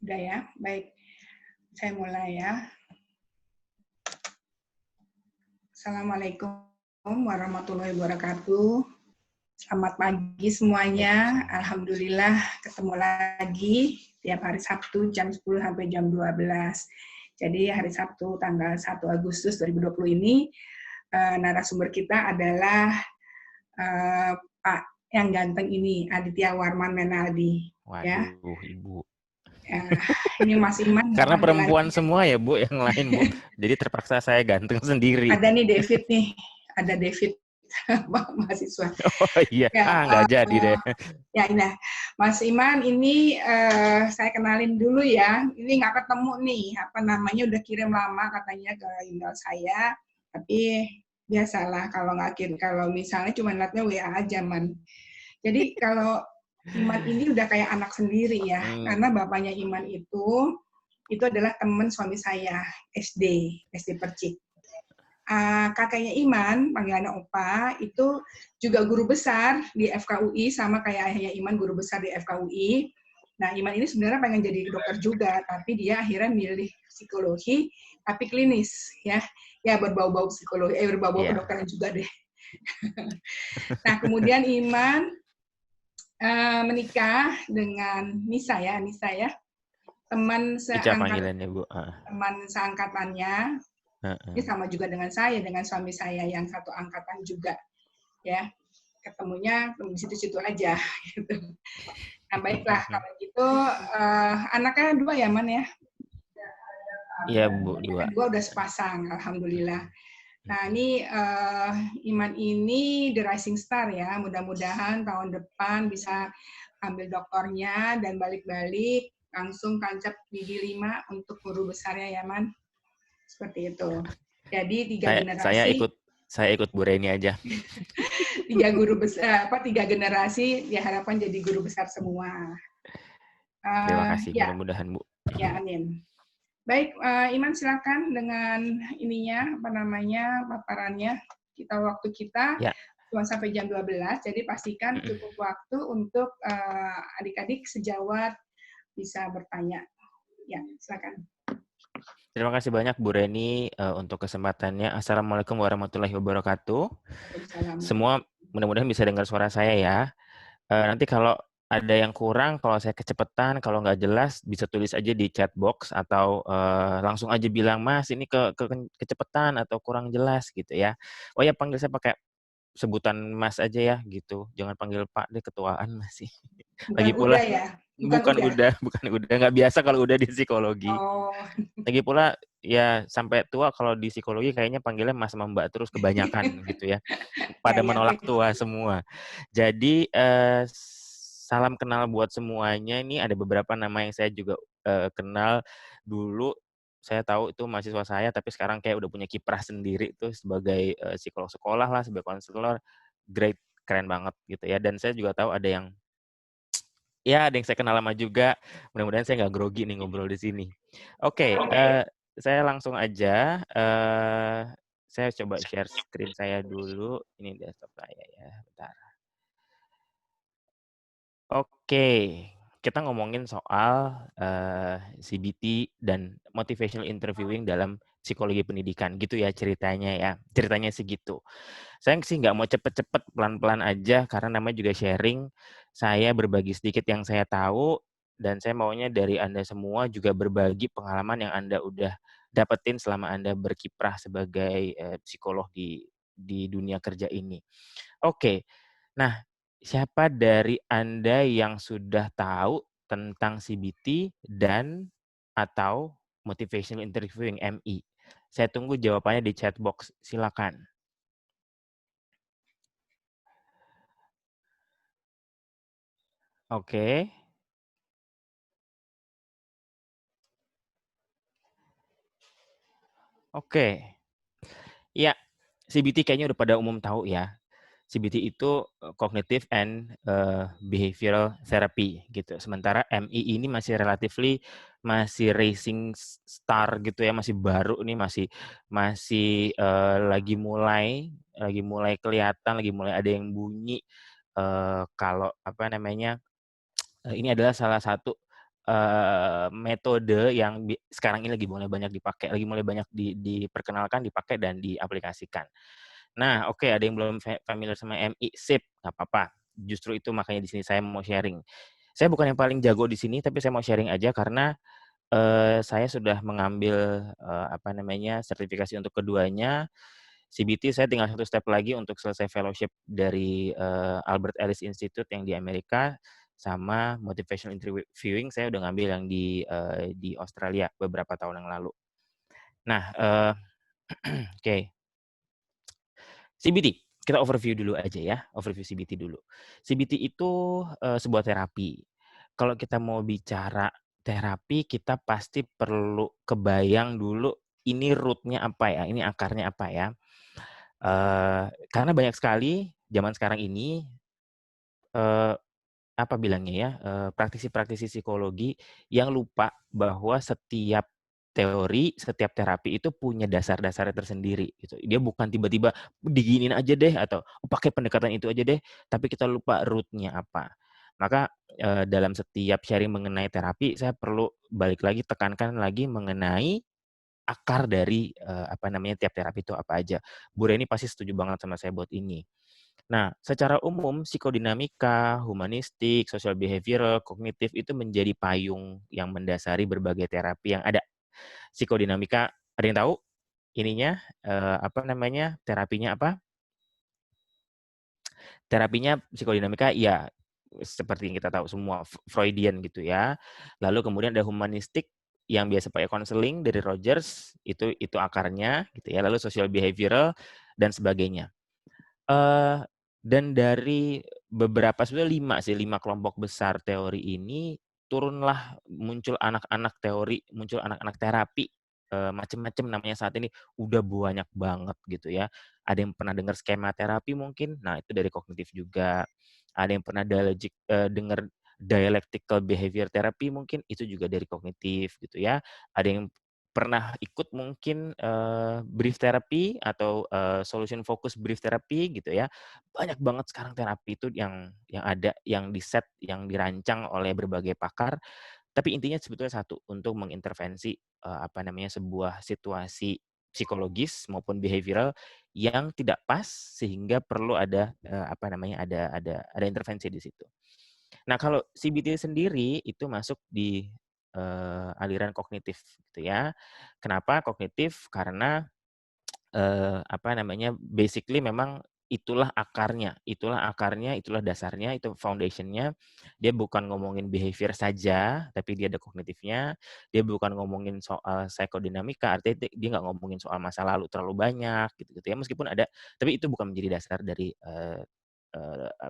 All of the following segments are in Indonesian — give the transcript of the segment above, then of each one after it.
Udah ya, baik. Saya mulai ya. Assalamualaikum warahmatullahi wabarakatuh. Selamat pagi semuanya. Alhamdulillah ketemu lagi tiap hari Sabtu jam 10 sampai jam 12. Jadi hari Sabtu tanggal 1 Agustus 2020 ini narasumber kita adalah Pak yang ganteng ini, Aditya Warman Menaldi. Waduh, ya. Ibu. Ya, ini Mas Iman. Karena perempuan semua ya, Bu, yang lain, Bu. Jadi terpaksa saya ganteng sendiri. Ada nih David nih. Ada David, mahasiswa. Oh iya, Ya, nggak jadi deh. Ya, ini Mas Iman, ini saya kenalin dulu ya. Ini nggak ketemu nih, apa namanya, udah kirim lama katanya ke email saya. Tapi biasalah kalau misalnya cuma lihatnya WA aja, Man. Jadi kalau Iman ini udah kayak anak sendiri ya, karena bapaknya Iman itu adalah teman suami saya, SD Percik. Kakaknya Iman, panggilannya Opa, itu juga guru besar di FKUI, sama kayak ayahnya Iman, guru besar di FKUI. Nah, Iman ini sebenarnya pengen jadi dokter juga, tapi dia akhirnya milih psikologi, tapi klinis, ya berbau-bau psikologi, berbau-bau kedokteran juga deh. Nah, kemudian Iman menikah dengan Nisa ya, teman seangkatannya. Ini sama juga dengan saya, dengan suami saya yang satu angkatan juga, ya. Ketemunya di situ-situ aja, gitu. Nah, baiklah, kalau gitu anaknya 2 ya, Man ya? Iya, Bu, 2. 2 udah sepasang, alhamdulillah. Nah, ini Iman ini the rising star ya. Mudah-mudahan tahun depan bisa ambil doktornya dan balik-balik langsung tancap gigi 5 untuk guru besarnya ya, Man. Seperti itu. Jadi 3 generasi. Saya ikut Bu Reni aja. 3 guru besar, 3 generasi diharapkan jadi guru besar semua. Terima kasih, ya. mudah-mudahan, Bu. Ya, amin. Baik, Iman silakan dengan paparannya. Waktu kita cuma sampai jam 12, jadi pastikan cukup waktu untuk adik-adik sejawat bisa bertanya. Ya, silakan. Terima kasih banyak Bu Reni untuk kesempatannya. Assalamualaikum warahmatullahi wabarakatuh. Semua mudah-mudahan bisa dengar suara saya ya. Nanti kalau ada yang kurang, kalau saya kecepatan, kalau nggak jelas, bisa tulis aja di chat box atau langsung aja bilang, Mas, ini kecepatan atau kurang jelas gitu ya. Oh ya, panggil saya pakai sebutan Mas aja ya gitu. Jangan panggil Pak deh, ketuaan masih. Lagi pula udah ya? bukan udah, nggak biasa kalau udah di psikologi. Oh. Lagi pula ya sampai tua kalau di psikologi kayaknya panggilnya Mas sama Mbak terus kebanyakan gitu ya. Pada menolak tua semua. Jadi salam kenal buat semuanya. Ini ada beberapa nama yang saya juga kenal dulu. Saya tahu itu mahasiswa saya, tapi sekarang kayak udah punya kiprah sendiri tuh sebagai psikolog sekolah lah, sebagai konselor. Great, keren banget gitu ya. Dan saya juga tahu ada yang saya kenal lama juga. Mudah-mudahan saya nggak grogi nih ngobrol di sini. Oke, saya langsung aja. Saya coba share screen saya dulu. Ini desktop saya ya, bentar. Oke, kita ngomongin soal CBT dan motivational interviewing dalam psikologi pendidikan gitu ya ceritanya ya. Ceritanya segitu. Saya sih nggak mau cepet-cepet, pelan-pelan aja karena namanya juga sharing. Saya berbagi sedikit yang saya tahu dan saya maunya dari Anda semua juga berbagi pengalaman yang Anda udah dapetin selama Anda berkiprah sebagai psikolog di dunia kerja ini. Oke. Nah, siapa dari Anda yang sudah tahu tentang CBT dan atau motivational interviewing MI? Saya tunggu jawabannya di chat box. Silakan. Oke. Ya, CBT kayaknya udah pada umum tahu ya. CBT itu Cognitive and Behavioral Therapy gitu. Sementara MI ini masih masih racing star gitu ya, masih baru nih, masih lagi mulai kelihatan, lagi mulai ada yang bunyi kalau ini adalah salah satu metode yang sekarang ini lagi mulai banyak dipakai, lagi mulai banyak diperkenalkan, dipakai, dan diaplikasikan. Nah, oke, ada yang belum familiar sama MI, sip, nggak apa-apa. Justru itu makanya di sini saya mau sharing. Saya bukan yang paling jago di sini, tapi saya mau sharing aja karena saya sudah mengambil sertifikasi untuk keduanya. CBT saya tinggal satu step lagi untuk selesai fellowship dari Albert Ellis Institute yang di Amerika, sama motivational interviewing saya udah ngambil yang di Australia beberapa tahun yang lalu. Nah, oke. CBT, kita overview dulu aja ya, overview CBT dulu. CBT itu sebuah terapi. Kalau kita mau bicara terapi, kita pasti perlu kebayang dulu ini root-nya apa ya, ini akarnya apa ya. Karena banyak sekali zaman sekarang ini praktisi-praktisi psikologi yang lupa bahwa setiap teori, setiap terapi itu punya dasar-dasarnya tersendiri gitu. Dia bukan tiba-tiba diginiin aja deh atau pakai pendekatan itu aja deh, tapi kita lupa root-nya apa. Maka dalam setiap sharing mengenai terapi, saya perlu balik lagi tekankan lagi mengenai akar dari tiap terapi itu apa aja. Bu Reni pasti setuju banget sama saya buat ini. Nah, secara umum psikodinamika, humanistik, social behavioral, kognitif itu menjadi payung yang mendasari berbagai terapi yang ada. Psikodinamika, ada yang tahu ininya terapinya apa? Terapinya psikodinamika ya seperti yang kita tahu semua Freudian gitu ya. Lalu kemudian ada humanistik yang biasa pakai konseling dari Rogers, itu akarnya gitu ya. Lalu social behavioral dan sebagainya. Dan dari beberapa, sebenarnya 5 kelompok besar teori ini, turunlah muncul anak-anak teori, muncul anak-anak terapi, macam-macam namanya saat ini, udah banyak banget gitu ya. Ada yang pernah dengar skema terapi mungkin, nah itu dari kognitif juga. Ada yang pernah dengar dialectical behavior therapy mungkin, itu juga dari kognitif gitu ya. Ada yang pernah ikut mungkin brief therapy atau solution focus brief therapy gitu ya. Banyak banget sekarang terapi itu yang ada, yang di-set, yang dirancang oleh berbagai pakar. Tapi intinya sebetulnya satu, untuk mengintervensi sebuah situasi psikologis maupun behavioral yang tidak pas sehingga perlu ada ada intervensi di situ. Nah, kalau CBT sendiri itu masuk di aliran kognitif gitu ya. Kenapa kognitif? Karena basically memang itulah akarnya, itulah dasarnya, itu foundation-nya. Dia bukan ngomongin behavior saja, tapi dia ada kognitifnya. Dia bukan ngomongin soal psikodinamika, artinya dia nggak ngomongin soal masa lalu terlalu banyak gitu ya. Meskipun ada, tapi itu bukan menjadi dasar dari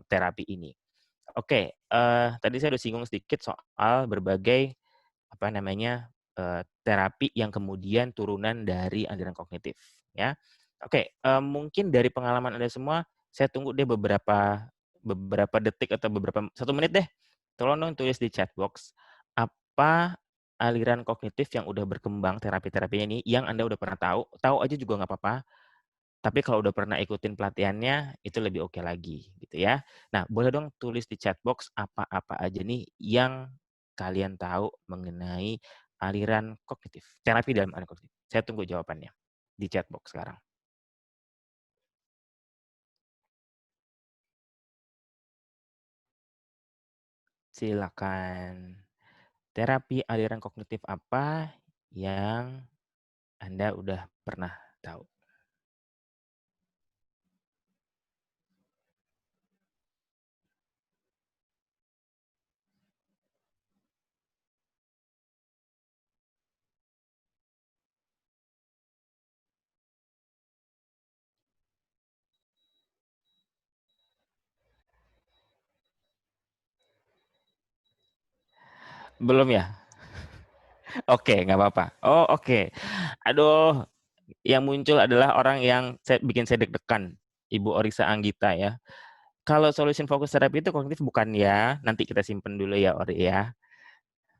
terapi ini. Oke, tadi saya udah singgung sedikit soal berbagai terapi yang kemudian turunan dari aliran kognitif, ya. Oke, mungkin dari pengalaman Anda semua, saya tunggu deh beberapa detik atau 1 menit deh. Tolong dong tulis di chat box, apa aliran kognitif yang udah berkembang terapi-terapinya ini, yang Anda udah pernah tahu aja juga nggak apa-apa. Tapi kalau udah pernah ikutin pelatihannya, itu lebih oke lagi, gitu ya. Nah, boleh dong tulis di chat box apa-apa aja nih yang kalian tahu mengenai aliran kognitif, terapi dalam aliran kognitif. Saya tunggu jawabannya di chat box sekarang. Silakan. Terapi aliran kognitif apa yang Anda udah pernah tahu? Belum ya? Oke, nggak apa-apa. Oh, oke. Aduh, yang muncul adalah orang yang bikin saya deg-degan, Ibu Orisa Anggita ya. Kalau solution focus therapy itu kognitif bukan ya? Nanti kita simpen dulu ya, Ori ya.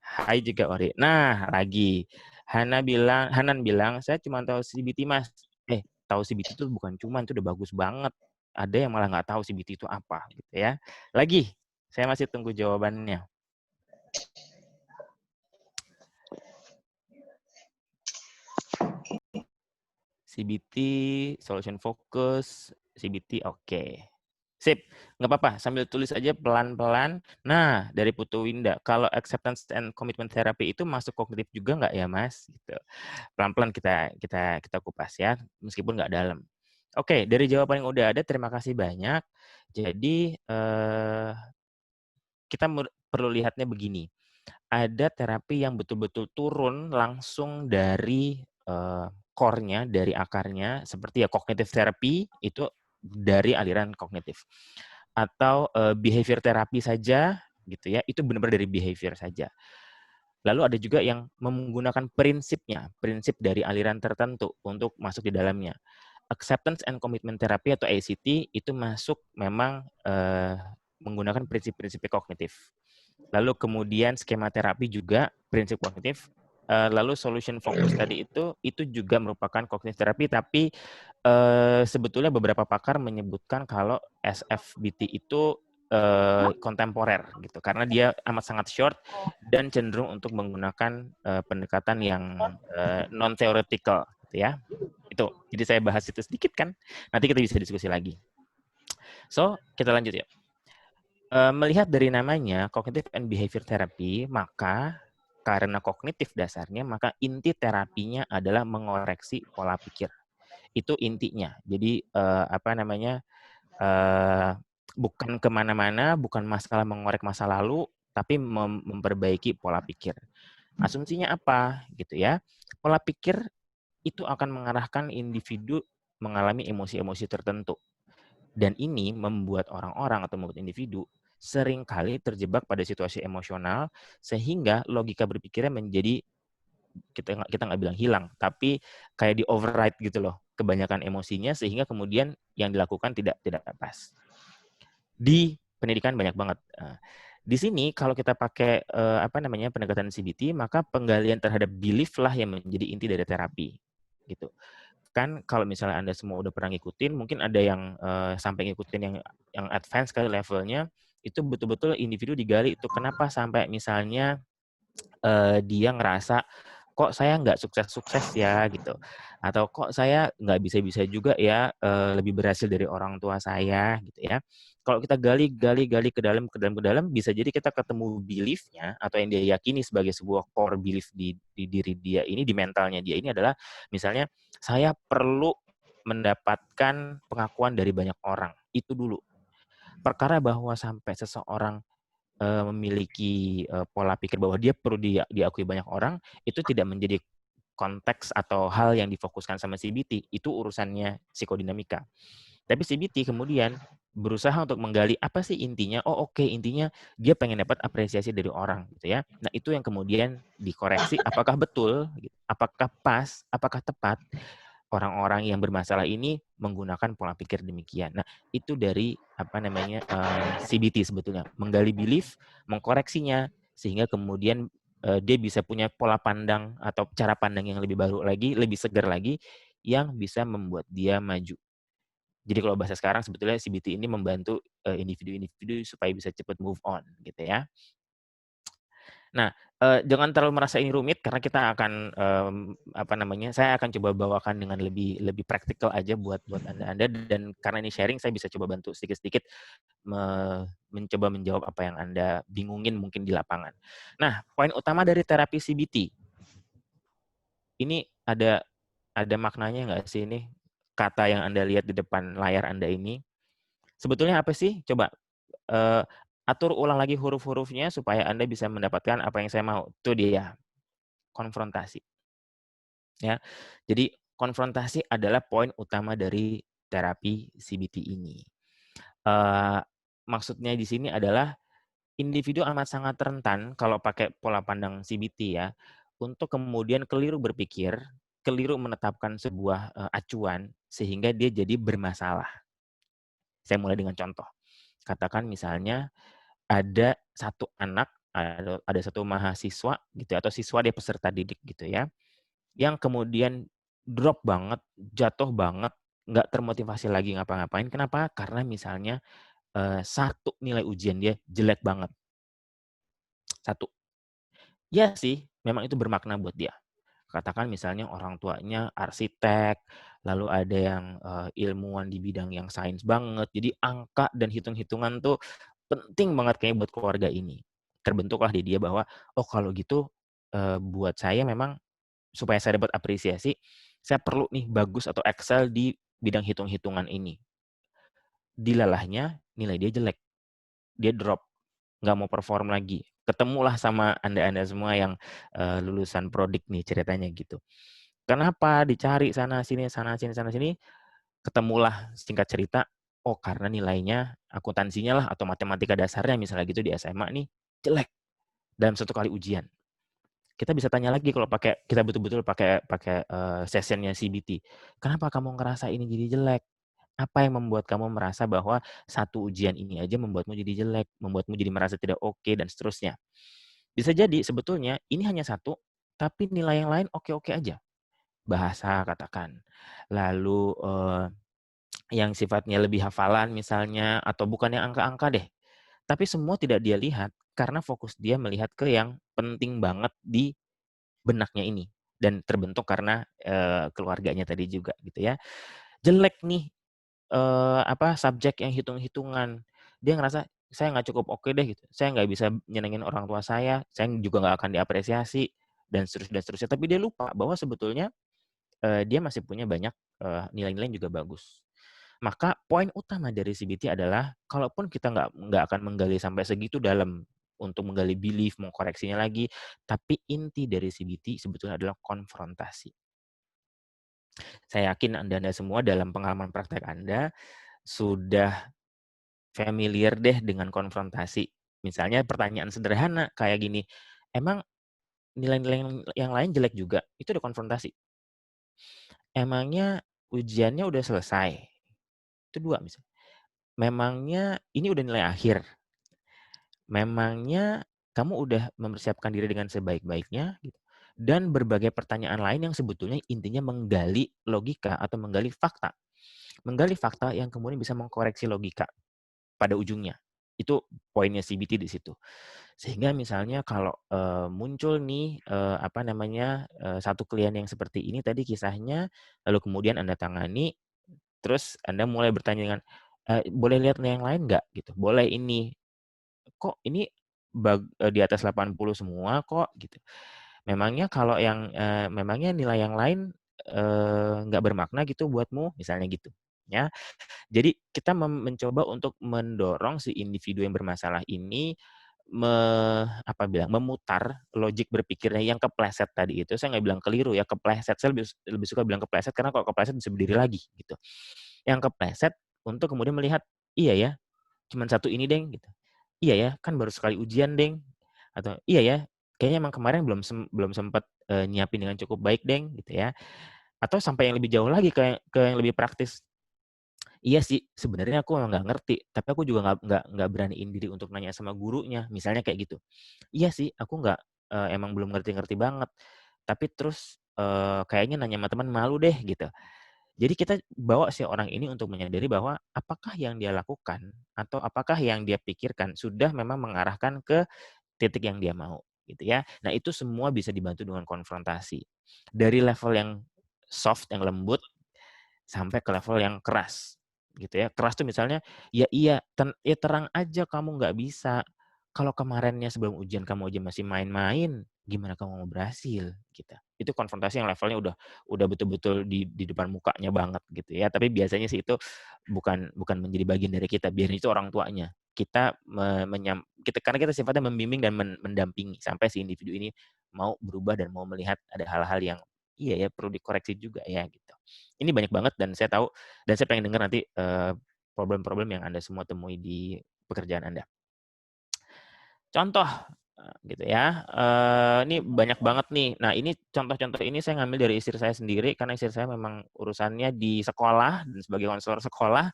Hai juga Ori. Nah, lagi. Hanan bilang, saya cuma tahu CBT, Mas. Tahu CBT itu bukan cuma, itu udah bagus banget. Ada yang malah nggak tahu CBT itu apa, gitu ya. Lagi, saya masih tunggu jawabannya. CBT, solution focus, CBT, oke. Sip, nggak apa-apa, sambil tulis aja pelan-pelan. Nah, dari Putu Winda, kalau acceptance and commitment therapy itu masuk kognitif juga nggak ya, Mas? Gitu. Pelan-pelan kita kupas ya, meskipun nggak dalam. Oke, dari jawaban yang udah ada, terima kasih banyak. Jadi, kita perlu lihatnya begini. Ada terapi yang betul-betul turun langsung dari core-nya, dari akarnya, seperti ya cognitive therapy itu dari aliran kognitif. Atau behavior therapy saja gitu ya, itu benar-benar dari behavior saja. Lalu ada juga yang menggunakan prinsipnya, prinsip dari aliran tertentu untuk masuk di dalamnya. Acceptance and Commitment Therapy atau ACT itu masuk memang menggunakan prinsip-prinsip kognitif. Lalu kemudian skema terapi juga prinsip kognitif. Lalu solution fokus tadi itu juga merupakan kognitif terapi, tapi sebetulnya beberapa pakar menyebutkan kalau SFBT itu kontemporer gitu, karena dia amat sangat short dan cenderung untuk menggunakan pendekatan yang non theoretical gitu ya. Itu. Jadi saya bahas itu sedikit kan. Nanti kita bisa diskusi lagi. So, kita lanjut ya. Melihat dari namanya Cognitive and Behavior Therapy, maka karena kognitif dasarnya, maka inti terapinya adalah mengoreksi pola pikir. Itu intinya. Jadi bukan kemana-mana, bukan masalah mengorek masa lalu, tapi memperbaiki pola pikir. Asumsinya apa gitu ya? Pola pikir itu akan mengarahkan individu mengalami emosi-emosi tertentu. Dan ini membuat orang-orang atau membuat individu seringkali terjebak pada situasi emosional sehingga logika berpikirnya menjadi kita nggak bilang hilang, tapi kayak di override gitu loh, kebanyakan emosinya sehingga kemudian yang dilakukan tidak pas. Di pendidikan banyak banget. Di sini kalau kita pakai pendekatan CBT, maka penggalian terhadap belief lah yang menjadi inti dari terapi, gitu. Kan kalau misalnya Anda semua udah pernah ngikutin, mungkin ada yang sampai ngikutin yang advance kali levelnya, itu betul-betul individu digali itu kenapa sampai misalnya dia ngerasa kok saya nggak sukses-sukses ya gitu, atau kok saya nggak bisa-bisa juga ya lebih berhasil dari orang tua saya gitu ya. Kalau kita gali ke dalam, bisa jadi kita ketemu belief-nya atau yang dia yakini sebagai sebuah core belief di diri dia ini, di mentalnya dia ini adalah misalnya saya perlu mendapatkan pengakuan dari banyak orang. Itu dulu. Perkara bahwa sampai seseorang memiliki pola pikir bahwa dia perlu diakui banyak orang, itu tidak menjadi konteks atau hal yang difokuskan sama CBT, itu urusannya psikodinamika. Tapi CBT kemudian berusaha untuk menggali apa sih intinya, oh oke, intinya dia pengen dapat apresiasi dari orang gitu ya. Nah itu yang kemudian dikoreksi, apakah betul, apakah pas, apakah tepat, orang-orang yang bermasalah ini menggunakan pola pikir demikian. Nah, itu dari CBT sebetulnya, menggali belief, mengkoreksinya sehingga kemudian dia bisa punya pola pandang atau cara pandang yang lebih baru lagi, lebih segar lagi yang bisa membuat dia maju. Jadi kalau bahasa sekarang sebetulnya CBT ini membantu individu-individu supaya bisa cepat move on gitu ya. Nah, jangan terlalu merasa ini rumit karena kita akan saya akan coba bawakan dengan lebih praktikal aja buat Anda dan karena ini sharing saya bisa coba bantu sedikit-sedikit mencoba menjawab apa yang Anda bingungin mungkin di lapangan. Nah, poin utama dari terapi CBT ini ada maknanya nggak sih ini kata yang Anda lihat di depan layar Anda ini? Sebetulnya apa sih? Coba atur ulang lagi huruf-hurufnya supaya Anda bisa mendapatkan apa yang saya mau. Itu dia, konfrontasi. Ya. Jadi konfrontasi adalah poin utama dari terapi CBT ini. Maksudnya di sini adalah individu amat sangat rentan kalau pakai pola pandang CBT ya, untuk kemudian keliru berpikir, keliru menetapkan sebuah acuan sehingga dia jadi bermasalah. Saya mulai dengan contoh. Katakan misalnya ada satu anak, ada satu mahasiswa gitu ya, atau siswa dia peserta didik gitu ya, yang kemudian drop banget, jatuh banget, nggak termotivasi lagi ngapa-ngapain. Kenapa? Karena misalnya satu nilai ujian dia jelek banget. Satu. Ya sih, memang itu bermakna buat dia. Katakan misalnya orang tuanya arsitek, lalu ada yang ilmuwan di bidang yang sains banget. Jadi angka dan hitung-hitungan tuh penting banget kayaknya buat keluarga ini. Terbentuklah di dia bahwa, oh kalau gitu buat saya memang supaya saya dapat apresiasi, saya perlu nih bagus atau excel di bidang hitung-hitungan ini. Dilalahnya nilai dia jelek, dia drop, nggak mau perform lagi. Ketemulah sama Anda-Anda semua yang lulusan prodik nih ceritanya gitu. Kenapa? Dicari sana sini sana sini sana sini, ketemulah singkat cerita, oh karena nilainya akuntansinya lah atau matematika dasarnya misalnya gitu di SMA nih jelek dalam satu kali ujian. Kita bisa tanya lagi kalau kita betul-betul pakai pakai sessionnya CBT. Kenapa kamu ngerasa ini jadi jelek? Apa yang membuat kamu merasa bahwa satu ujian ini aja membuatmu jadi jelek, membuatmu jadi merasa tidak oke dan seterusnya. Bisa jadi sebetulnya ini hanya satu, tapi nilai yang lain oke-oke aja. Bahasa katakan. Lalu yang sifatnya lebih hafalan misalnya atau bukan yang angka-angka deh. Tapi semua tidak dia lihat karena fokus dia melihat ke yang penting banget di benaknya ini dan terbentuk karena keluarganya tadi juga gitu ya. Jelek nih subjek yang hitung-hitungan. Dia ngerasa, "Saya nggak cukup oke deh," gitu. "Saya nggak bisa nyenengin orang tua saya juga nggak akan diapresiasi," dan seterusnya dan seterusnya. Tapi dia lupa bahwa sebetulnya, dia masih punya banyak, nilai-nilai yang juga bagus. Maka poin utama dari CBT adalah, kalaupun kita nggak akan menggali sampai segitu dalam untuk menggali belief, mengkoreksinya lagi, tapi inti dari CBT sebetulnya adalah konfrontasi. Saya yakin Anda-Anda semua dalam pengalaman praktek Anda, sudah familiar deh dengan konfrontasi. Misalnya pertanyaan sederhana kayak gini, "Emang nilai-nilai yang lain jelek juga?" Itu udah konfrontasi. "Emangnya ujiannya udah selesai?" Itu 2 misalnya. "Memangnya ini udah nilai akhir? Memangnya kamu udah mempersiapkan diri dengan sebaik-baiknya?" Gitu. Dan berbagai pertanyaan lain yang sebetulnya intinya menggali logika atau menggali fakta. Menggali fakta yang kemudian bisa mengkoreksi logika pada ujungnya. Itu poinnya CBT di situ. Sehingga misalnya kalau, muncul nih, satu klien yang seperti ini tadi kisahnya, lalu kemudian Anda tangani, terus Anda mulai bertanya dengan, "Boleh lihat yang lain nggak?" Gitu. "Boleh ini." "Kok ini di atas 80 semua kok?" Gitu. Memangnya nilai yang lain, nggak bermakna gitu buatmu?" Misalnya gitu, ya. Jadi kita mencoba untuk mendorong si individu yang bermasalah ini memutar logik berpikirnya yang kepleset tadi itu. Saya nggak bilang keliru ya, kepleset. Saya lebih suka bilang kepleset karena kalau kepleset bisa berdiri lagi gitu. Yang kepleset untuk kemudian melihat, "Iya ya, cuman satu ini Deng," gitu. "Iya ya, kan baru sekali ujian Deng," atau, "Iya ya, kayaknya emang kemarin belum sempat nyiapin dengan cukup baik Deng," gitu ya. Atau sampai yang lebih jauh lagi ke yang lebih praktis. Iya sih, sebenarnya aku emang nggak ngerti, tapi aku juga nggak beraniin diri untuk nanya sama gurunya, misalnya kayak gitu. Iya sih, aku nggak, emang belum ngerti-ngerti banget, tapi terus, kayaknya nanya sama teman malu deh, gitu. Jadi kita bawa si orang ini untuk menyadari bahwa apakah yang dia lakukan atau apakah yang dia pikirkan sudah memang mengarahkan ke titik yang dia mau, gitu ya. Nah, itu semua bisa dibantu dengan konfrontasi. Dari level yang soft, yang lembut, sampai ke level yang keras, gitu ya. Keras tuh misalnya, "Ya iya, ya terang aja kamu nggak bisa. Kalau kemarinnya sebelum ujian kamu aja masih main-main, gimana kamu mau berhasil?" Gitu. Itu konfrontasi yang levelnya udah betul-betul di depan mukanya banget gitu ya. Tapi biasanya sih itu bukan bukan menjadi bagian dari kita, biarin itu orang tuanya. Kita karena kita sifatnya membimbing dan mendampingi sampai si individu ini mau berubah dan mau melihat ada hal-hal yang, iya ya perlu dikoreksi juga ya gitu. Ini banyak banget dan saya tahu dan saya pengen dengar nanti, problem-problem yang Anda semua temui di pekerjaan Anda. Contoh, gitu ya, ini banyak banget nih. Nah, ini contoh-contoh ini saya ngambil dari istri saya sendiri karena istri saya memang urusannya di sekolah dan sebagai konselor sekolah,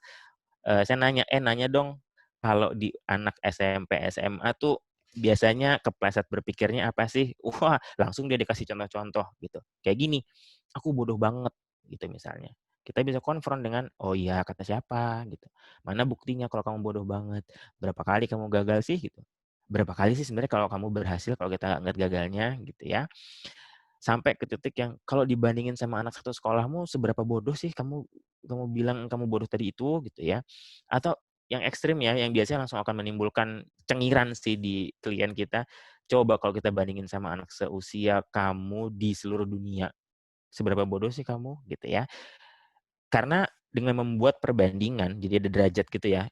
saya nanya dong kalau di anak SMP, SMA tuh biasanya kepleset berpikirnya apa sih?" Wah, langsung dia dikasih contoh-contoh gitu. Kayak gini, "Aku bodoh banget," gitu misalnya. Kita bisa konfront dengan, "Oh iya, kata siapa?" Gitu. "Mana buktinya kalau kamu bodoh banget? Berapa kali kamu gagal sih?" Gitu. "Berapa kali sih sebenarnya kalau kamu berhasil kalau kita ngeliat gagalnya?" Gitu ya. sampai ke titik yang kalau dibandingin sama anak satu sekolahmu seberapa bodoh sih kamu kamu bilang kamu bodoh tadi itu gitu ya. Atau yang ekstrim ya, yang biasanya langsung akan menimbulkan cengiran sih di klien kita. Coba kalau kita bandingin sama anak seusia kamu di seluruh dunia, seberapa bodoh sih kamu gitu ya. Karena dengan membuat perbandingan, jadi ada derajat gitu ya.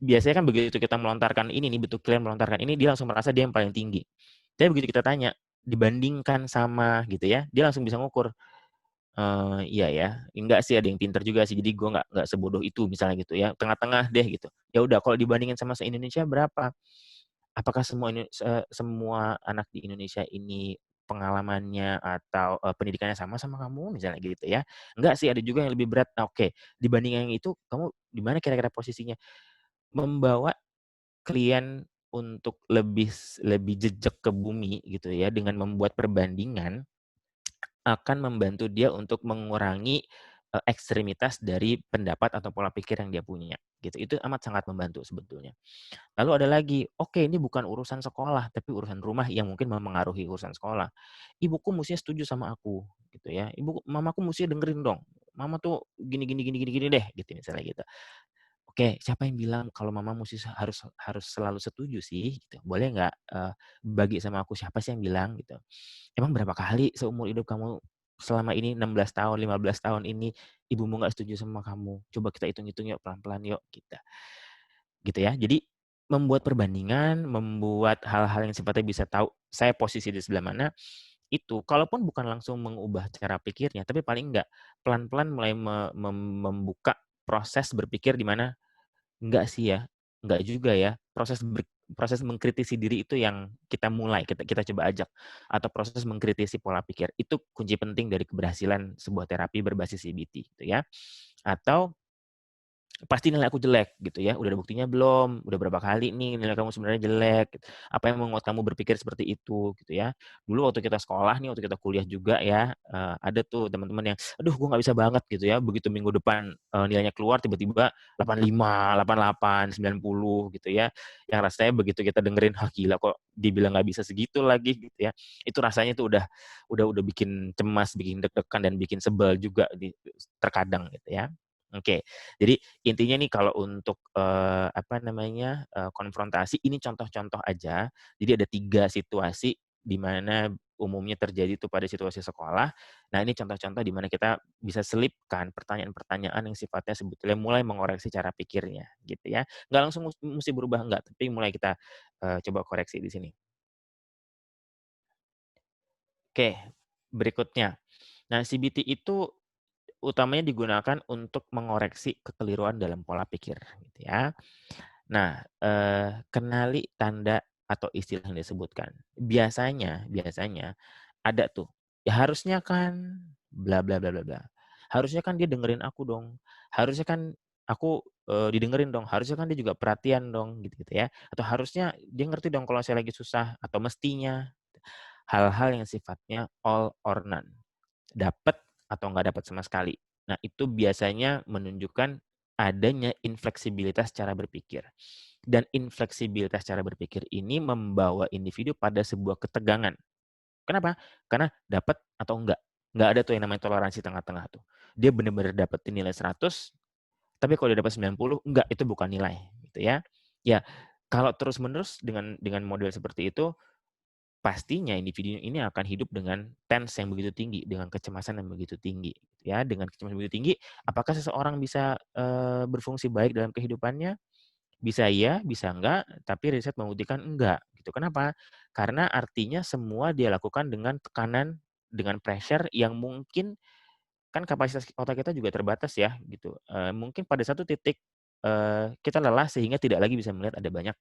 Biasanya kan begitu kita melontarkan ini nih, begitu klien melontarkan ini, dia langsung merasa dia yang paling tinggi. Tapi begitu kita tanya, dibandingkan sama gitu ya, dia langsung bisa ngukur, iya ya, enggak sih ada yang pinter juga sih, jadi gue nggak sebodoh itu misalnya gitu ya, tengah-tengah deh gitu. Ya udah kalau dibandingin sama se-Indonesia berapa? Apakah semua anak di Indonesia ini pengalamannya atau, pendidikannya sama sama kamu misalnya gitu ya? Enggak sih ada juga yang lebih berat. Nah oke, dibanding yang itu kamu di mana kira-kira posisinya? Membawa klien untuk lebih jejak ke bumi gitu ya, dengan membuat perbandingan akan membantu dia untuk mengurangi, ekstremitas dari pendapat atau pola pikir yang dia punya, gitu. Itu amat sangat membantu sebetulnya. Lalu ada lagi, oke ini bukan urusan sekolah, tapi urusan rumah yang mungkin memengaruhi urusan sekolah. Ibuku mustinya setuju sama aku, gitu ya. Mamaku mustinya dengerin dong. Mama tuh gini gini gini gini gini deh, gitu misalnya gitu. Oke, siapa yang bilang kalau mama musti harus harus selalu setuju sih, gitu. Boleh nggak, bagi sama aku siapa sih yang bilang gitu. Emang berapa kali seumur hidup kamu selama ini 16 tahun, 15 tahun ini ibumu nggak setuju sama kamu? Coba kita hitung-hitung yuk pelan-pelan yuk, kita gitu ya. Jadi membuat perbandingan, membuat hal-hal yang sifatnya bisa tahu saya posisi di sebelah mana, itu kalaupun bukan langsung mengubah cara pikirnya, tapi paling enggak pelan-pelan mulai membuka proses berpikir di mana, enggak sih ya, enggak juga ya. Proses mengkritisi diri itu yang kita mulai, kita kita coba ajak, atau proses mengkritisi pola pikir. Itu kunci penting dari keberhasilan sebuah terapi berbasis CBT gitu ya. Atau pasti nilai aku jelek gitu ya, udah ada buktinya belum? Udah berapa kali nih nilai kamu sebenarnya jelek? Gitu. Apa yang membuat kamu berpikir seperti itu gitu ya. Dulu waktu kita sekolah nih, waktu kita kuliah juga ya, ada tuh teman-teman yang, "Aduh gue nggak bisa banget," gitu ya, begitu minggu depan, nilainya keluar tiba-tiba 85, 88, 90 gitu ya. Yang rasanya begitu kita dengerin, "Hah gila kok dibilang nggak bisa segitu lagi," gitu ya. Itu rasanya tuh udah bikin cemas, bikin deg-degan dan bikin sebel juga terkadang gitu ya. Oke, jadi intinya nih kalau untuk, apa namanya, konfrontasi ini contoh-contoh aja. Jadi ada 3 situasi di mana umumnya terjadi tuh pada situasi sekolah. Nah ini contoh-contoh di mana kita bisa selipkan pertanyaan-pertanyaan yang sifatnya sebetulnya mulai mengoreksi cara pikirnya gitu ya. Nggak langsung musti berubah enggak, tapi mulai kita, coba koreksi di sini. Oke, berikutnya. Nah CBT itu utamanya digunakan untuk mengoreksi kekeliruan dalam pola pikir gitu ya. Nah, kenali tanda atau istilah yang disebutkan. Biasanya biasanya ada tuh, "Ya harusnya kan bla bla bla bla bla. Harusnya kan dia dengerin aku dong. Harusnya kan aku, didengerin dong. Harusnya kan dia juga perhatian dong," gitu-gitu ya. Atau harusnya dia ngerti dong kalau saya lagi susah, atau mestinya. Hal-hal yang sifatnya all or none. Dapat atau nggak dapat sama sekali. Nah, itu biasanya menunjukkan adanya infleksibilitas cara berpikir. Dan infleksibilitas cara berpikir ini membawa individu pada sebuah ketegangan. Kenapa? Karena dapat atau enggak. Nggak ada tuh yang namanya toleransi tengah-tengah tuh. Dia benar-benar dapetin nilai 100, tapi kalau dia dapat 90, enggak, itu bukan nilai, gitu ya. Ya, kalau terus-menerus dengan model seperti itu, pastinya individu ini akan hidup dengan tense yang begitu tinggi, dengan kecemasan yang begitu tinggi, ya. Dengan kecemasan yang begitu tinggi, apakah seseorang bisa, berfungsi baik dalam kehidupannya? Bisa iya, bisa enggak, tapi riset membuktikan enggak, gitu. Kenapa? Karena artinya semua dia lakukan dengan tekanan, dengan pressure yang mungkin kan kapasitas otak kita juga terbatas ya, gitu. Mungkin pada satu titik, kita lelah sehingga tidak lagi bisa melihat ada banyak,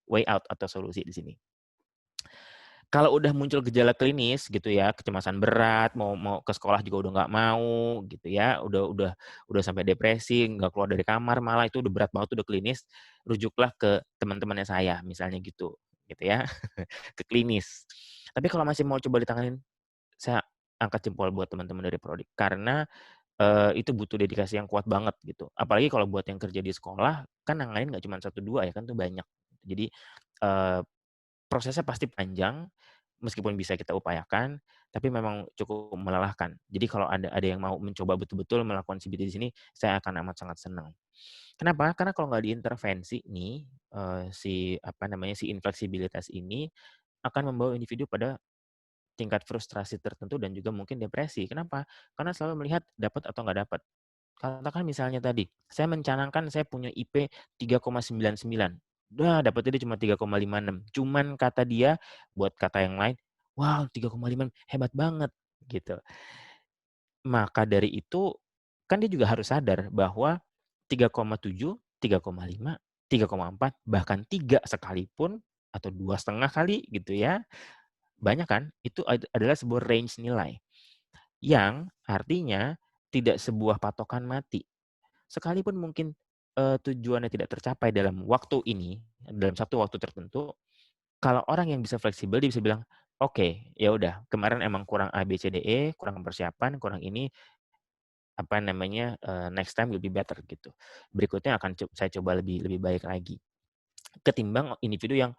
way out atau solusi di sini. Kalau udah muncul gejala klinis gitu ya, kecemasan berat, mau mau ke sekolah juga udah nggak mau gitu ya, udah sampai depresi, nggak keluar dari kamar malah itu udah berat banget, udah klinis, rujuklah ke teman-temannya saya misalnya gitu ya, ke klinis. Tapi kalau masih mau coba ditanganin, saya angkat jempol buat teman-teman dari prodi karena, itu butuh dedikasi yang kuat banget gitu. Apalagi kalau buat yang kerja di sekolah, kan nanganin nggak cuma satu 2 ya kan tuh banyak. Jadi, eee, prosesnya pasti panjang. meskipun bisa kita upayakan, tapi memang cukup melelahkan. Jadi kalau ada yang mau mencoba betul-betul melakukan CBT di sini, saya akan amat sangat senang. Kenapa? Karena kalau nggak diintervensi nih, si infleksibilitas ini akan membawa individu pada tingkat frustrasi tertentu dan juga mungkin depresi. Kenapa? Karena selalu melihat dapat atau nggak dapat. Katakan misalnya tadi, saya mencanangkan saya punya IP 3,99. Dah, dapetnya dia cuma 3,56. Cuman kata dia, buat kata yang lain, wow 3,5 hebat banget, gitu. Maka dari itu, kan dia juga harus sadar bahwa 3,7, 3,5, 3,4, bahkan 3 sekalipun, atau 2,5 kali gitu ya, banyak kan, itu adalah sebuah range nilai. Yang artinya tidak sebuah patokan mati. Sekalipun mungkin tujuannya tidak tercapai dalam waktu ini, dalam satu waktu tertentu, kalau orang yang bisa fleksibel, dia bisa bilang, oke, ya udah, kemarin emang kurang A, B, C, D, E, kurang persiapan, kurang ini, next time will be better gitu. Berikutnya akan saya coba lebih lebih baik lagi. Ketimbang individu yang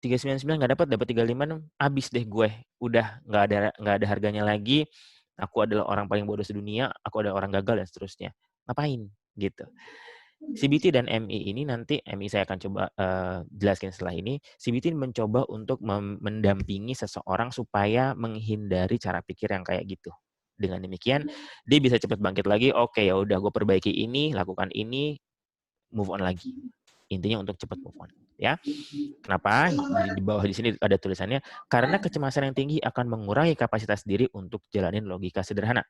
399 nggak dapat 356, habis deh gue, udah nggak ada harganya lagi. Aku adalah orang paling bodoh sedunia, aku adalah orang gagal dan seterusnya. Ngapain gitu. CBT dan MI ini nanti, MI saya akan coba jelaskan setelah ini. CBT mencoba untuk mendampingi seseorang supaya menghindari cara pikir yang kayak gitu. Dengan demikian, dia bisa cepat bangkit lagi. Oke, ya udah, gue perbaiki ini, lakukan ini, move on lagi. Intinya untuk cepat move on, ya. Kenapa? Di bawah di sini ada tulisannya, karena kecemasan yang tinggi akan mengurangi kapasitas diri untuk jalanin logika sederhana.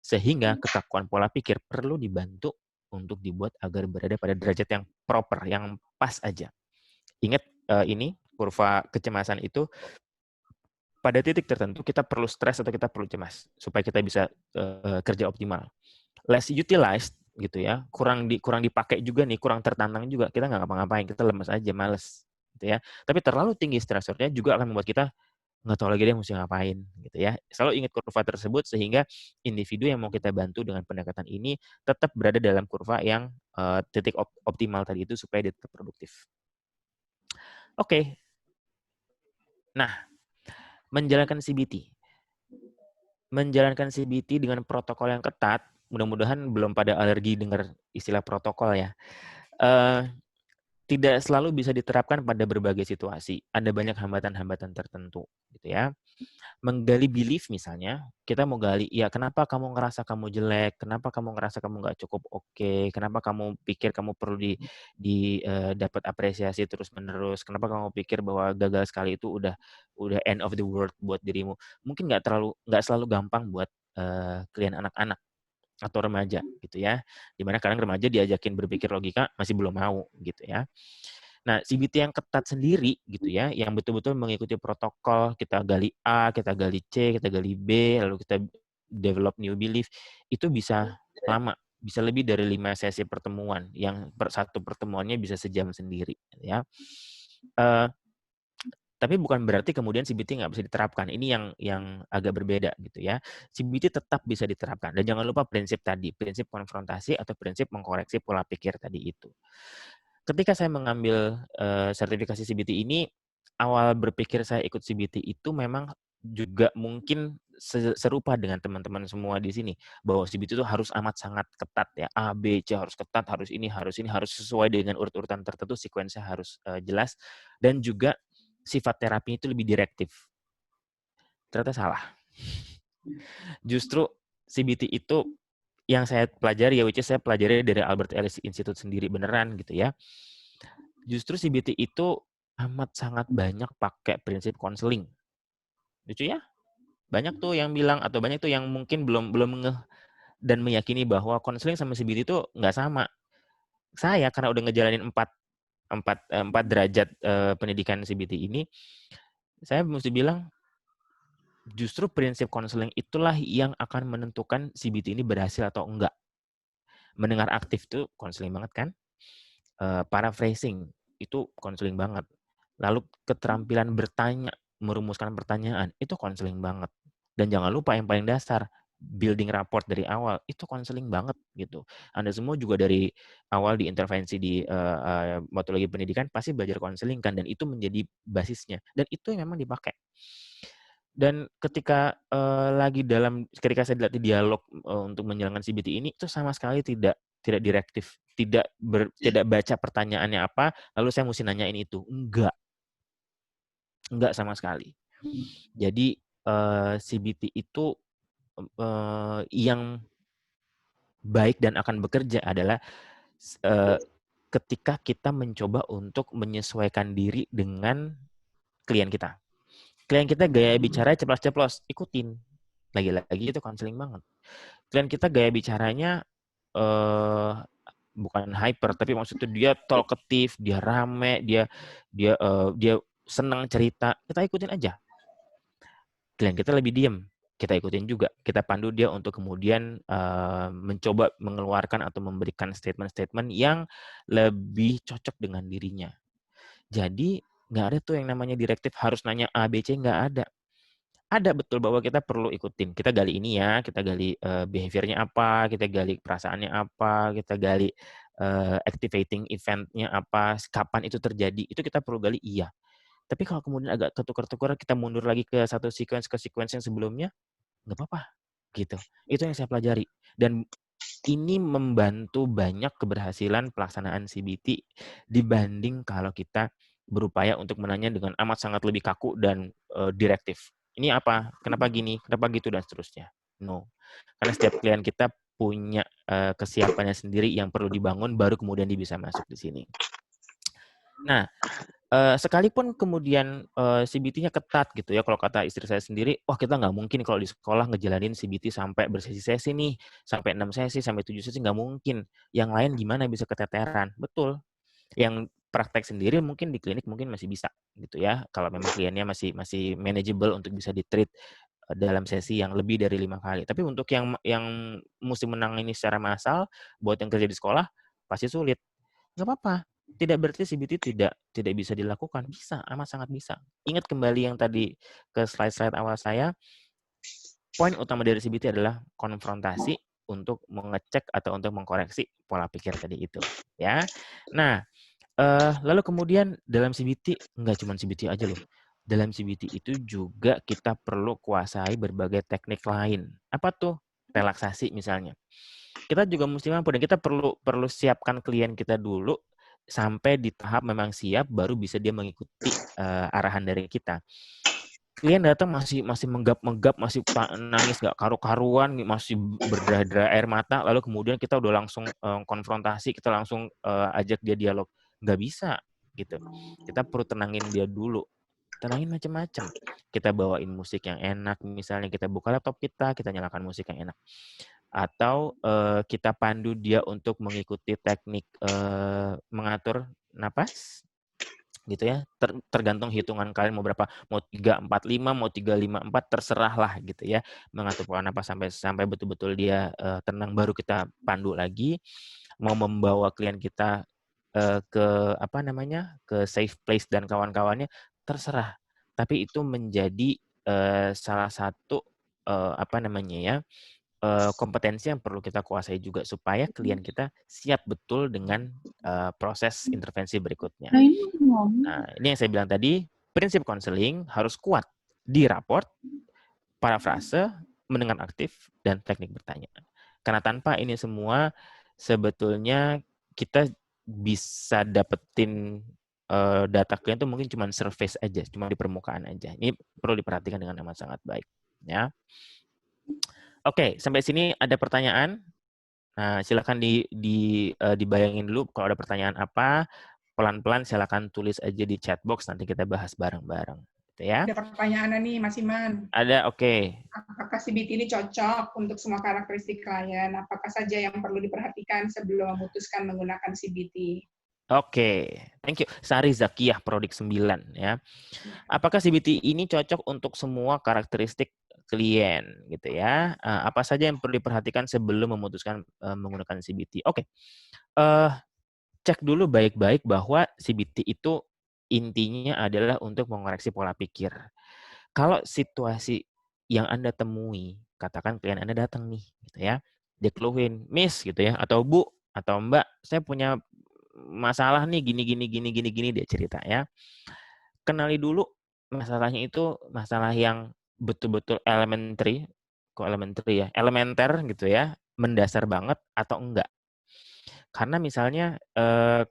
Sehingga kekakuan pola pikir perlu dibantu untuk dibuat agar berada pada derajat yang proper, yang pas aja. Ingat ini, kurva kecemasan itu pada titik tertentu kita perlu stres atau kita perlu cemas supaya kita bisa kerja optimal. Less utilized gitu ya, kurang dipakai juga nih, kurang tertantang juga, kita nggak ngapa-ngapain, kita lemes aja, males gitu ya. Tapi terlalu tinggi stresornya juga akan membuat kita nggak tahu lagi dia mesti ngapain gitu ya. Selalu ingat kurva tersebut sehingga individu yang mau kita bantu dengan pendekatan ini tetap berada dalam kurva yang titik optimal tadi itu supaya dia tetap produktif. Oke. Nah, menjalankan CBT. Menjalankan CBT dengan protokol yang ketat, mudah-mudahan belum pada alergi dengar istilah protokol ya. Tidak selalu bisa diterapkan pada berbagai situasi. Ada banyak hambatan-hambatan tertentu gitu ya. Menggali belief misalnya, kita mau gali, ya kenapa kamu ngerasa kamu jelek, kenapa kamu ngerasa kamu nggak cukup oke, kenapa kamu pikir kamu perlu dapat apresiasi terus-menerus, kenapa kamu pikir bahwa gagal sekali itu udah end of the world buat dirimu. Mungkin nggak selalu gampang buat klien anak-anak atau remaja gitu ya. Dimana kadang remaja diajakin berpikir logika masih belum mau gitu ya. Nah, CBT yang ketat sendiri gitu ya, yang betul-betul mengikuti protokol, kita gali A, kita gali C, kita gali B, lalu kita develop new belief, itu bisa lama, bisa lebih dari 5 sesi pertemuan, yang satu pertemuannya bisa sejam sendiri ya. Tapi bukan berarti kemudian CBT nggak bisa diterapkan. Ini yang agak berbeda gitu ya. CBT tetap bisa diterapkan. Dan jangan lupa prinsip tadi, prinsip konfrontasi atau prinsip mengkoreksi pola pikir tadi itu. Ketika saya mengambil sertifikasi CBT ini, awal berpikir saya ikut CBT itu memang juga mungkin serupa dengan teman-teman semua di sini, bahwa CBT itu harus amat sangat ketat ya, A, B, C harus ketat, harus ini, harus sesuai dengan urut-urutan tertentu, sekuensinya harus jelas, dan juga sifat terapi itu lebih direktif. Ternyata salah. Justru CBT itu yang saya pelajari ya, which is saya pelajari dari Albert Ellis Institute sendiri beneran gitu ya. Justru CBT itu amat sangat banyak pakai prinsip konseling. Lucu ya? Banyak tuh yang bilang atau banyak tuh yang mungkin belum ngeh dan meyakini bahwa konseling sama CBT itu nggak sama. Saya karena udah ngejalanin 4 derajat pendidikan CBT ini, saya mesti bilang justru prinsip konseling itulah yang akan menentukan CBT ini berhasil atau enggak. Mendengar aktif tuh konseling banget kan? Paraphrasing itu konseling banget. Lalu keterampilan bertanya, merumuskan pertanyaan, itu konseling banget. Dan jangan lupa yang paling dasar, building rapport dari awal, itu konseling banget gitu. Anda semua juga dari awal diintervensi di metodologi pendidikan pasti belajar konseling kan, dan itu menjadi basisnya. Dan itu yang memang dipakai. Dan ketika ketika saya dilatih dialog untuk menjalankan CBT ini, itu sama sekali tidak direktif, tidak baca pertanyaannya apa, lalu saya mesti nanyain itu. Enggak sama sekali. Jadi CBT itu yang baik dan akan bekerja adalah ketika kita mencoba untuk menyesuaikan diri dengan klien kita. Klien kita gaya bicara ceplos-ceplos, ikutin. Lagi-lagi itu konseling banget. Klien kita gaya bicaranya bukan hyper, tapi maksudnya dia talkative, dia rame, dia senang cerita, kita ikutin aja. Klien kita lebih diem, kita ikutin juga. Kita pandu dia untuk kemudian mencoba mengeluarkan atau memberikan statement-statement yang lebih cocok dengan dirinya. Jadi nggak ada tuh yang namanya direktif harus nanya A, B, C, nggak ada. Ada betul bahwa kita perlu ikutin. Kita gali ini ya, kita gali behavior-nya apa, kita gali perasaannya apa, kita gali activating event-nya apa, kapan itu terjadi, itu kita perlu gali, iya. Tapi kalau kemudian agak ketukar-tukar, kita mundur lagi ke satu sequence yang sebelumnya, nggak apa-apa, gitu. Itu yang saya pelajari. Dan ini membantu banyak keberhasilan pelaksanaan CBT dibanding kalau kita berupaya untuk menanya dengan amat sangat lebih kaku dan direktif. Ini apa? Kenapa gini? Kenapa gitu? Dan seterusnya. No. Karena setiap klien kita punya kesiapannya sendiri yang perlu dibangun, baru kemudian dia bisa masuk di sini. Nah, sekalipun kemudian CBT-nya ketat gitu ya, kalau kata istri saya sendiri, wah kita nggak mungkin kalau di sekolah ngejalanin CBT sampai bersesi-sesi nih, sampai 6 sesi, sampai 7 sesi, nggak mungkin. Yang lain gimana bisa keteteran? Betul. Yang praktek sendiri mungkin di klinik mungkin masih bisa gitu ya, kalau memang kliennya masih manageable untuk bisa di-treat dalam sesi yang lebih dari 5 kali. Tapi untuk yang mesti menangani secara massal, buat yang kerja di sekolah, pasti sulit. Nggak apa-apa. Tidak berarti CBT tidak bisa dilakukan. Bisa, amat sangat bisa. Ingat kembali yang tadi ke slide-slide awal saya, poin utama dari CBT adalah konfrontasi untuk mengecek atau untuk mengkoreksi pola pikir tadi itu. Ya. Nah, lalu kemudian dalam CBT, nggak cuma CBT aja loh. Dalam CBT itu juga kita perlu kuasai berbagai teknik lain. Apa tuh? Relaksasi misalnya. Kita juga mesti mampu dan kita perlu siapkan klien kita dulu sampai di tahap memang siap, baru bisa dia mengikuti arahan dari kita. Klien datang masih menggap-menggap, masih nangis nggak karu-karuan, masih berdarah-darah air mata, lalu kemudian kita udah langsung konfrontasi, kita langsung ajak dia dialog. Nggak bisa, gitu. Kita perlu tenangin dia dulu. Tenangin macam-macam. Kita bawain musik yang enak, misalnya kita buka laptop kita nyalakan musik yang enak. Atau kita pandu dia untuk mengikuti teknik mengatur napas, gitu ya, tergantung hitungan kalian mau berapa, mau 3, 4, 5, mau 3, 5, 4, terserah lah gitu ya, mengatur pola napas sampai betul-betul dia tenang, baru kita pandu lagi. Mau membawa klien kita ke apa namanya, ke safe place dan kawan-kawannya, terserah. Tapi itu menjadi salah satu apa namanya ya, kompetensi yang perlu kita kuasai juga supaya klien kita siap betul dengan proses intervensi berikutnya. Nah, ini yang saya bilang tadi, prinsip konseling harus kuat di raport, parafrase, mendengar aktif, dan teknik bertanya. Karena tanpa ini semua, sebetulnya kita bisa dapetin data klien itu mungkin cuma surface aja, cuma di permukaan aja. Ini perlu diperhatikan dengan amat sangat baik. Ya. Oke, sampai sini ada pertanyaan? Nah, silakan dibayangin dulu kalau ada pertanyaan apa, pelan-pelan silakan tulis aja di chat box, nanti kita bahas bareng-bareng. Gitu ya. Ada pertanyaan nih, Mas Iman. Ada, oke. Apakah CBT ini cocok untuk semua karakteristik klien? Apakah saja yang perlu diperhatikan sebelum memutuskan menggunakan CBT? Oke, thank you. Sari Zakiyah, Prodik 9 ya. Apakah CBT ini cocok untuk semua karakteristik klien gitu ya? Apa saja yang perlu diperhatikan sebelum memutuskan menggunakan CBT? Oke. Cek dulu baik-baik bahwa CBT itu intinya adalah untuk mengoreksi pola pikir. Kalau situasi yang Anda temui, katakan klien Anda datang nih, gitu ya, dia keluhin, Miss, gitu ya, atau Bu, atau Mbak, saya punya masalah nih, gini, dia cerita ya. Kenali dulu masalahnya itu masalah yang betul-betul elementary, kok elementary ya, elementer gitu ya, mendasar banget atau enggak. Karena misalnya,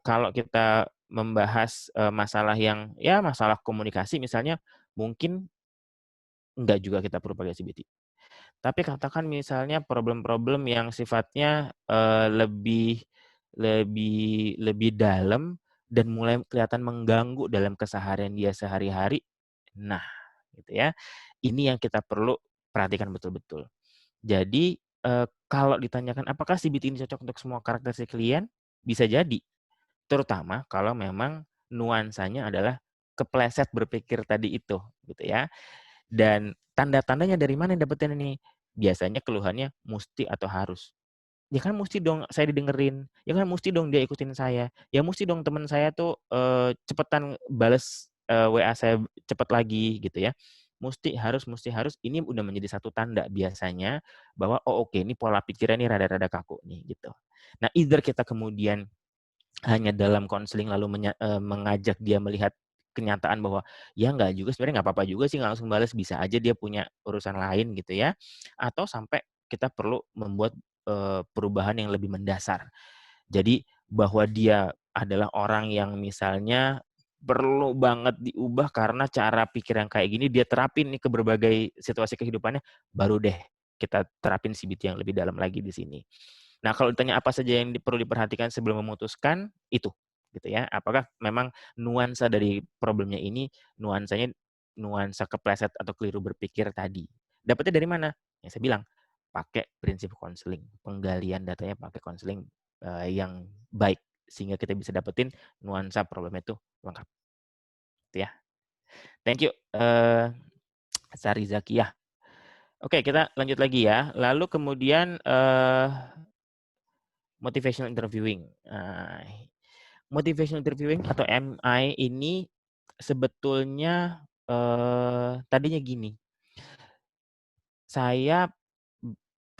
kalau kita membahas, masalah yang ya masalah komunikasi misalnya, mungkin enggak juga kita perlu pakai CBT. Tapi katakan misalnya problem-problem yang sifatnya, lebih lebih lebih dalam dan mulai kelihatan mengganggu dalam keseharian dia sehari-hari. Nah, gitu ya. Ini yang kita perlu perhatikan betul-betul. Jadi, kalau ditanyakan apakah CBT ini cocok untuk semua karakteristik klien? Bisa jadi. Terutama kalau memang nuansanya adalah kepleset berpikir tadi itu, gitu ya. Dan tanda-tandanya dari mana dapetin ini? Biasanya keluhannya musti atau harus. Ya kan musti dong saya didengerin, ya kan musti dong dia ikutin saya, ya musti dong teman saya tuh, cepetan bales, WA saya cepet lagi gitu ya. Musti harus, ini udah menjadi satu tanda biasanya bahwa, oh oke ini pola pikirnya nih rada-rada kaku nih gitu. Nah either kita kemudian hanya dalam konseling lalu mengajak dia melihat kenyataan bahwa, ya nggak juga sebenarnya nggak apa-apa juga sih nggak langsung bales, bisa aja dia punya urusan lain gitu ya. Atau sampai kita perlu membuat, perubahan yang lebih mendasar. Jadi bahwa dia adalah orang yang misalnya perlu banget diubah karena cara pikir yang kayak gini dia terapin nih ke berbagai situasi kehidupannya, baru deh kita terapin CBT yang lebih dalam lagi di sini. Nah, kalau ditanya apa saja yang perlu diperhatikan sebelum memutuskan, itu, gitu ya. Apakah memang nuansa dari problemnya ini, nuansanya nuansa kepleset atau keliru berpikir tadi. Dapatnya dari mana? Yang saya bilang, pakai prinsip konseling. Penggalian datanya pakai konseling yang baik. Sehingga kita bisa dapetin nuansa problemnya itu lengkap. Gitu ya. Thank you, Sari Zakiyah. Oke, kita lanjut lagi ya. Lalu kemudian motivational interviewing. Motivational interviewing atau MI ini sebetulnya, tadinya gini, saya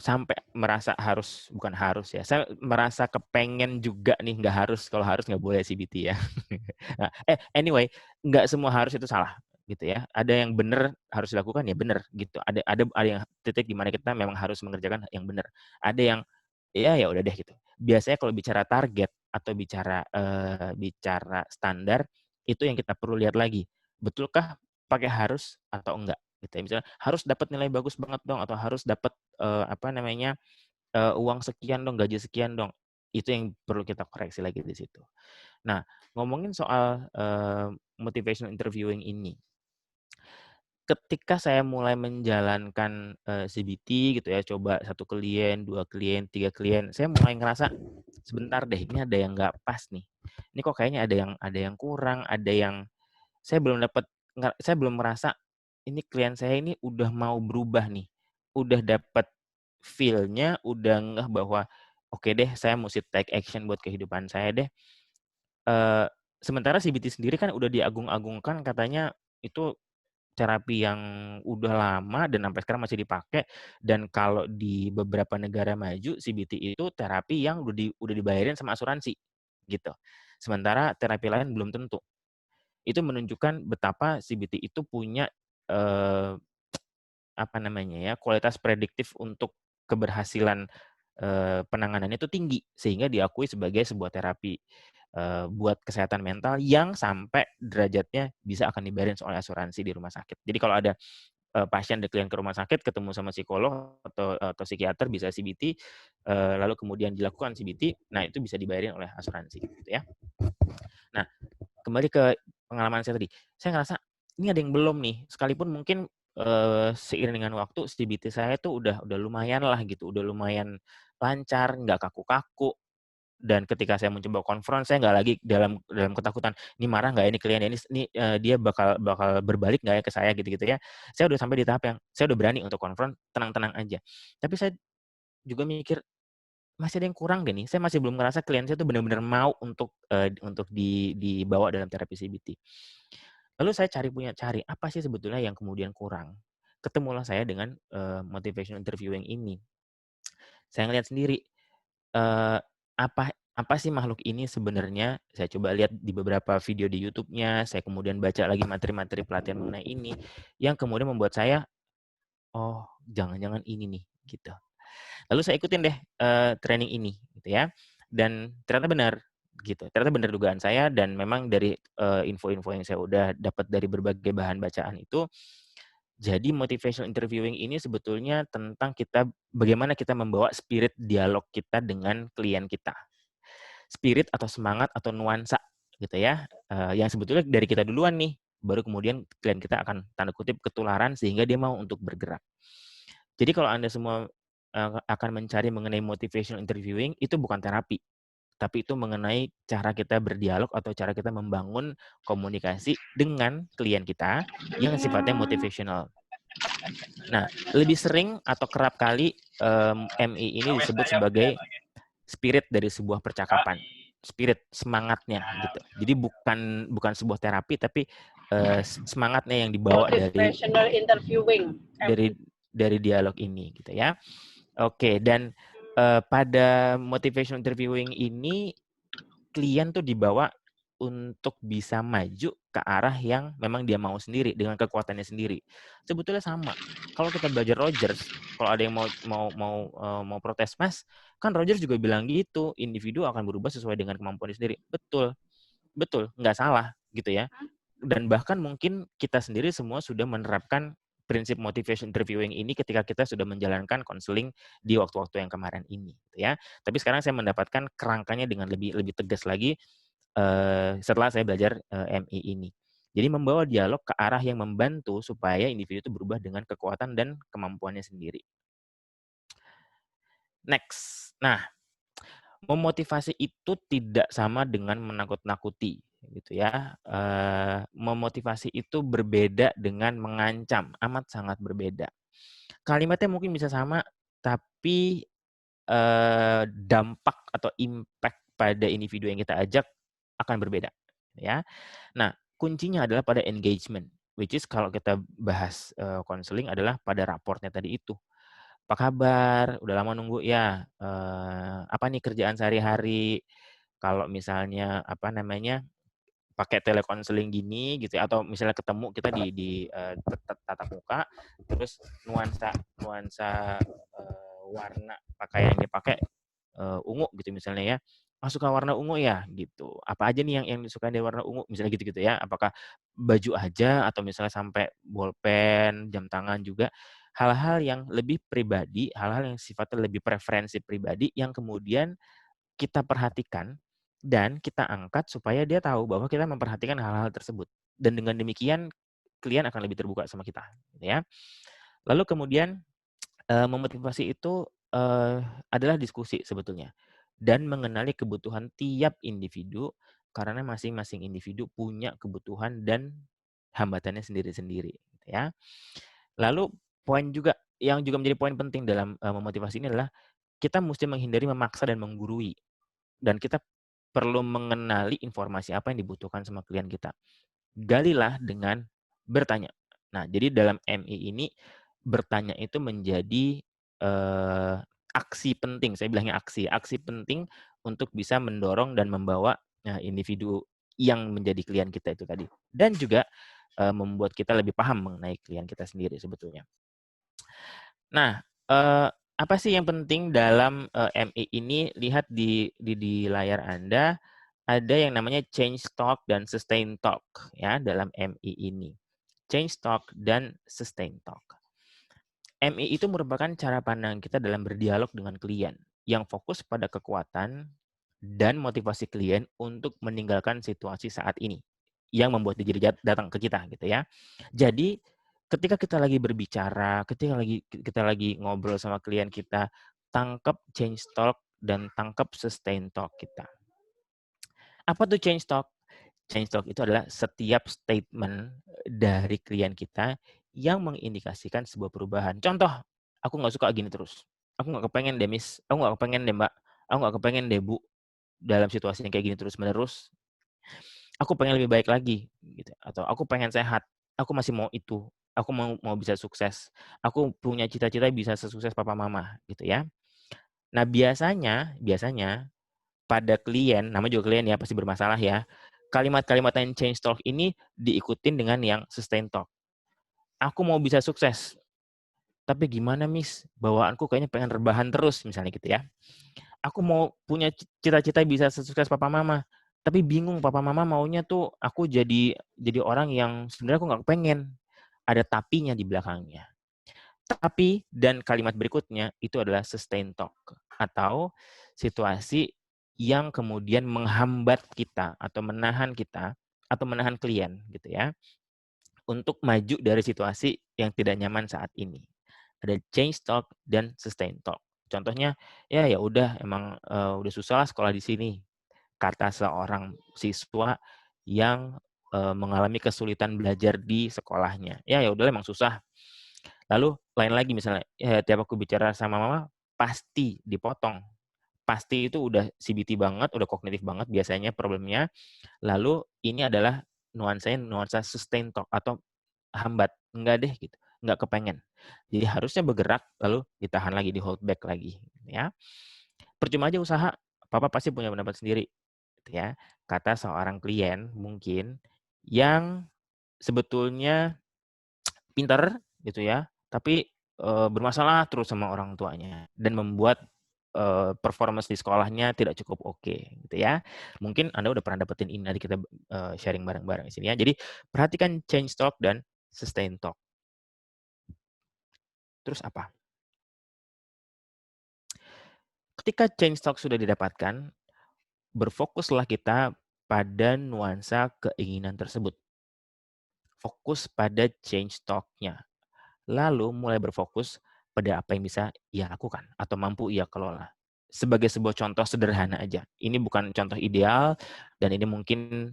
sampai merasa bukan harus ya, saya merasa kepengen juga nih, nggak harus, kalau harus nggak boleh CBT ya. Nah, anyway, nggak semua harus itu salah, gitu ya. Ada yang benar harus dilakukan, ya benar, gitu. Ada yang titik di mana kita memang harus mengerjakan yang benar. Ada yang, ya udah deh, gitu. Biasanya kalau bicara target atau bicara standar, itu yang kita perlu lihat lagi. Betulkah pakai harus atau enggak, gitu ya. Misalnya, harus dapat nilai bagus banget dong, atau harus dapat, uang sekian dong, gaji sekian dong. Itu yang perlu kita koreksi lagi di situ. Nah, ngomongin soal, motivational interviewing ini, ketika saya mulai menjalankan, CBT gitu ya, coba 1 klien, 2 klien, 3 klien, saya mulai ngerasa, "Sebentar deh, ini ada yang nggak pas nih. Ini kok kayaknya ada yang kurang, ada yang saya belum merasa ini klien saya ini udah mau berubah nih, udah dapat feel-nya, udah ngeh bahwa, oke deh saya musti take action buat kehidupan saya deh." Eee, Sementara CBT sendiri kan udah diagung-agungkan katanya itu terapi yang udah lama dan sampai sekarang masih dipakai, dan kalau di beberapa negara maju CBT itu terapi yang udah dibayarin sama asuransi, gitu. Sementara terapi lain belum tentu. Itu menunjukkan betapa CBT itu punya, eee, apa namanya ya, kualitas prediktif untuk keberhasilan, penanganannya itu tinggi, sehingga diakui sebagai sebuah terapi, buat kesehatan mental yang sampai derajatnya bisa akan dibayarin oleh asuransi di rumah sakit. Jadi kalau ada, pasien klien ke rumah sakit ketemu sama psikolog atau psikiater bisa CBT, lalu kemudian dilakukan CBT, nah itu bisa dibayarin oleh asuransi, gitu ya. Nah, kembali ke pengalaman saya tadi, saya ngerasa ini ada yang belum nih, sekalipun mungkin, seiring dengan waktu CBT saya tuh udah lumayan lah gitu, udah lumayan lancar, nggak kaku-kaku, dan ketika saya mencoba konfront, saya nggak lagi dalam dalam ketakutan, "Ini marah nggak ya ini klien ini dia bakal bakal berbalik nggak ya ke saya?" Gitu-gitu ya. Saya udah sampai di tahap yang saya udah berani untuk konfront, tenang-tenang aja. Tapi saya juga mikir, masih ada yang kurang deh nih, saya masih belum ngerasa klien saya tuh benar-benar mau untuk dibawa dalam terapi CBT. Lalu saya cari, apa sih sebetulnya yang kemudian kurang? Ketemulah saya dengan, motivational interviewing ini. Saya ngelihat sendiri, eee, apa apa sih makhluk ini sebenarnya, saya coba lihat di beberapa video di YouTube-nya, saya kemudian baca lagi materi-materi pelatihan mengenai ini, yang kemudian membuat saya, oh jangan-jangan ini nih gitu. Lalu saya ikutin deh training ini gitu ya. Dan ternyata benar gitu. Ternyata benar dugaan saya dan memang dari info-info yang saya udah dapat dari berbagai bahan bacaan itu, jadi motivational interviewing ini sebetulnya tentang bagaimana kita membawa spirit dialog kita dengan klien kita. Spirit atau semangat atau nuansa gitu ya. Yang sebetulnya dari kita duluan nih, baru kemudian klien kita akan tanda kutip ketularan sehingga dia mau untuk bergerak. Jadi kalau Anda semua akan mencari mengenai motivational interviewing, itu bukan terapi, tapi itu mengenai cara kita berdialog atau cara kita membangun komunikasi dengan klien kita yang sifatnya motivational. Nah, lebih sering atau kerap kali MI ini disebut sebagai spirit dari sebuah percakapan, spirit semangatnya gitu. Jadi bukan sebuah terapi, tapi semangatnya yang dibawa Motivational interviewing. dari dialog ini gitu ya. Oke, dan pada motivational interviewing ini klien tuh dibawa untuk bisa maju ke arah yang memang dia mau sendiri dengan kekuatannya sendiri. Sebetulnya sama. Kalau kita belajar Rogers, kalau ada yang mau protes, Mas, kan Rogers juga bilang gitu, individu akan berubah sesuai dengan kemampuannya sendiri. Betul, nggak salah gitu ya. Dan bahkan mungkin kita sendiri semua sudah menerapkan prinsip motivation interviewing ini ketika kita sudah menjalankan konseling di waktu-waktu yang kemarin ini, gitu ya. Tapi sekarang saya mendapatkan kerangkanya dengan lebih tegas lagi setelah saya belajar MI ini. Jadi membawa dialog ke arah yang membantu supaya individu itu berubah dengan kekuatan dan kemampuannya sendiri. Next. Nah, memotivasi itu tidak sama dengan menakut-nakuti, gitu ya. Memotivasi itu berbeda dengan mengancam, amat sangat berbeda. Kalimatnya mungkin bisa sama, tapi dampak atau impact pada individu yang kita ajak akan berbeda, ya. Nah, kuncinya adalah pada engagement, which is kalau kita bahas konseling adalah pada raportnya tadi itu. Apa kabar? Udah lama nunggu ya. Apa nih kerjaan sehari-hari? Kalau misalnya pakai telekonseling gini gitu ya, atau misalnya ketemu kita di tatap muka, terus nuansa warna pakaian yang dipakai ungu gitu misalnya ya. Suka warna ungu ya gitu. Apa aja nih yang disukai dari warna ungu misalnya gitu-gitu ya. Apakah baju aja atau misalnya sampai bolpen, jam tangan juga. Hal-hal yang lebih pribadi, hal-hal yang sifatnya lebih preferensi pribadi yang kemudian kita perhatikan dan kita angkat supaya dia tahu bahwa kita memperhatikan hal-hal tersebut. Dan dengan demikian klien akan lebih terbuka sama kita, gitu ya. Lalu kemudian memotivasi itu adalah diskusi sebetulnya dan mengenali kebutuhan tiap individu karena masing-masing individu punya kebutuhan dan hambatannya sendiri-sendiri, gitu ya. Lalu poin juga yang juga menjadi poin penting dalam memotivasi ini adalah kita mesti menghindari memaksa dan menggurui. Dan kita perlu mengenali informasi apa yang dibutuhkan sama klien kita. Galilah dengan bertanya. Nah, jadi dalam MI ini bertanya itu menjadi aksi penting. Saya bilangnya aksi penting untuk bisa mendorong dan membawa individu yang menjadi klien kita itu tadi. Dan juga membuat kita lebih paham mengenai klien kita sendiri sebetulnya. Nah, apa sih yang penting dalam MI ini? Lihat di layar Anda, ada yang namanya change talk dan sustain talk ya dalam MI ini. Change talk dan sustain talk. MI itu merupakan cara pandang kita dalam berdialog dengan klien yang fokus pada kekuatan dan motivasi klien untuk meninggalkan situasi saat ini yang membuat dia jadi datang ke kita gitu ya. Jadi ketika kita lagi berbicara, ketika kita lagi ngobrol sama klien kita, tangkap change talk dan tangkap sustain talk kita. Apa tuh change talk? Change talk itu adalah setiap statement dari klien kita yang mengindikasikan sebuah perubahan. Contoh, aku nggak suka gini terus. Aku nggak kepengen deh, Miss. Aku nggak kepengen deh, Mbak. Aku nggak kepengen deh, Bu. Dalam situasi yang kayak gini terus-menerus. Aku pengen lebih baik lagi. Gitu. Atau aku pengen sehat. Aku masih mau itu. Aku mau bisa sukses. Aku punya cita-cita bisa sesukses papa mama. Gitu ya. Nah, biasanya pada klien, namanya juga klien ya, pasti bermasalah ya. Kalimat-kalimat yang change talk ini diikutin dengan yang sustain talk. Aku mau bisa sukses. Tapi gimana Miss, bawaanku kayaknya pengen rebahan terus, misalnya gitu ya. Aku mau punya cita-cita bisa sesukses papa mama, tapi bingung papa mama maunya tuh aku jadi orang yang sebenarnya aku nggak pengen. Ada tapinya di belakangnya. Tapi, dan kalimat berikutnya, itu adalah sustain talk. Atau situasi yang kemudian menghambat kita, atau menahan kita, atau menahan klien, gitu ya, untuk maju dari situasi yang tidak nyaman saat ini. Ada change talk dan sustain talk. Contohnya, ya udah emang udah susah lah sekolah di sini, kata seorang siswa yang mengalami kesulitan belajar di sekolahnya. Ya udah emang susah. Lalu lain lagi misalnya, tiap aku bicara sama mama, pasti dipotong. Pasti itu udah CBT banget, udah kognitif banget biasanya problemnya. Lalu ini adalah nuansa sustain talk atau hambat. Enggak deh gitu, enggak kepengen. Jadi harusnya bergerak, lalu ditahan lagi, di hold back lagi. Ya. Percuma aja usaha, papa pasti punya pendapat sendiri. Gitu ya. Kata seorang klien mungkin yang sebetulnya pintar gitu ya, tapi bermasalah terus sama orang tuanya dan membuat performance di sekolahnya tidak cukup oke, gitu ya. Mungkin Anda udah pernah dapetin ini, nanti kita sharing bareng-bareng di sini ya. Jadi perhatikan change talk dan sustain talk. Terus apa? Ketika change talk sudah didapatkan, berfokuslah kita pada nuansa keinginan tersebut. Fokus pada change talk-nya. Lalu mulai berfokus pada apa yang bisa ia lakukan atau mampu ia kelola. Sebagai sebuah contoh sederhana aja. Ini bukan contoh ideal dan ini mungkin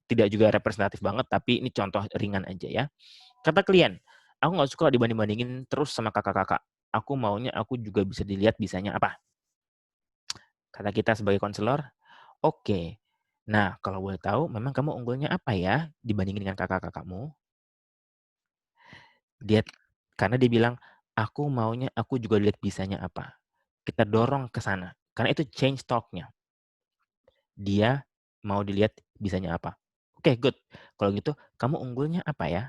tidak juga representatif banget, tapi ini contoh ringan aja ya. Kata klien, aku nggak suka dibanding-bandingin terus sama kakak-kakak. Aku maunya aku juga bisa dilihat bisanya apa. Kata kita sebagai konselor, oke. Nah, kalau boleh tahu, memang kamu unggulnya apa ya dibandingin dengan kakak-kakakmu? Karena dia bilang, aku maunya aku juga lihat bisanya apa. Kita dorong ke sana. Karena itu change talk-nya. Dia mau dilihat bisanya apa. Oke, good. Kalau gitu, kamu unggulnya apa ya?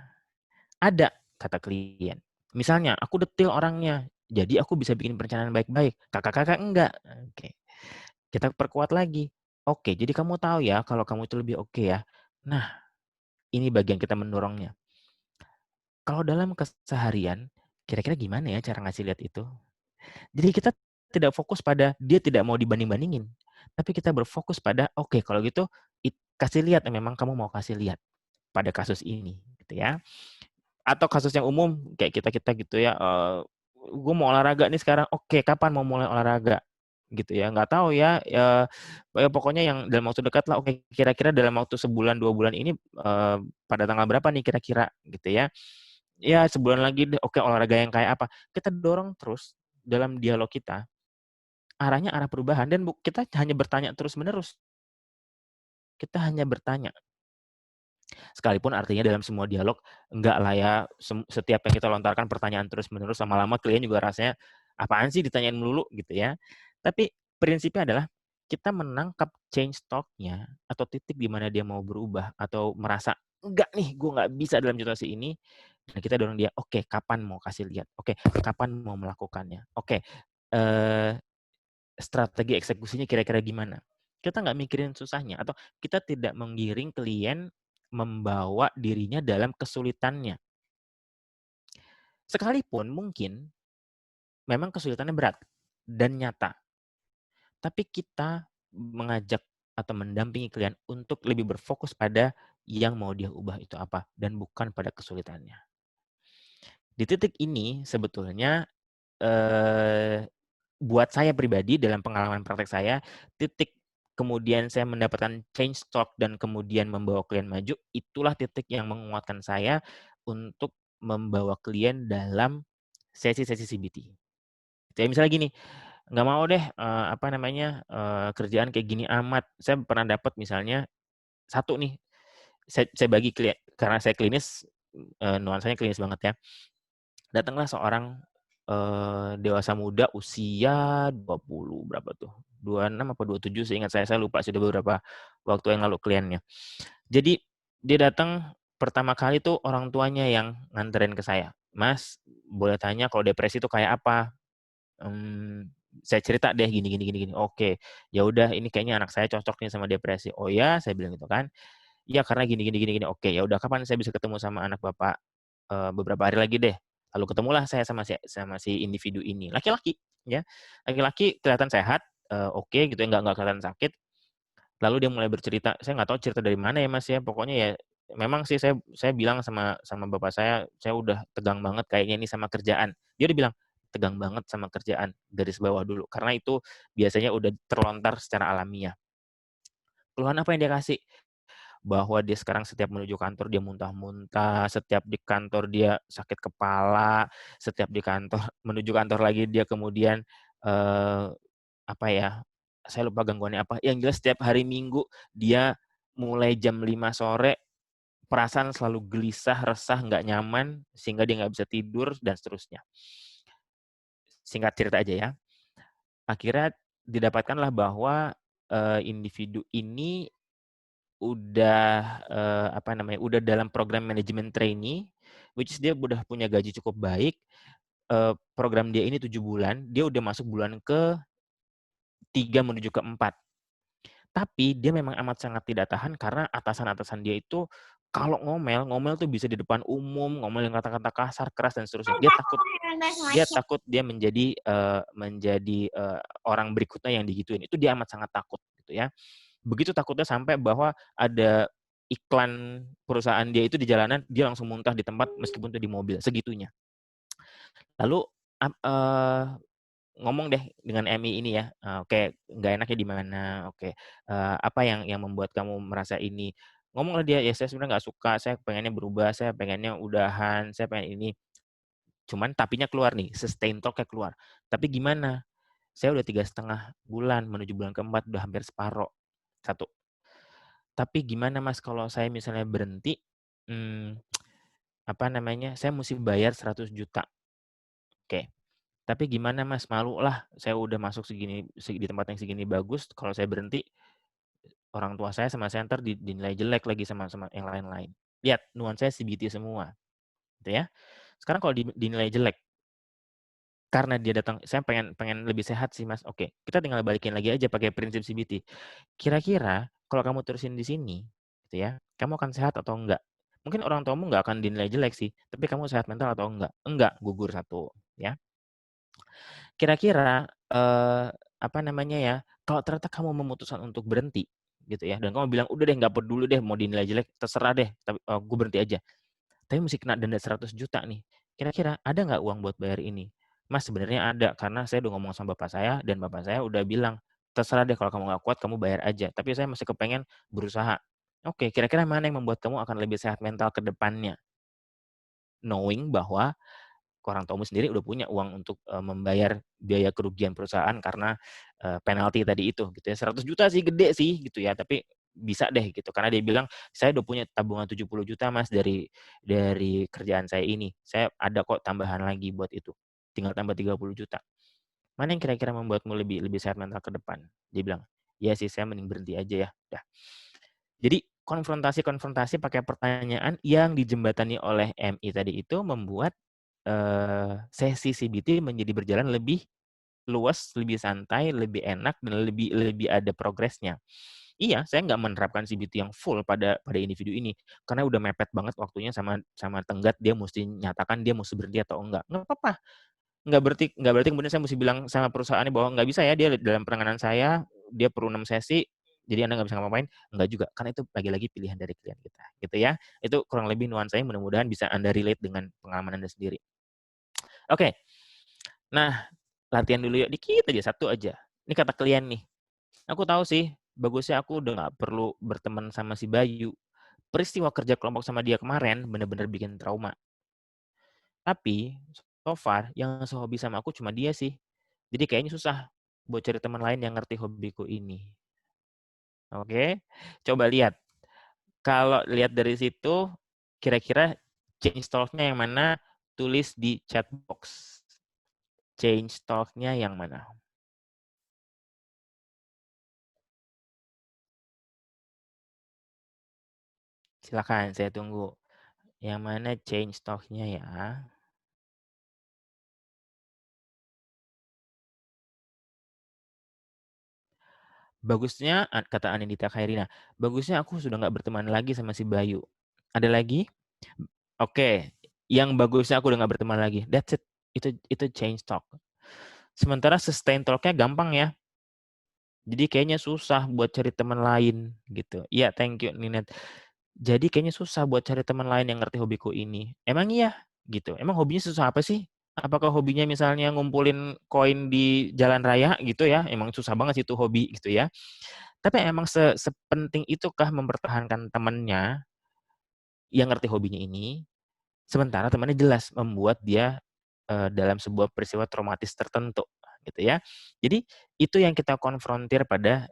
Ada, kata klien. Misalnya, aku detail orangnya. Jadi aku bisa bikin perencanaan baik-baik. Kakak-kakak enggak. Oke. Kita perkuat lagi. Oke, jadi kamu tahu ya kalau kamu itu lebih oke ya. Nah, ini bagian kita mendorongnya. Kalau dalam keseharian, kira-kira gimana ya cara ngasih lihat itu? Jadi kita tidak fokus pada dia tidak mau dibanding-bandingin. Tapi kita berfokus pada, oke, kalau gitu kasih lihat yang memang kamu mau kasih lihat pada kasus ini, gitu ya. Atau kasus yang umum kayak kita gitu ya, gue mau olahraga nih sekarang, oke, kapan mau mulai olahraga? Gitu ya, nggak tahu ya, pokoknya yang dalam waktu dekat lah, oke, kira-kira dalam waktu sebulan 2 bulan ini pada tanggal berapa nih kira-kira gitu ya. Ya sebulan lagi deh, oke, olahraga yang kayak apa. Kita dorong terus dalam dialog kita, arahnya arah perubahan dan kita hanya bertanya terus-menerus. Kita hanya bertanya. Sekalipun artinya dalam semua dialog, enggak lah ya, setiap yang kita lontarkan pertanyaan terus-menerus, lama-lama klien juga rasanya, apaan sih ditanyain melulu gitu ya. Tapi prinsipnya adalah kita menangkap change talk-nya atau titik di mana dia mau berubah atau merasa, enggak nih, gue nggak bisa dalam situasi ini. Dan kita dorong dia, oke, kapan mau kasih lihat? Oke, kapan mau melakukannya? Oke, strategi eksekusinya kira-kira gimana? Kita nggak mikirin susahnya atau kita tidak menggiring klien membawa dirinya dalam kesulitannya. Sekalipun mungkin memang kesulitannya berat dan nyata. Tapi kita mengajak atau mendampingi klien untuk lebih berfokus pada yang mau dia ubah itu apa dan bukan pada kesulitannya. Di titik ini sebetulnya buat saya pribadi dalam pengalaman praktek saya, titik kemudian saya mendapatkan change talk dan kemudian membawa klien maju, itulah titik yang menguatkan saya untuk membawa klien dalam sesi-sesi CBT. Kayak misalnya gini, nggak mau deh kerjaan kayak gini amat. Saya pernah dapat misalnya satu nih, saya bagi klien karena saya klinis, nuansanya klinis banget ya. Datanglah seorang dewasa muda usia 20 berapa tuh, 26 apa 27 seingat saya lupa, sudah beberapa waktu yang lalu kliennya. Jadi dia datang pertama kali tuh orang tuanya yang nganterin ke saya, "Mas, boleh tanya kalau depresi itu kayak apa? Saya cerita deh gini gini gini gini. Oke, ya udah ini kayaknya anak saya cocok nih sama depresi. Oh ya, saya bilang gitu kan. Iya karena gini gini gini gini. Oke, ya udah kapan saya bisa ketemu sama anak Bapak? Beberapa hari lagi deh. Lalu ketemulah saya sama si individu ini. Laki-laki, ya. Laki-laki kelihatan sehat, oke gitu ya, nggak kelihatan sakit. Lalu dia mulai bercerita, saya nggak tahu cerita dari mana ya Mas ya, pokoknya ya memang sih saya bilang sama bapak saya udah tegang banget kayaknya ini sama kerjaan. Dia udah bilang, "Tegang banget sama kerjaan," garis bawah dulu, karena itu biasanya udah terlontar secara alamiah. Keluhan apa yang dia kasih? Bahwa dia sekarang setiap menuju kantor dia muntah-muntah, setiap di kantor dia sakit kepala, setiap di kantor menuju kantor lagi dia kemudian, eee, apa ya, saya lupa gangguannya apa, yang jelas setiap hari Minggu dia mulai jam 5 sore perasaan selalu gelisah, resah, nggak nyaman, sehingga dia nggak bisa tidur dan seterusnya. Singkat cerita aja ya, akhirnya didapatkanlah bahwa, individu ini udah, apa namanya, udah dalam program manajemen trainee, which is dia udah punya gaji cukup baik, program dia ini 7 bulan, dia udah masuk bulan ke-3 menuju ke-4. Tapi dia memang amat sangat tidak tahan karena atasan-atasan dia itu kalau ngomel, ngomel tuh bisa di depan umum, ngomel dengan kata-kata kasar, keras, dan seterusnya. Dia takut dia menjadi orang berikutnya yang digituin. Itu dia amat sangat takut gitu ya. Begitu takutnya sampai bahwa ada iklan perusahaan dia itu di jalanan, dia langsung muntah di tempat meskipun itu di mobil, segitunya. Lalu ngomong deh dengan MI ini ya, oke, nggak enaknya di mana, oke, apa yang membuat kamu merasa ini? Ngomonglah dia, "Ya saya sebenarnya nggak suka, saya pengennya berubah, saya pengennya udahan, saya pengen ini." Cuman tapinya keluar nih, sustain talk-nya keluar. "Tapi gimana? Saya udah 3,5 bulan, menuju bulan ke-4, udah hampir separuh." Satu. "Tapi gimana Mas kalau saya misalnya berhenti, mmm, apa namanya, saya musti bayar 100 juta." Oke. "Tapi gimana Mas, malu lah, saya udah masuk di tempat yang segini bagus, kalau saya berhenti, orang tua saya sama saya entar dinilai jelek lagi sama yang lain-lain." Lihat, nuansanya CBT semua, gitu ya. Sekarang kalau dinilai jelek, karena dia datang, "Saya pengen pengen lebih sehat sih Mas." Oke, kita tinggal balikin lagi aja pakai prinsip CBT. Kira-kira kalau kamu terusin di sini, gitu ya, kamu akan sehat atau enggak? Mungkin orang tuamu nggak akan dinilai jelek sih, tapi kamu sehat mental atau enggak? Enggak, gugur satu, ya. Kira-kira, apa namanya ya, kalau ternyata kamu memutuskan untuk berhenti, gitu ya, dan kamu bilang, "Udah deh nggak peduli deh mau dinilai jelek, terserah deh, tapi, gue berhenti aja." Tapi mesti kena denda 100 juta nih. Kira-kira ada nggak uang buat bayar ini? "Mas, sebenarnya ada, karena saya udah ngomong sama bapak saya dan bapak saya udah bilang, 'Terserah deh kalau kamu nggak kuat kamu bayar aja, tapi saya masih kepengen berusaha.'" Oke, kira-kira mana yang membuat kamu akan lebih sehat mental ke depannya? Knowing bahwa orang tuamu sendiri udah punya uang untuk, membayar biaya kerugian perusahaan karena, penalti tadi itu gitu ya. 100 juta sih gede sih gitu ya, tapi bisa deh gitu karena dia bilang, "Saya udah punya tabungan 70 juta Mas dari kerjaan saya ini. Saya ada kok tambahan lagi buat itu, tinggal tambah 30 juta. Mana yang kira-kira membuatmu lebih lebih sehat mental ke depan?" Dia bilang, "Iya sih saya mending berhenti aja ya." Dah. Jadi konfrontasi-konfrontasi pakai pertanyaan yang dijembatani oleh MI tadi itu membuat, sesi CBT menjadi berjalan lebih luas, lebih santai, lebih enak, dan lebih lebih ada progresnya. Iya, saya nggak menerapkan CBT yang full pada individu ini, karena udah mepet banget waktunya sama sama tenggat dia musti nyatakan dia musti berhenti atau enggak. Nggak apa-apa, nggak berarti kemudian saya musti bilang sama perusahaannya bahwa, "Nggak bisa ya, dia dalam penanganan saya, dia perlu 6 sesi, jadi Anda nggak bisa ngapa-ngapain." Enggak juga, karena itu lagi-lagi pilihan dari klien kita, gitu ya. Itu kurang lebih nuansanya mudah-mudahan bisa Anda relate dengan pengalaman Anda sendiri. Oke, nah latihan dulu yuk, dikit aja, satu aja. Ini kata klien nih, "Aku tahu sih, bagusnya aku udah nggak perlu berteman sama si Bayu. Peristiwa kerja kelompok sama dia kemarin bener-bener bikin trauma. Tapi, so far yang sehobi sama aku cuma dia sih. Jadi kayaknya susah buat cari teman lain yang ngerti hobiku ini." Oke, coba lihat. Kalau lihat dari situ, kira-kira change talk-nya yang mana? Tulis di chat box. Change talk-nya yang mana? Silakan, saya tunggu. Yang mana change talk-nya ya? bagusnya, kata Anindita Khairina, bagusnya aku sudah nggak berteman lagi sama si Bayu. Ada lagi? Oke, yang bagusnya aku udah nggak berteman lagi. That's it. Itu change talk. Sementara sustain talk-nya gampang ya. Jadi kayaknya susah buat cari teman lain gitu. Iya, thank you Ninet. Jadi kayaknya susah buat cari teman lain yang ngerti hobiku ini. Emang iya gitu. Emang hobinya susah apa sih? Apakah hobinya misalnya ngumpulin koin di jalan raya gitu ya? Emang susah banget sih itu hobi gitu ya. Tapi emang sepenting itukah mempertahankan temannya yang ngerti hobinya ini, sementara temannya jelas membuat dia dalam sebuah peristiwa traumatis tertentu gitu ya. Jadi itu yang kita konfrontir pada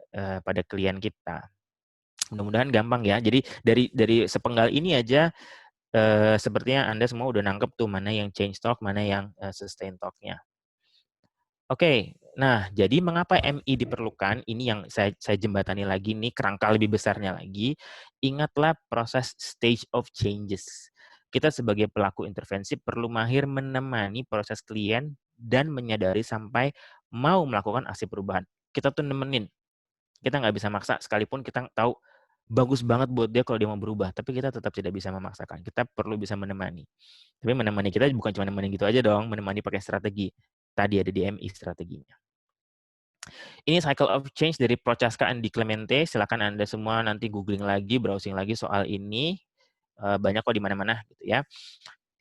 klien kita. Mudah-mudahan gampang ya. Jadi dari sepenggal ini aja sepertinya Anda semua udah nangkep tuh mana yang change talk, mana yang sustain talk-nya. Oke, nah jadi mengapa MI diperlukan? Ini yang saya jembatani lagi nih, kerangka lebih besarnya lagi. Ingatlah proses stage of changes. Kita sebagai pelaku intervensi perlu mahir menemani proses klien dan menyadari sampai mau melakukan aksi perubahan. Kita tuh nemenin. Kita nggak bisa maksa, sekalipun kita tahu bagus banget buat dia kalau dia mau berubah, tapi kita tetap tidak bisa memaksakan. Kita perlu bisa menemani. Tapi menemani kita bukan cuma menemani gitu aja dong, menemani pakai strategi. Tadi ada di MI strateginya. Ini cycle of change dari Prochaska and Di Clemente. Silakan Anda semua nanti googling lagi, browsing lagi soal ini. Banyak kok di mana-mana gitu ya.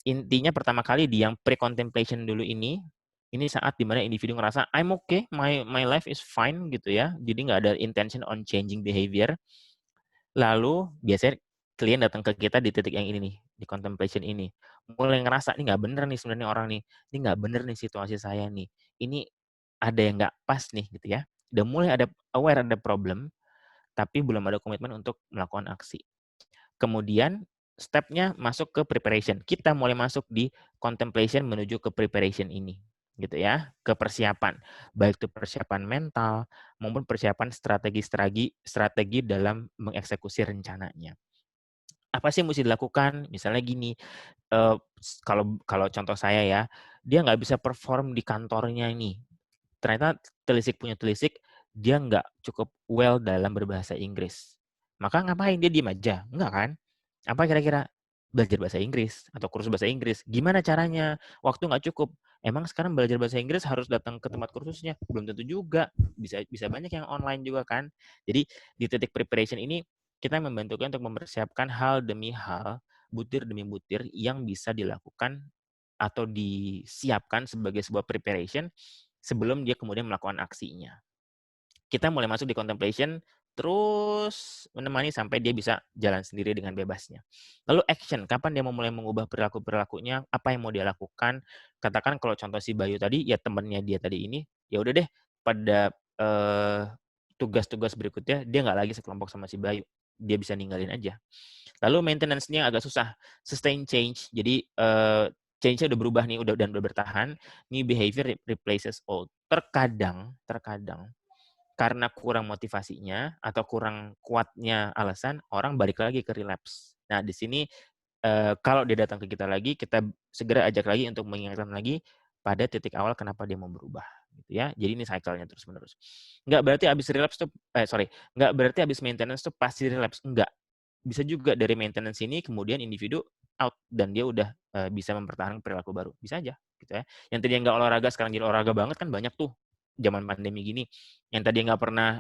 Intinya pertama kali di yang pre-contemplation dulu ini saat dimana individu ngerasa I'm okay, my life is fine gitu ya. Jadi nggak ada intention on changing behavior. Lalu biasanya klien datang ke kita di titik yang ini nih, di contemplation ini. Mulai ngerasa, ini nggak bener nih sebenarnya orang nih. Ini nggak bener nih situasi saya nih. Ini ada yang nggak pas nih gitu ya. Udah mulai ada aware ada problem, tapi belum ada komitmen untuk melakukan aksi. Kemudian step-nya masuk ke preparation. Kita mulai masuk di contemplation menuju ke preparation ini gitu ya, ke persiapan. Baik itu persiapan mental maupun persiapan strategi dalam mengeksekusi rencananya. Apa sih yang mesti dilakukan? Misalnya gini, kalau contoh saya ya, dia nggak bisa perform di kantornya ini. Ternyata telisik punya telisik, dia nggak cukup well dalam berbahasa Inggris. Maka ngapain? Dia diem aja? Enggak kan? Apa kira-kira? Belajar bahasa Inggris atau kursus bahasa Inggris. Gimana caranya? Waktu nggak cukup. Emang sekarang belajar bahasa Inggris harus datang ke tempat kursusnya? Belum tentu juga. Bisa banyak yang online juga kan. Jadi di titik preparation ini kita membantu untuk mempersiapkan hal demi hal, butir demi butir yang bisa dilakukan atau disiapkan sebagai sebuah preparation sebelum dia kemudian melakukan aksinya. Kita mulai masuk di contemplation, terus menemani sampai dia bisa jalan sendiri dengan bebasnya. Lalu action, kapan dia mau mulai mengubah perilaku-perilakunya, apa yang mau dia lakukan. Katakan kalau contoh si Bayu tadi, ya temennya dia tadi ini, ya udah deh, pada tugas-tugas berikutnya, dia nggak lagi sekelompok sama si Bayu. Dia bisa ninggalin aja. Lalu maintenance-nya agak susah. Sustain change, jadi change-nya udah berubah nih, udah bertahan. New behavior replaces old. Terkadang karena kurang motivasinya atau kurang kuatnya alasan, orang balik lagi ke relapse. Nah, di sini kalau dia datang ke kita lagi, kita segera ajak lagi untuk mengingatkan lagi pada titik awal kenapa dia mau berubah, gitu ya. Jadi ini cycle-nya terus-menerus. Nggak berarti habis relapse tuh, nggak berarti habis maintenance tuh pasti relapse. Enggak. Bisa juga dari maintenance ini kemudian individu out dan dia udah bisa mempertahankan perilaku baru. Bisa aja, gitu ya. Yang tadinya nggak olahraga sekarang jadi olahraga banget kan banyak tuh zaman pandemi gini. Yang tadi nggak pernah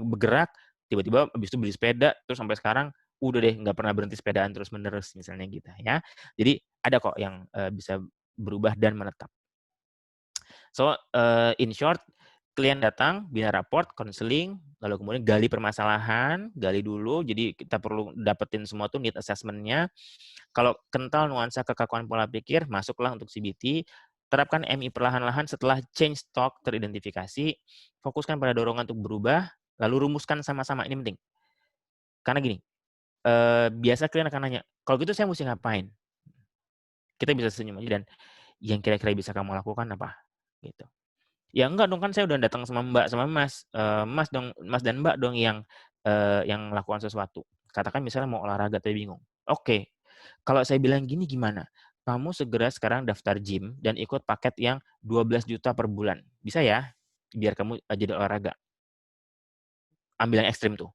bergerak, tiba-tiba habis itu beli sepeda, terus sampai sekarang udah deh nggak pernah berhenti sepedaan terus-menerus misalnya gitu ya. Jadi ada kok yang bisa berubah dan menetap. So, in short, klien datang, bina raport, konseling, lalu kemudian gali permasalahan, gali dulu, jadi kita perlu dapetin semua tuh need assessment-nya. Kalau kental nuansa kekakuan pola pikir, masuklah untuk CBT. Terapkan MI perlahan-lahan setelah change talk teridentifikasi. Fokuskan pada dorongan untuk berubah, lalu rumuskan sama-sama. Ini penting. Karena gini, biasa klien akan nanya, kalau gitu saya mesti ngapain? Kita bisa senyum aja dan yang kira-kira bisa kamu lakukan apa? Gitu. Ya enggak dong, kan saya udah datang sama Mbak sama Mas. Mas dan Mbak dong yang lakukan sesuatu. Katakan misalnya mau olahraga tapi bingung. Oke. Kalau saya bilang gini gimana? Kamu segera sekarang daftar gym dan ikut paket yang 12 juta per bulan. Bisa ya? Biar kamu jadi olahraga. ambil yang ekstrim tuh.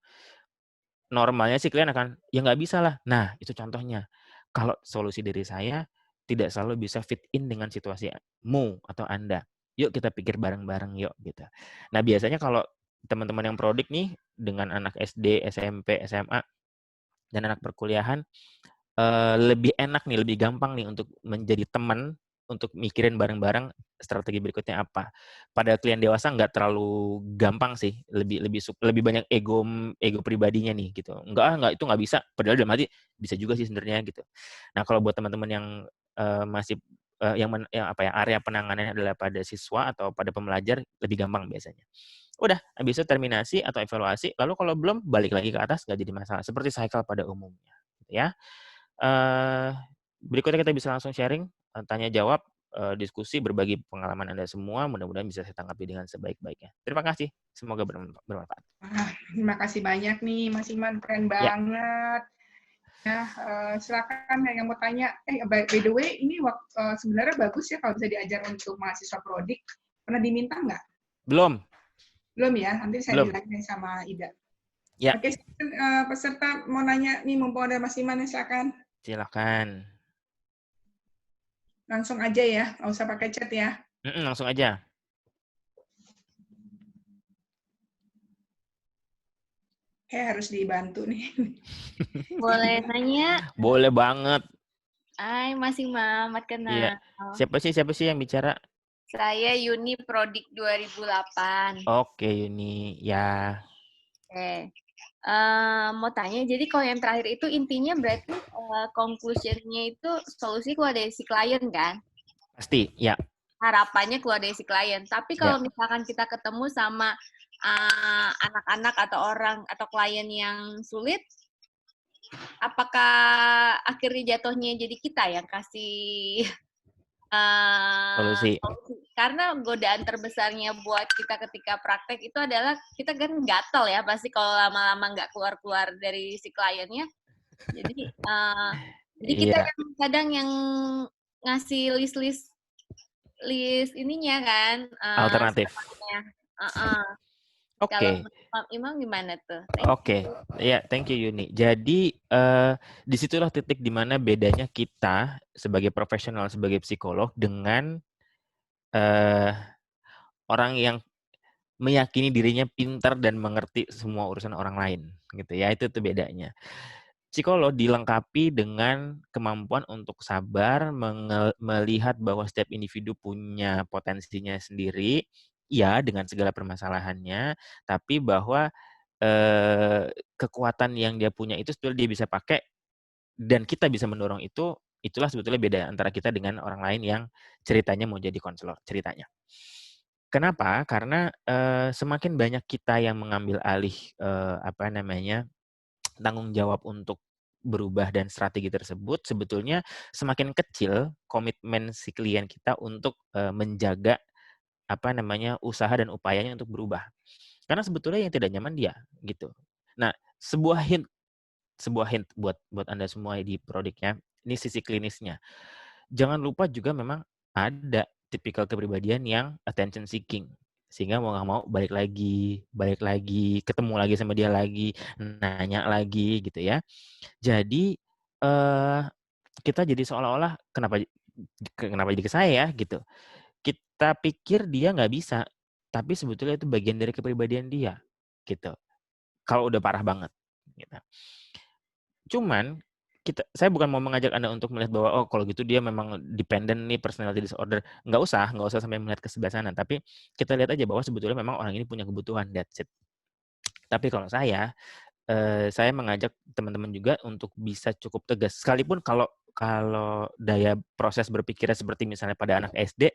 Normalnya sih klien akan, ya nggak bisa lah. Nah, itu contohnya. Kalau solusi dari saya tidak selalu bisa fit in dengan situasimu atau Anda. Yuk kita pikir bareng-bareng yuk gitu. Nah, biasanya kalau teman-teman yang prodik nih dengan anak SD, SMP, SMA dan anak perkuliahan lebih enak nih, lebih gampang nih untuk menjadi teman, untuk mikirin bareng-bareng strategi berikutnya apa. Pada klien dewasa nggak terlalu gampang sih, lebih banyak ego pribadinya nih gitu. Enggak itu nggak bisa. Padahal dalam hati bisa juga sih sebenarnya gitu. Nah kalau buat teman-teman yang masih yang area penanganannya adalah pada siswa atau pada pembelajar lebih gampang biasanya. Udah, habis itu terminasi atau evaluasi, lalu kalau belum balik lagi ke atas nggak jadi masalah. Seperti cycle pada umumnya, gitu ya. Berikutnya kita bisa langsung sharing, tanya jawab, diskusi, berbagi pengalaman Anda semua. Mudah-mudahan bisa saya tanggapi dengan sebaik-baiknya. Terima kasih. Semoga bermanfaat. Terima kasih banyak nih, Mas Iman. Keren Ya. banget. Nah, silakan yang mau tanya. By the way, ini sebenarnya bagus ya kalau bisa diajar untuk mahasiswa prodik. Pernah diminta nggak? Belum. Belum ya. Nanti saya Belum. bilangin sama Ida. Ya. Oke, peserta mau nanya nih, mumpung ada Mas Iman, silakan. Silakan. Langsung aja ya, nggak usah pakai chat ya. Langsung aja. Harus dibantu nih. Boleh nanya? Boleh banget. Hai, Mas Imam, Iya. kenal. Siapa sih yang bicara? Saya Yuni Prodik 2008. Oke, Yuni. Ya. Oke. Mau tanya, jadi kalau yang terakhir itu intinya berarti conclusion-nya itu solusi keluar dari si klien kan? Pasti, ya. Harapannya keluar dari si klien. Tapi kalau misalkan kita ketemu sama anak-anak atau orang atau klien yang sulit, apakah akhirnya jatuhnya jadi kita yang kasih Solusi. karena godaan terbesarnya buat kita ketika praktek itu adalah kita kan gatel ya pasti kalau lama-lama nggak keluar dari si kliennya. Jadi kita yang kadang yang ngasih list ininya kan alternatif. Oke. Kalau Imam gimana tuh? Oke, ya, thank you Yuni. Jadi disitulah titik dimana bedanya kita sebagai profesional, sebagai psikolog dengan orang yang meyakini dirinya pintar dan mengerti semua urusan orang lain, gitu ya. Itu tuh bedanya. Psikolog dilengkapi dengan kemampuan untuk sabar, melihat bahwa setiap individu punya potensinya sendiri, ya dengan segala permasalahannya, tapi bahwa kekuatan yang dia punya itu sebetulnya dia bisa pakai dan kita bisa mendorong itu. Itulah sebetulnya beda antara kita dengan orang lain yang ceritanya mau jadi konselor ceritanya. Kenapa? Karena semakin banyak kita yang mengambil alih tanggung jawab untuk berubah dan strategi tersebut, sebetulnya semakin kecil komitmen si klien kita untuk menjaga usaha dan upayanya untuk berubah. Karena sebetulnya yang tidak nyaman dia, gitu. Nah, sebuah hint buat Anda semua di prodiknya, ini sisi klinisnya. Jangan lupa juga memang ada tipikal kepribadian yang attention seeking. Sehingga mau nggak mau balik lagi, ketemu lagi sama dia lagi, nanya lagi gitu ya. Jadi kita jadi seolah-olah kenapa jadi ke saya ya gitu. Kita pikir dia nggak bisa, tapi sebetulnya itu bagian dari kepribadian dia, gitu. Kalau udah parah banget, gitu. Cuman saya bukan mau mengajak Anda untuk melihat bahwa oh kalau gitu dia memang dependent nih, personality disorder. Nggak usah sampai melihat ke sebelah sana. Tapi kita lihat aja bahwa sebetulnya memang orang ini punya kebutuhan, that's it. Tapi kalau saya mengajak teman-teman juga untuk bisa cukup tegas. Sekalipun kalau daya proses berpikirnya seperti misalnya pada anak SD,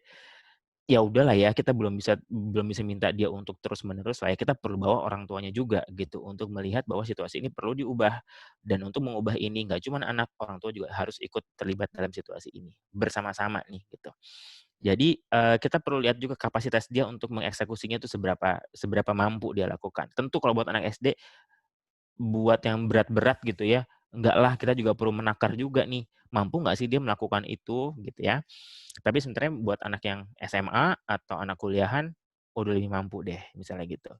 ya udahlah ya, kita belum bisa minta dia untuk terus-menerus lah ya. Kita perlu bawa orang tuanya juga gitu untuk melihat bahwa situasi ini perlu diubah. Dan untuk mengubah ini nggak cuma anak, orang tua juga harus ikut terlibat dalam situasi ini bersama-sama nih gitu. Jadi kita perlu lihat juga kapasitas dia untuk mengeksekusinya itu seberapa mampu dia lakukan. Tentu kalau buat anak SD, buat yang berat-berat gitu ya, enggak lah, kita juga perlu menakar juga nih, mampu nggak sih dia melakukan itu gitu ya. Tapi sebenarnya buat anak yang SMA atau anak kuliahan, udah lebih mampu deh, misalnya gitu.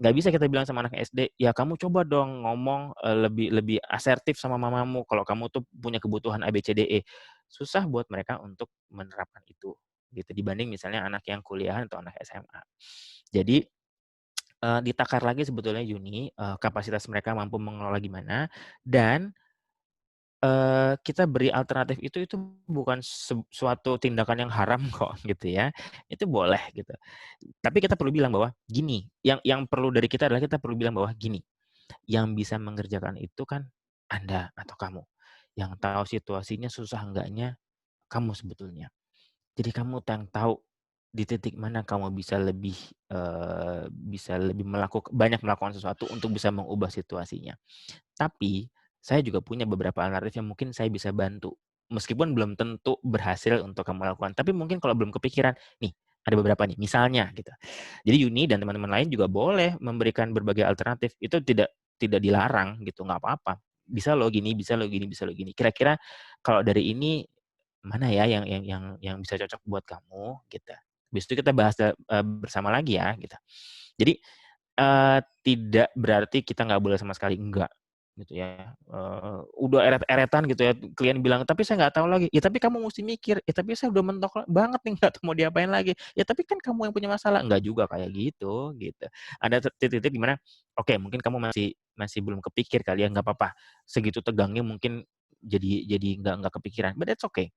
Nggak bisa kita bilang sama anak SD, ya kamu coba dong ngomong lebih lebih asertif sama mamamu kalau kamu tuh punya kebutuhan A, B, C, D, E. Susah buat mereka untuk menerapkan itu, gitu. Dibanding misalnya anak yang kuliahan atau anak SMA. Jadi ditakar lagi sebetulnya Yuni, kapasitas mereka mampu mengelola gimana, dan kita beri alternatif itu bukan suatu tindakan yang haram kok, gitu ya. Itu boleh gitu. Tapi kita perlu bilang bahwa gini, yang perlu dari kita adalah kita perlu bilang bahwa gini, yang bisa mengerjakan itu kan Anda atau kamu. Yang tahu situasinya susah enggaknya kamu sebetulnya. Jadi kamu yang tahu di titik mana kamu bisa lebih banyak melakukan sesuatu untuk bisa mengubah situasinya. Tapi saya juga punya beberapa alternatif yang mungkin saya bisa bantu. Meskipun belum tentu berhasil untuk kamu lakukan, tapi mungkin kalau belum kepikiran, nih ada beberapa nih, misalnya gitu. Jadi Yuni dan teman-teman lain juga boleh memberikan berbagai alternatif. Itu tidak dilarang gitu, nggak apa-apa. Bisa lo gini, bisa lo gini, bisa lo gini. Kira-kira kalau dari ini mana ya yang bisa cocok buat kamu gitu. Habis itu kita bahas bersama lagi ya gitu. Jadi tidak berarti kita nggak boleh sama sekali, enggak, gitu ya. Udah eret-eretan gitu ya, klien bilang, "Tapi saya nggak tahu lagi." Ya tapi kamu mesti mikir, "Ya tapi saya udah mentok banget nih, nggak tahu mau diapain lagi." Ya tapi kan kamu yang punya masalah. Enggak juga kayak gitu, gitu. Ada titik-titik di mana, oke mungkin kamu masih belum kepikir kali ya, nggak apa-apa. Segitu tegangnya mungkin jadi nggak kepikiran, but that's okay.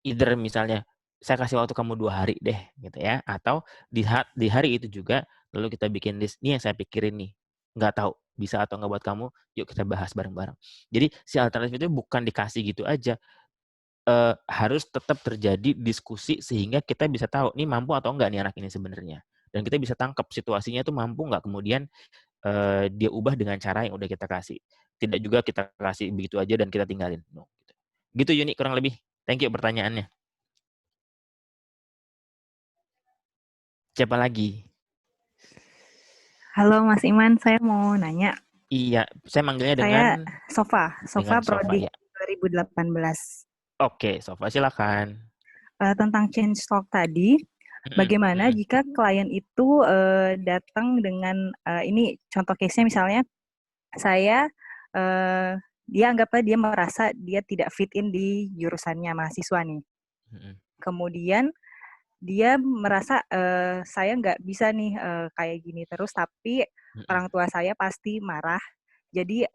Either misalnya, saya kasih waktu kamu 2 hari deh, gitu ya, atau di hari itu juga, lalu kita bikin list, "Nih yang saya pikirin nih, nggak tahu bisa atau nggak buat kamu, yuk kita bahas bareng-bareng." Jadi si alternatif itu bukan dikasih gitu aja, harus tetap terjadi diskusi sehingga kita bisa tahu, nih mampu atau enggak nih anak ini sebenarnya. Dan kita bisa tangkap situasinya itu mampu nggak, kemudian, dia ubah dengan cara yang udah kita kasih. Tidak juga kita kasih begitu aja dan kita tinggalin, no, gitu. Gitu Yuni kurang lebih. Thank you pertanyaannya. Siapa lagi? Halo Mas Iman, saya mau nanya. Iya, saya manggilnya Saya dengan Sofa Sofa Prodi ya. 2018. Oke, Sofa silakan. Tentang change talk tadi, bagaimana jika klien itu datang dengan ini contoh case-nya misalnya saya dia anggaplah dia merasa dia tidak fit in di jurusannya mahasiswa nih. Kemudian dia merasa saya nggak bisa nih kayak gini terus, tapi orang tua saya pasti marah. Jadi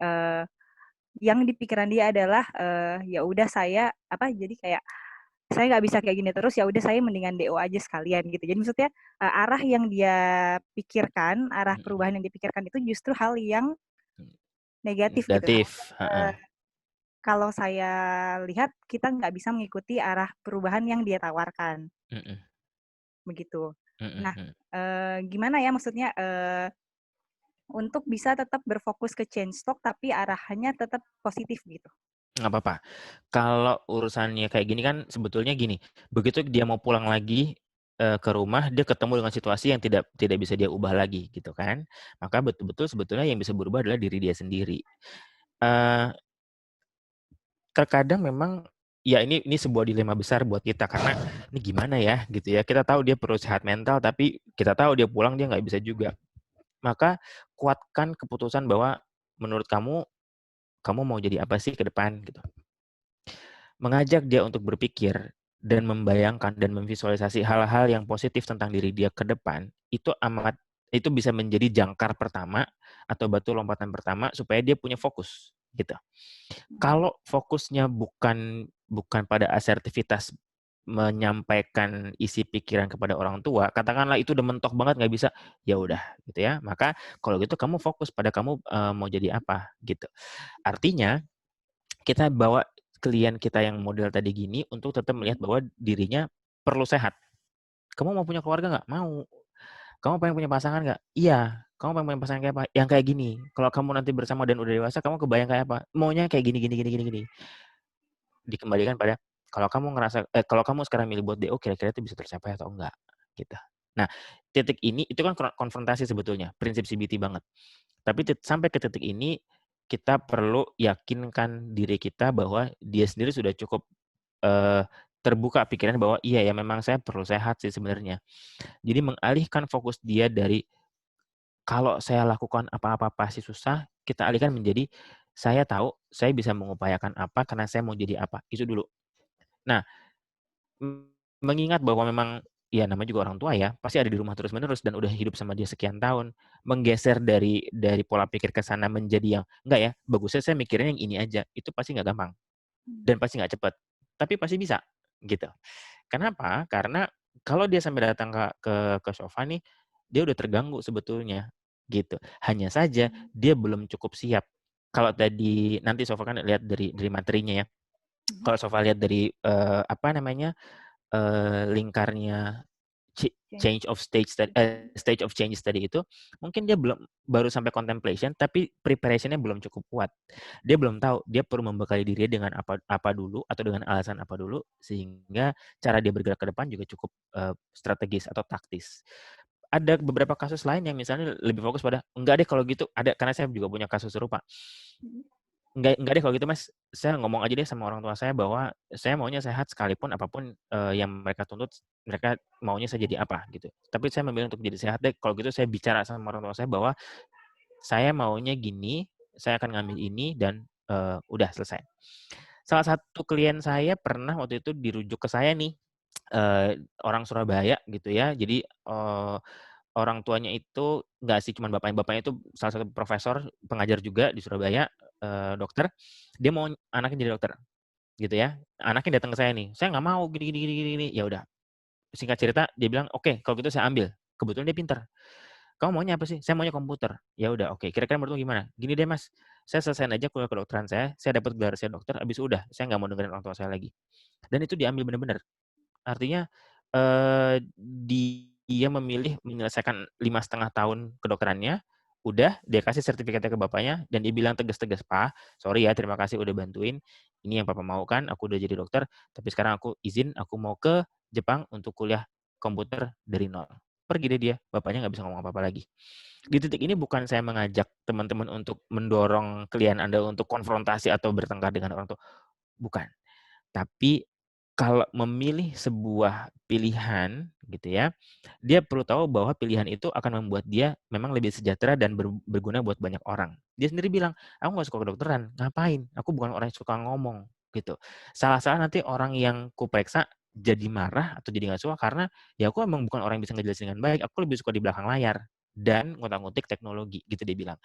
yang di pikiran dia adalah ya udah saya jadi kayak saya nggak bisa kayak gini terus, ya udah saya mendingan DO aja sekalian gitu. Jadi maksudnya arah yang dia pikirkan, arah perubahan yang dipikirkan itu justru hal yang negatif gitu. Kalau saya lihat kita nggak bisa mengikuti arah perubahan yang dia tawarkan. Begitu. Nah, gimana ya maksudnya untuk bisa tetap berfokus ke change talk tapi arahannya tetap positif gitu. Nggak apa-apa. Kalau urusannya kayak gini kan sebetulnya gini, begitu dia mau pulang lagi ke rumah, dia ketemu dengan situasi yang tidak bisa dia ubah lagi gitu kan. Maka betul-betul sebetulnya yang bisa berubah adalah diri dia sendiri. Terkadang memang ya ini sebuah dilema besar buat kita karena ini gimana ya gitu ya. Kita tahu dia perlu sehat mental tapi kita tahu dia pulang dia nggak bisa juga. Maka kuatkan keputusan bahwa menurut kamu mau jadi apa sih ke depan gitu. Mengajak dia untuk berpikir dan membayangkan dan memvisualisasi hal-hal yang positif tentang diri dia ke depan itu bisa menjadi jangkar pertama atau batu lompatan pertama supaya dia punya fokus gitu. Kalau fokusnya bukan pada asertivitas menyampaikan isi pikiran kepada orang tua, katakanlah itu udah mentok banget nggak bisa, ya udah gitu ya. Maka kalau gitu kamu fokus pada kamu mau jadi apa gitu. Artinya kita bawa klien kita yang model tadi gini untuk tetap melihat bahwa dirinya perlu sehat. Kamu mau punya keluarga nggak? Mau. Kamu pengen punya pasangan nggak? Iya. Kamu pengen punya pasangan kayak apa? Yang kayak gini. Kalau kamu nanti bersama dan udah dewasa, kamu kebayang kayak apa? Maunya kayak gini. Dikembalikan pada kalau kamu sekarang milih buat DO, kira-kira itu bisa tercapai atau enggak? Gitu. Nah, titik ini itu kan konfrontasi sebetulnya, prinsip CBT banget. Tapi sampai ke titik ini kita perlu yakinkan diri kita bahwa dia sendiri sudah cukup terbuka pikiran bahwa iya ya memang saya perlu sehat sih sebenarnya. Jadi mengalihkan fokus dia dari kalau saya lakukan apa-apa pasti susah, kita alihkan menjadi saya tahu saya bisa mengupayakan apa karena saya mau jadi apa. Itu dulu. Nah, mengingat bahwa memang ya namanya juga orang tua ya, pasti ada di rumah terus-menerus dan udah hidup sama dia sekian tahun. Menggeser dari pola pikir ke sana menjadi yang enggak ya, bagusnya saya mikirnya yang ini aja. Itu pasti nggak gampang dan pasti nggak cepat. Tapi pasti bisa gitu. Kenapa? Karena kalau dia sampai datang ke sofa nih, dia udah terganggu sebetulnya gitu. Hanya saja dia belum cukup siap. Kalau tadi nanti Sofa kan lihat dari materinya ya. Kalau Sofa lihat dari apa namanya lingkarnya change of stage of change tadi itu, mungkin dia baru sampai contemplation, tapi preparation-nya belum cukup kuat. Dia belum tahu dia perlu membekali dirinya dengan apa dulu atau dengan alasan apa dulu sehingga cara dia bergerak ke depan juga cukup strategis atau taktis. Ada beberapa kasus lain yang misalnya lebih fokus pada enggak deh kalau gitu, ada karena saya juga punya kasus serupa. Enggak deh kalau gitu Mas, saya ngomong aja deh sama orang tua saya bahwa saya maunya sehat sekalipun apapun yang mereka tuntut, mereka maunya saya jadi apa gitu. Tapi saya memilih untuk jadi sehat deh. Kalau gitu saya bicara sama orang tua saya bahwa saya maunya gini, saya akan ngambil ini dan udah selesai. Salah satu klien saya pernah waktu itu dirujuk ke saya nih, orang Surabaya gitu ya. Jadi orang tuanya itu nggak sih cuma bapaknya itu salah satu profesor pengajar juga di Surabaya, dokter. Dia mau anaknya jadi dokter gitu ya. Anaknya datang ke saya nih, saya nggak mau gini gini gini gini. Ya udah, singkat cerita dia bilang oke kalau gitu saya ambil. Kebetulan dia pintar. Kamu maunya apa sih? Saya maunya komputer. Ya udah oke. Kira-kira menurutmu gimana? Gini deh mas, saya selesaiin aja kuliah kedokteran saya dapat gelar saya dokter, abis udah saya nggak mau dengerin orang tua saya lagi. Dan itu diambil bener-bener. Artinya dia memilih menyelesaikan 5,5 tahun kedokterannya, udah dia kasih sertifikatnya ke bapaknya dan dia bilang tegas-tegas, "Pa, sorry ya terima kasih udah bantuin. Ini yang papa mau kan, aku udah jadi dokter, tapi sekarang aku izin aku mau ke Jepang untuk kuliah komputer dari nol." Pergi deh dia, bapaknya nggak bisa ngomong apa-apa lagi. Di titik ini bukan saya mengajak teman-teman untuk mendorong klien Anda untuk konfrontasi atau bertengkar dengan orang tua, bukan. Tapi kalau memilih sebuah pilihan gitu ya, dia perlu tahu bahwa pilihan itu akan membuat dia memang lebih sejahtera dan berguna buat banyak orang. Dia sendiri bilang, "Aku nggak suka kedokteran, ngapain? Aku bukan orang yang suka ngomong." Gitu. Salah-salah nanti orang yang kuperiksa jadi marah atau jadi nggak suka karena ya aku emang bukan orang yang bisa ngejelasin dengan baik, aku lebih suka di belakang layar dan ngutak-ngutik teknologi gitu dia bilang.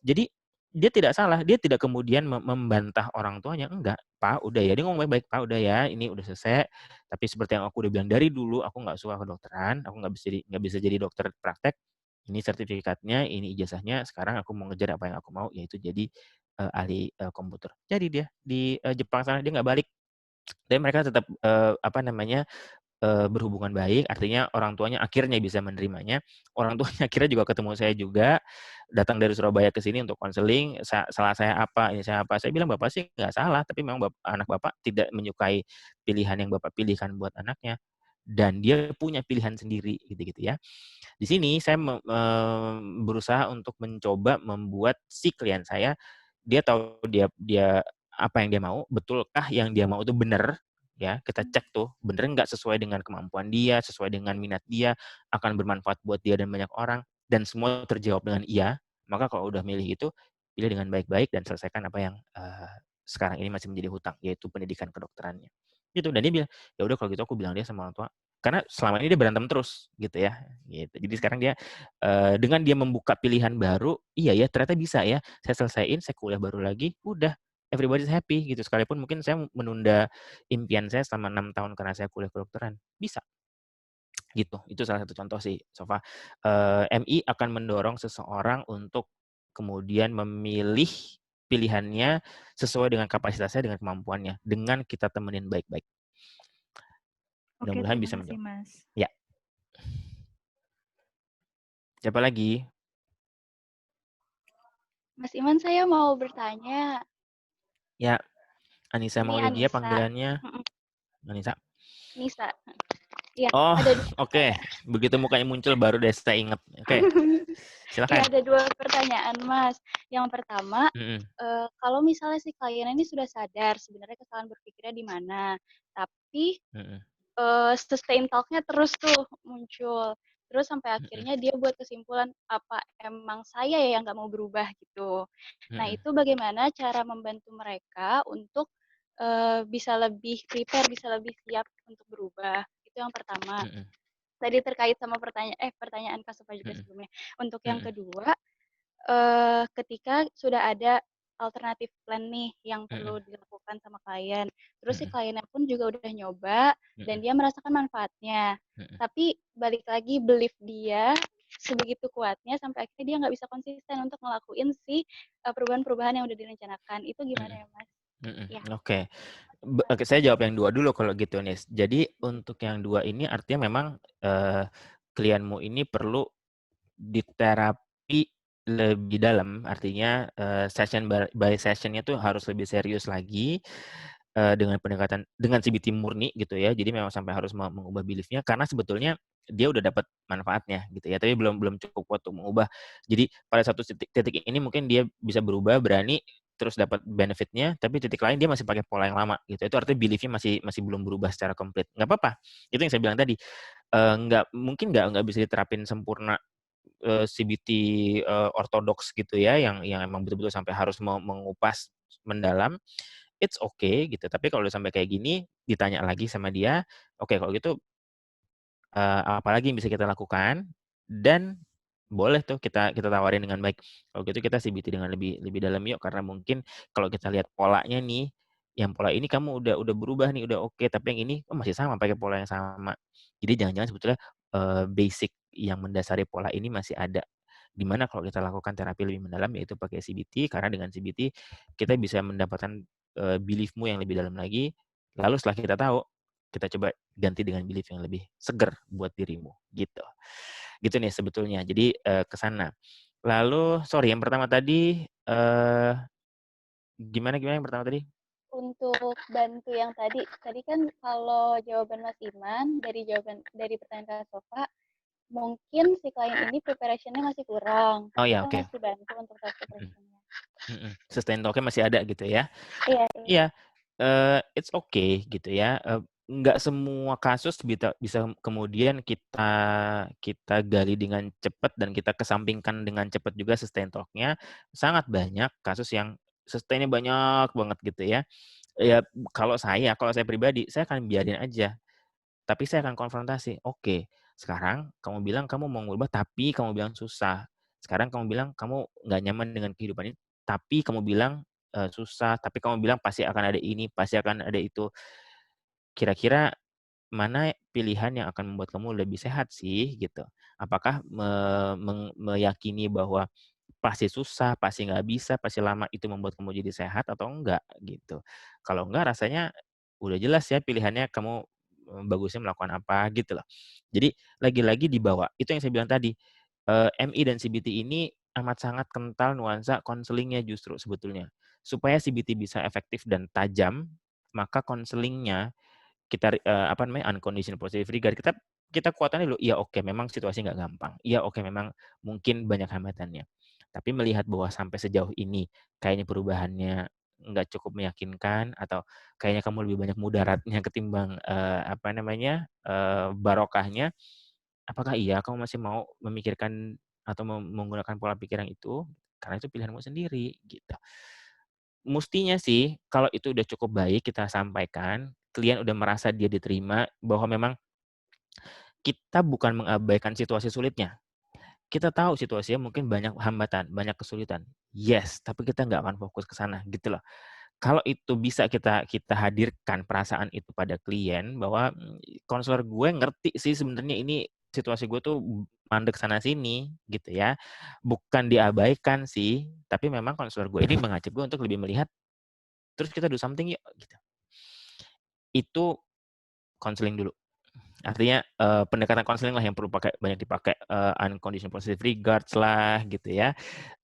Jadi dia tidak salah, dia tidak kemudian membantah orang tuanya, enggak, "Pak, udah ya," dia ngomong baik-baik, "Pak, udah ya, ini udah selesai, tapi seperti yang aku udah bilang dari dulu, aku nggak suka kedokteran, aku nggak bisa jadi dokter praktek, ini sertifikatnya, ini ijazahnya, sekarang aku mau ngejar apa yang aku mau, yaitu jadi ahli komputer." Jadi dia di Jepang sana, dia nggak balik, tapi mereka tetap apa namanya berhubungan baik, artinya orang tuanya akhirnya bisa menerimanya. Orang tuanya akhirnya juga ketemu saya juga, datang dari Surabaya ke sini untuk konseling, salah saya apa, ini saya apa. Saya bilang, "Bapak sih nggak salah, tapi memang anak Bapak tidak menyukai pilihan yang Bapak pilihkan buat anaknya, dan dia punya pilihan sendiri," gitu-gitu ya. Di sini saya berusaha untuk mencoba membuat si klien saya, dia tahu dia apa yang dia mau, betulkah yang dia mau itu benar, ya kita cek tuh bener nggak sesuai dengan kemampuan dia, sesuai dengan minat dia, akan bermanfaat buat dia dan banyak orang, dan semua terjawab dengan iya, maka kalau udah milih itu, pilih dengan baik-baik dan selesaikan apa yang sekarang ini masih menjadi hutang, yaitu pendidikan kedokterannya. Gitu, dan dia bilang, "Ya udah kalau gitu aku bilang dia sama orang tua." Karena selama ini dia berantem terus gitu ya, gitu. Jadi sekarang dia dengan dia membuka pilihan baru, iya ya ternyata bisa ya, saya selesaiin, saya kuliah baru lagi, udah everybody's happy gitu. Sekalipun mungkin saya menunda impian saya selama 6 tahun karena saya kuliah kedokteran, bisa. Gitu, itu salah satu contoh sih, Sofa. MI akan mendorong seseorang untuk kemudian memilih pilihannya sesuai dengan kapasitasnya, dengan kemampuannya, dengan kita temenin baik-baik. Oke, Mudah-mudahan terima bisa kasih, menjawab. Mas. Ya. Siapa lagi? Mas Iman, saya mau bertanya. Ya, Anissa Ini Maulidia Anissa. panggilannya. Anissa. Nisa. Ya, Oh, ada dua oke. Begitu mukanya muncul baru deh saya ingat. Oke, ya, silakan. ada dua pertanyaan, Mas. Yang pertama, Mm-mm. kalau misalnya si klien ini sudah sadar sebenarnya kesalahan berpikirnya di mana, tapi Mm-mm. sustain talk-nya terus tuh muncul. Terus sampai Mm-mm. akhirnya dia buat kesimpulan, apa emang saya ya yang nggak mau berubah gitu. Nah, Mm-mm. itu bagaimana cara membantu mereka untuk bisa lebih prepare, bisa lebih siap untuk berubah. Itu yang pertama. Mm-mm. Tadi terkait sama pertanyaan Kak Sofa juga Mm-mm. sebelumnya. Untuk yang Mm-mm. kedua, ketika sudah ada alternatif plan nih yang Mm-mm. perlu dilakukan sama klien. Terus si Mm-mm. kliennya pun juga udah nyoba dan Mm-mm. dia merasakan manfaatnya. Mm-mm. Tapi balik lagi belief dia sebegitu kuatnya sampai akhirnya dia nggak bisa konsisten untuk ngelakuin si perubahan-perubahan yang udah direncanakan. Itu gimana Mm-mm. ya, Mas? Mm-mm. Ya. Oke. Oke, saya jawab yang dua dulu kalau gitu, Nis. Jadi untuk yang dua ini artinya memang klienmu ini perlu diterapi lebih dalam, artinya session by session-nya tuh harus lebih serius lagi dengan pendekatan dengan CBT murni gitu ya. Jadi memang sampai harus mengubah belief-nya karena sebetulnya dia udah dapat manfaatnya gitu ya, tapi belum belum cukup kuat untuk mengubah. Jadi pada satu titik ini mungkin dia bisa berubah, berani terus dapat benefit-nya, tapi titik lain dia masih pakai pola yang lama gitu. Itu artinya belief-nya masih belum berubah secara komplit. Nggak apa-apa. Itu yang saya bilang tadi. Nggak bisa diterapin sempurna CBT ortodoks gitu ya, yang emang betul-betul sampai harus mengupas mendalam. It's okay gitu. Tapi kalau udah sampai kayak gini, ditanya lagi sama dia, oke kalau gitu apalagi yang bisa kita lakukan dan boleh tuh kita tawarin dengan baik. Kalau gitu kita CBT dengan lebih lebih dalam yuk karena mungkin kalau kita lihat polanya nih, yang pola ini kamu udah berubah nih, udah oke, tapi yang ini masih sama pakai pola yang sama. Jadi jangan-jangan sebetulnya basic yang mendasari pola ini masih ada. Dimana kalau kita lakukan terapi lebih mendalam yaitu pakai CBT karena dengan CBT kita bisa mendapatkan beliefmu yang lebih dalam lagi. Lalu setelah kita tahu, kita coba ganti dengan belief yang lebih seger buat dirimu gitu. Gitu nih sebetulnya. Jadi ke sana. Lalu sorry yang pertama tadi gimana yang pertama tadi? Untuk bantu yang tadi kan kalau jawaban Mas Iman dari pertanyaan Kak Sofa, mungkin si klien ini preparation-nya masih kurang. Oh ya, Kita oke. masih bantu untuk tes preparation-nya. Sustain talk-nya masih ada gitu ya. Iya. Iya, it's okay gitu ya. Nggak semua kasus bisa kemudian kita gali dengan cepat dan kita kesampingkan dengan cepat juga sustain talk-nya. Sangat banyak kasus yang sustain-nya banyak banget gitu ya. Ya kalau saya pribadi, saya akan biarin aja. Tapi saya akan konfrontasi. Oke, sekarang kamu bilang kamu mau ngubah, tapi kamu bilang susah. Sekarang kamu bilang kamu nggak nyaman dengan kehidupan ini, tapi kamu bilang susah, tapi kamu bilang pasti akan ada ini, pasti akan ada itu. Kira-kira mana pilihan yang akan membuat kamu lebih sehat sih gitu? Apakah meyakini bahwa pasti susah, pasti nggak bisa, pasti lama itu membuat kamu jadi sehat atau enggak gitu? Kalau enggak rasanya udah jelas ya pilihannya kamu bagusnya melakukan apa gitu loh. Jadi lagi-lagi dibawa. Itu yang saya bilang tadi. MI dan CBT ini amat sangat kental nuansa konselingnya justru sebetulnya. Supaya CBT bisa efektif dan tajam, maka konselingnya kita unconditional positive regard kita kuatannya dulu. Iya oke, memang situasi nggak gampang. Iya oke, memang mungkin banyak hambatannya. Tapi melihat bahwa sampai sejauh ini kayaknya perubahannya nggak cukup meyakinkan atau kayaknya kamu lebih banyak mudaratnya ketimbang barokahnya. Apakah iya kamu masih mau memikirkan atau menggunakan pola pikir yang itu? Karena itu pilihanmu sendiri gitu. Mestinya sih kalau itu udah cukup baik kita sampaikan, klien udah merasa dia diterima bahwa memang kita bukan mengabaikan situasi sulitnya. Kita tahu situasinya mungkin banyak hambatan, banyak kesulitan. Yes, tapi kita nggak akan fokus ke sana gitu loh. Kalau itu bisa kita hadirkan perasaan itu pada klien bahwa konselor gue ngerti sih sebenarnya ini situasi gue tuh mandek sana sini gitu ya. Bukan diabaikan sih, tapi memang konselor gue ini mengajak gue untuk lebih melihat terus kita do something yuk gitu. Itu konseling dulu. Artinya pendekatan konseling lah yang perlu banyak dipakai, unconditional positive regards lah gitu ya.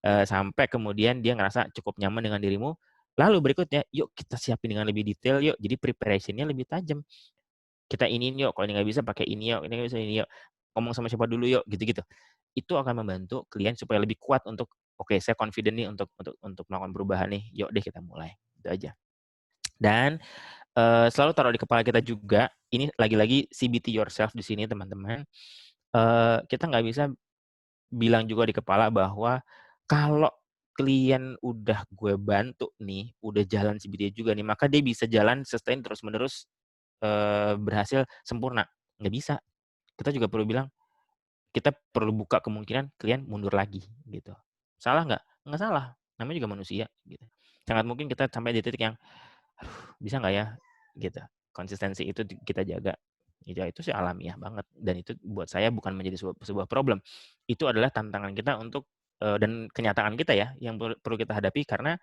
Sampai kemudian dia ngerasa cukup nyaman dengan dirimu. Lalu berikutnya, yuk kita siapin dengan lebih detail yuk. Jadi preparation-nya lebih tajam. kita iniin yuk, kalau ini nggak bisa pakai ini yuk, ini nggak bisa ini yuk, ngomong sama siapa dulu yuk, gitu-gitu. Itu akan membantu klien supaya lebih kuat untuk, oke, saya confident nih untuk melakukan perubahan nih, yuk deh kita mulai, itu aja. Dan selalu taruh di kepala kita juga, ini lagi-lagi CBT yourself di sini teman-teman. Kita nggak bisa bilang juga di kepala bahwa kalau klien udah gue bantu nih, udah jalan CBT juga nih, maka dia bisa jalan sustain terus-menerus berhasil sempurna. Nggak bisa. Kita juga perlu bilang, kita perlu buka kemungkinan klien mundur lagi gitu. Salah nggak? Nggak salah. Namanya juga manusia gitu. Sangat mungkin kita sampai di titik yang, aduh, bisa nggak ya? Gitu. Konsistensi itu kita jaga. Ya, itu sih alamiah banget. Dan itu buat saya bukan menjadi sebuah problem. Itu adalah tantangan kita untuk, dan kenyataan kita ya, yang perlu kita hadapi karena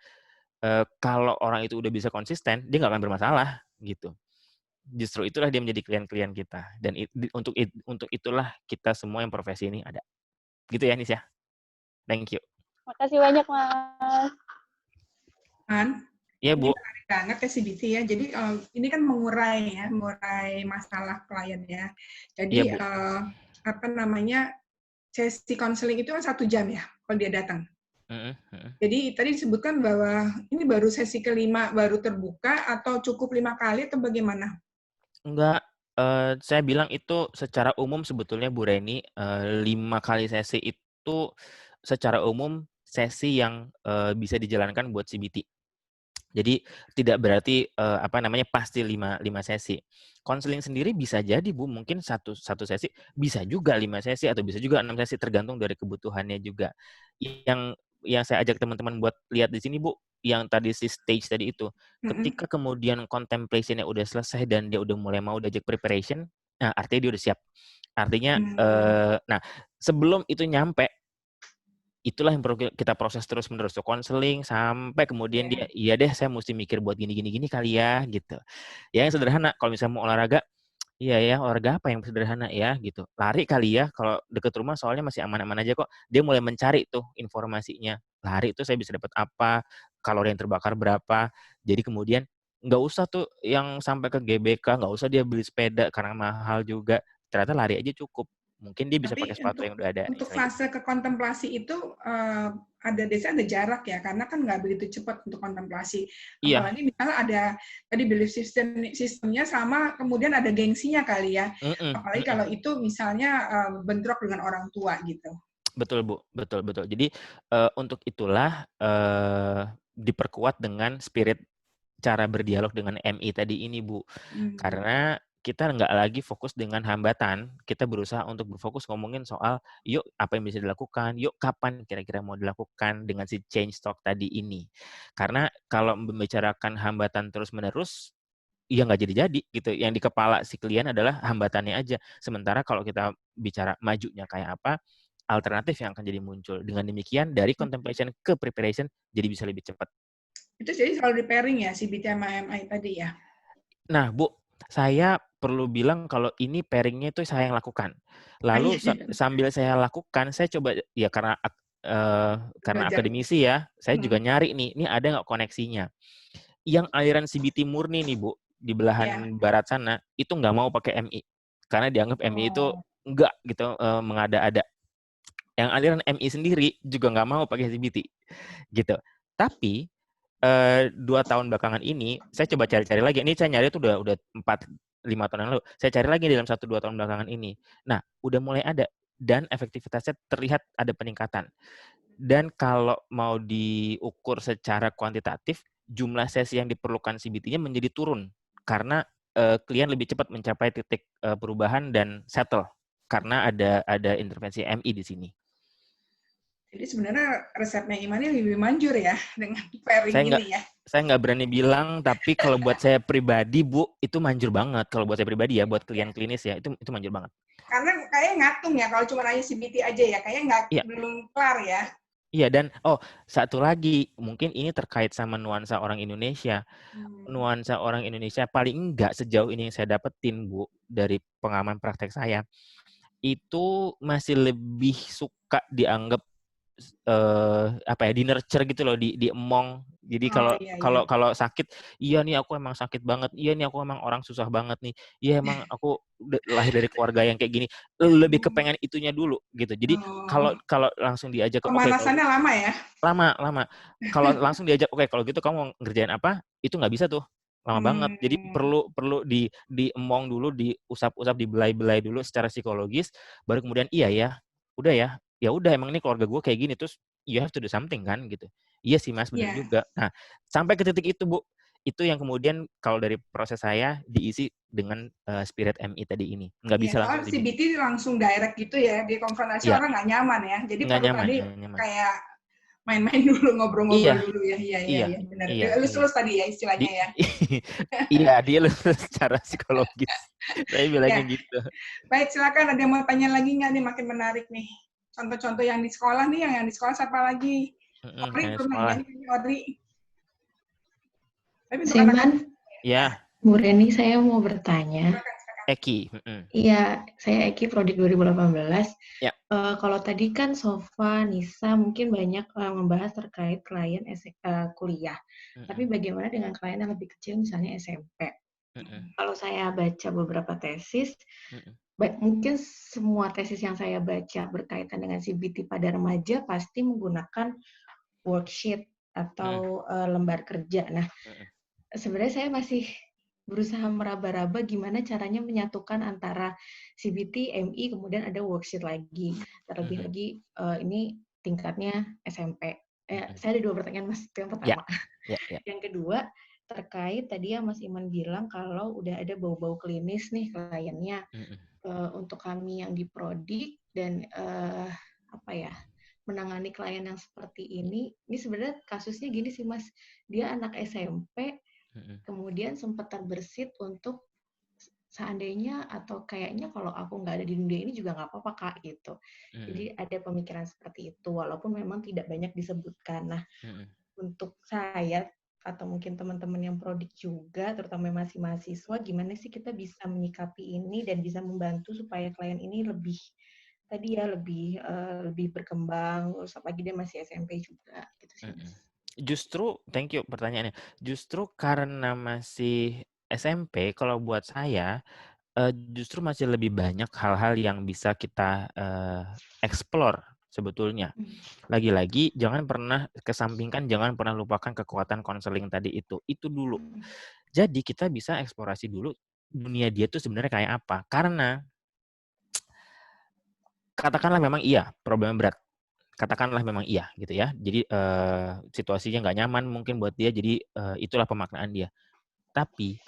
kalau orang itu udah bisa konsisten, dia nggak akan bermasalah gitu. Justru itulah dia menjadi klien-klien kita. Dan untuk itulah kita semua yang profesi ini ada. Gitu ya, Nis ya. Thank you. Makasih banyak, Mas. Iya, Bu. Ini menarik banget ya CBT ya. Jadi ini kan mengurai masalah klien ya. Jadi sesi konseling itu kan 1 jam ya kalau dia datang. Jadi tadi disebutkan bahwa ini baru sesi kelima baru terbuka atau cukup 5 kali atau bagaimana? Enggak, saya bilang itu secara umum sebetulnya Bu Reni, 5 kali sesi itu secara umum sesi yang bisa dijalankan buat CBT. Jadi tidak berarti pasti 5 sesi. Konseling sendiri bisa jadi Bu, mungkin satu sesi bisa juga 5 sesi atau bisa juga 6 sesi tergantung dari kebutuhannya juga. Yang saya ajak teman-teman buat lihat di sini Bu, yang tadi si stage tadi itu, ketika kemudian contemplation-nya udah selesai dan dia udah mulai mau diajak preparation, nah artinya dia udah siap. Artinya nah sebelum itu nyampe, itulah yang perlu kita proses terus-menerus tuh, konseling sampai kemudian dia, iya deh saya mesti mikir buat gini kali ya gitu. Ya yang sederhana, kalau misalnya mau olahraga, iya ya olahraga apa yang sederhana ya gitu. Lari kali ya, kalau deket rumah soalnya masih aman-aman aja kok. Dia mulai mencari tuh informasinya. Lari itu saya bisa dapat apa, kalori yang terbakar berapa. Jadi kemudian nggak usah tuh yang sampai ke GBK, nggak usah dia beli sepeda karena mahal juga. Ternyata lari aja cukup. Mungkin dia bisa Tapi pakai sepatu yang udah ada. untuk Misalnya fase ke kontemplasi itu ada jarak ya, karena kan nggak begitu cepat untuk kontemplasi. Iya. Apalagi misalnya ada tadi belief sistemnya sama, kemudian ada gengsinya kali ya. Apalagi kalau itu misalnya bentrok dengan orang tua gitu. Betul Bu, betul. Jadi untuk itulah diperkuat dengan spirit cara berdialog dengan MI tadi ini Bu. Karena kita nggak lagi fokus dengan hambatan, kita berusaha untuk berfokus ngomongin soal, yuk apa yang bisa dilakukan, yuk kapan kira-kira mau dilakukan dengan si change talk tadi ini. Karena kalau membicarakan hambatan terus-menerus, ya nggak jadi-jadi gitu. Yang di kepala si klien adalah hambatannya aja. Sementara kalau kita bicara majunya kayak apa, alternatif yang akan jadi muncul. Dengan demikian, dari contemplation ke preparation, jadi bisa lebih cepat. Itu jadi selalu di pairing ya, CBT sama MI tadi ya? Nah, Bu, saya perlu bilang kalau ini pairing-nya itu saya yang lakukan. Lalu sambil saya lakukan, saya coba, ya karena akademisi ya, saya juga nyari nih, ini ada nggak koneksinya. Yang aliran CBT murni nih Bu, di belahan barat sana, itu nggak mau pakai MI. Karena dianggap MI itu enggak gitu, mengada-ada. Yang aliran MI sendiri juga nggak mau pakai CBT. Gitu. Tapi 2 tahun belakangan ini, saya coba cari-cari lagi. Ini saya nyari itu udah 4-5 tahun yang lalu. Saya cari lagi dalam 1-2 tahun belakangan ini. Nah, udah mulai ada. Dan efektivitasnya terlihat ada peningkatan. Dan kalau mau diukur secara kuantitatif, jumlah sesi yang diperlukan CBT-nya menjadi turun. Karena klien lebih cepat mencapai titik perubahan dan settle. Karena ada intervensi MI di sini. Jadi sebenarnya resepnya Iman ini lebih manjur ya dengan pairing ini ya. Saya nggak berani bilang, tapi kalau buat saya pribadi, Bu, itu manjur banget. Kalau buat saya pribadi ya, buat klien klinis ya, itu manjur banget. Karena kayaknya ngatung ya, kalau cuma nanya CBT aja ya, kayaknya belum kelar ya. Iya, dan satu lagi, mungkin ini terkait sama nuansa orang Indonesia. Nuansa orang Indonesia paling enggak sejauh ini yang saya dapetin, Bu, dari pengalaman praktek saya, itu masih lebih suka dianggap di nurture gitu loh, diemong. Jadi kalau sakit, iya nih aku emang sakit banget, iya nih aku emang orang susah banget nih, iya emang aku lahir dari keluarga yang kayak gini. Lebih kepengen itunya dulu gitu. Jadi kalau langsung diajak ke pemanasannya lama ya? Lama. Kalau langsung diajak, oke kalau gitu kamu mau ngerjain apa? Itu nggak bisa tuh. Lama banget. Jadi perlu diemong dulu, diusap-usap, dibelai-belai dulu secara psikologis, baru kemudian iya ya. Udah ya udah emang ini keluarga gue kayak gini, terus you have to do something kan gitu. Iya sih Mas, benar juga. Nah, sampai ke titik itu Bu, itu yang kemudian kalau dari proses saya diisi dengan spirit MI tadi ini. Nggak bisa langsung dibikin. CBT langsung direct gitu ya, di konfrontasi orang nggak nyaman ya. Jadi nggak perlu nyaman, tadi nyaman. kayak main-main dulu, ngobrol-ngobrol dulu ya. Iya, benar. Elus-elus tadi ya istilahnya ya. Iya, dia lulus secara psikologis. Saya bilangnya gitu. Baik, silakan ada yang mau tanya lagi nggak nih, makin menarik nih. Contoh-contoh yang di sekolah nih, yang di sekolah siapa lagi? Ori, belum nanya nih, Ori. Siman, ya. Bu Reni, saya mau bertanya. Eki. Iya, saya Eki, Prodik 2018. Ya. Kalau tadi kan Sofa, Nisa mungkin banyak membahas terkait klien kuliah. Tapi bagaimana dengan klien yang lebih kecil, misalnya SMP? Kalau saya baca beberapa tesis, mungkin semua tesis yang saya baca berkaitan dengan CBT pada remaja pasti menggunakan worksheet atau lembar kerja. Nah, sebenarnya saya masih berusaha meraba-raba gimana caranya menyatukan antara CBT, MI, kemudian ada worksheet lagi. Terlebih lagi ini tingkatnya SMP. Saya ada 2 pertanyaan, Mas. Itu yang pertama. Yang kedua, terkait tadi yang Mas Iman bilang kalau udah ada bau-bau klinis nih kliennya. Untuk kami yang di Prodik dan menangani klien yang seperti ini sebenarnya kasusnya gini sih Mas. Dia anak SMP, kemudian sempat terbersit untuk seandainya atau kayaknya kalau aku nggak ada di dunia ini juga nggak apa-apa Kak gitu. Jadi ada pemikiran seperti itu walaupun memang tidak banyak disebutkan. Nah, untuk saya atau mungkin teman-teman yang Prodik juga, terutama masih mahasiswa, gimana sih kita bisa menyikapi ini dan bisa membantu supaya klien ini lebih berkembang, terus apalagi dia masih SMP juga gitu sih Mas. Justru, thank you pertanyaannya. Justru karena masih SMP, kalau buat saya, justru masih lebih banyak hal-hal yang bisa kita explore sebetulnya. Lagi-lagi, jangan pernah kesampingkan, jangan pernah lupakan kekuatan konseling tadi itu. Itu dulu. Jadi kita bisa eksplorasi dulu dunia dia tuh sebenarnya kayak apa. Karena, katakanlah memang iya, problemnya berat. Katakanlah memang iya gitu ya. Jadi situasinya nggak nyaman mungkin buat dia. Jadi itulah pemaknaan dia. Tapi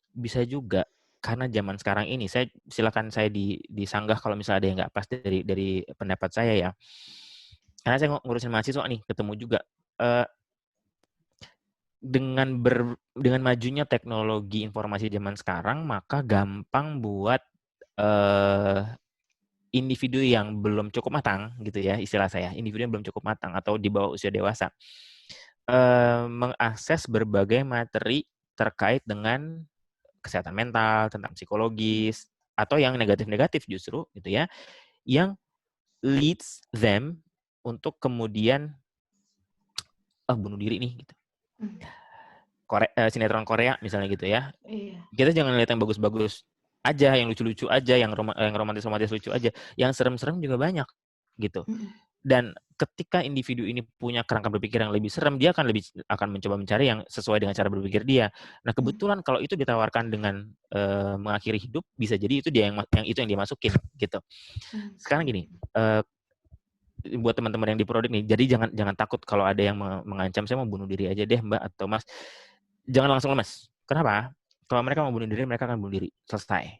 bisa juga karena zaman sekarang ini, silakan saya disanggah kalau misalnya ada yang nggak pas dari pendapat saya ya. Karena saya ngurusin mahasiswa nih, ketemu juga dengan majunya teknologi informasi zaman sekarang, maka gampang buat individu yang belum cukup matang gitu ya, istilah saya, individu yang belum cukup matang atau di bawah usia dewasa mengakses berbagai materi terkait dengan kesehatan mental, tentang psikologis atau yang negatif-negatif justru gitu ya, yang leads them untuk kemudian bunuh diri nih gitu. Sinetron Korea misalnya gitu ya. Kita jangan lihat yang bagus-bagus aja, yang lucu-lucu aja, yang romantis-romantis lucu aja, yang serem-serem juga banyak gitu. Dan ketika individu ini punya kerangka berpikir yang lebih serem, dia akan mencoba mencari yang sesuai dengan cara berpikir dia. Nah, kebetulan kalau itu ditawarkan dengan mengakhiri hidup, bisa jadi itu yang dia masukin gitu. Sekarang gini, buat teman-teman yang di Prodik nih, jadi jangan takut kalau ada yang mengancam saya mau bunuh diri aja deh Mbak atau Mas. Jangan langsung lemes. Kenapa? Kalau mereka mau bunuh diri, mereka akan bunuh diri. Selesai.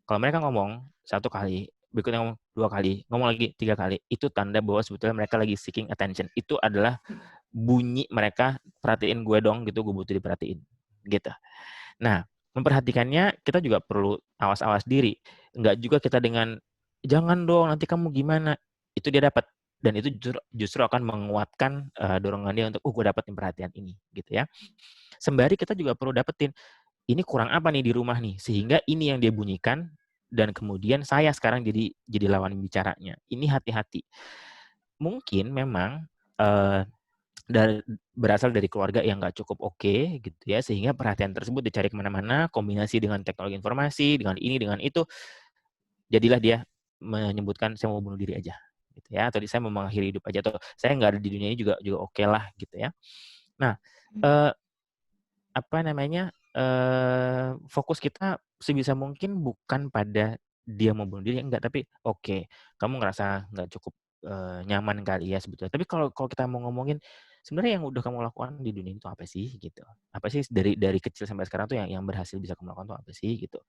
Kalau mereka ngomong 1 kali, berikutnya ngomong 2 kali, ngomong lagi 3 kali, itu tanda bahwa sebetulnya mereka lagi seeking attention. Itu adalah bunyi mereka, perhatiin gue dong gitu, gue butuh diperhatiin. Gitu. Nah, memperhatikannya kita juga perlu awas-awas diri. Enggak juga kita dengan, jangan dong, nanti kamu gimana. Itu dia dapat. Dan itu justru akan menguatkan dorongan dia untuk, gue dapat perhatian ini. Gitu ya. Sembari kita juga perlu dapetin, ini kurang apa nih di rumah nih, sehingga ini yang dia bunyikan, dan kemudian saya sekarang jadi lawan bicaranya. Ini hati-hati. mungkin memang berasal dari keluarga yang nggak cukup oke gitu ya, sehingga perhatian tersebut dicari kemana-mana, kombinasi dengan teknologi informasi, dengan ini, dengan itu, jadilah dia menyebutkan saya mau bunuh diri aja, gitu ya, atau saya mau mengakhiri hidup aja, atau saya nggak ada di dunia ini juga oke lah gitu ya. Nah, fokus kita sebisa mungkin bukan pada dia mau bunuh diri, enggak, tapi oke, kamu ngerasa nggak cukup nyaman kali ya sebetulnya. Tapi kalau kita mau ngomongin sebenarnya yang udah kamu lakukan di dunia itu apa sih gitu? Apa sih dari kecil sampai sekarang tuh yang berhasil bisa kamu lakukan tuh apa sih gitu?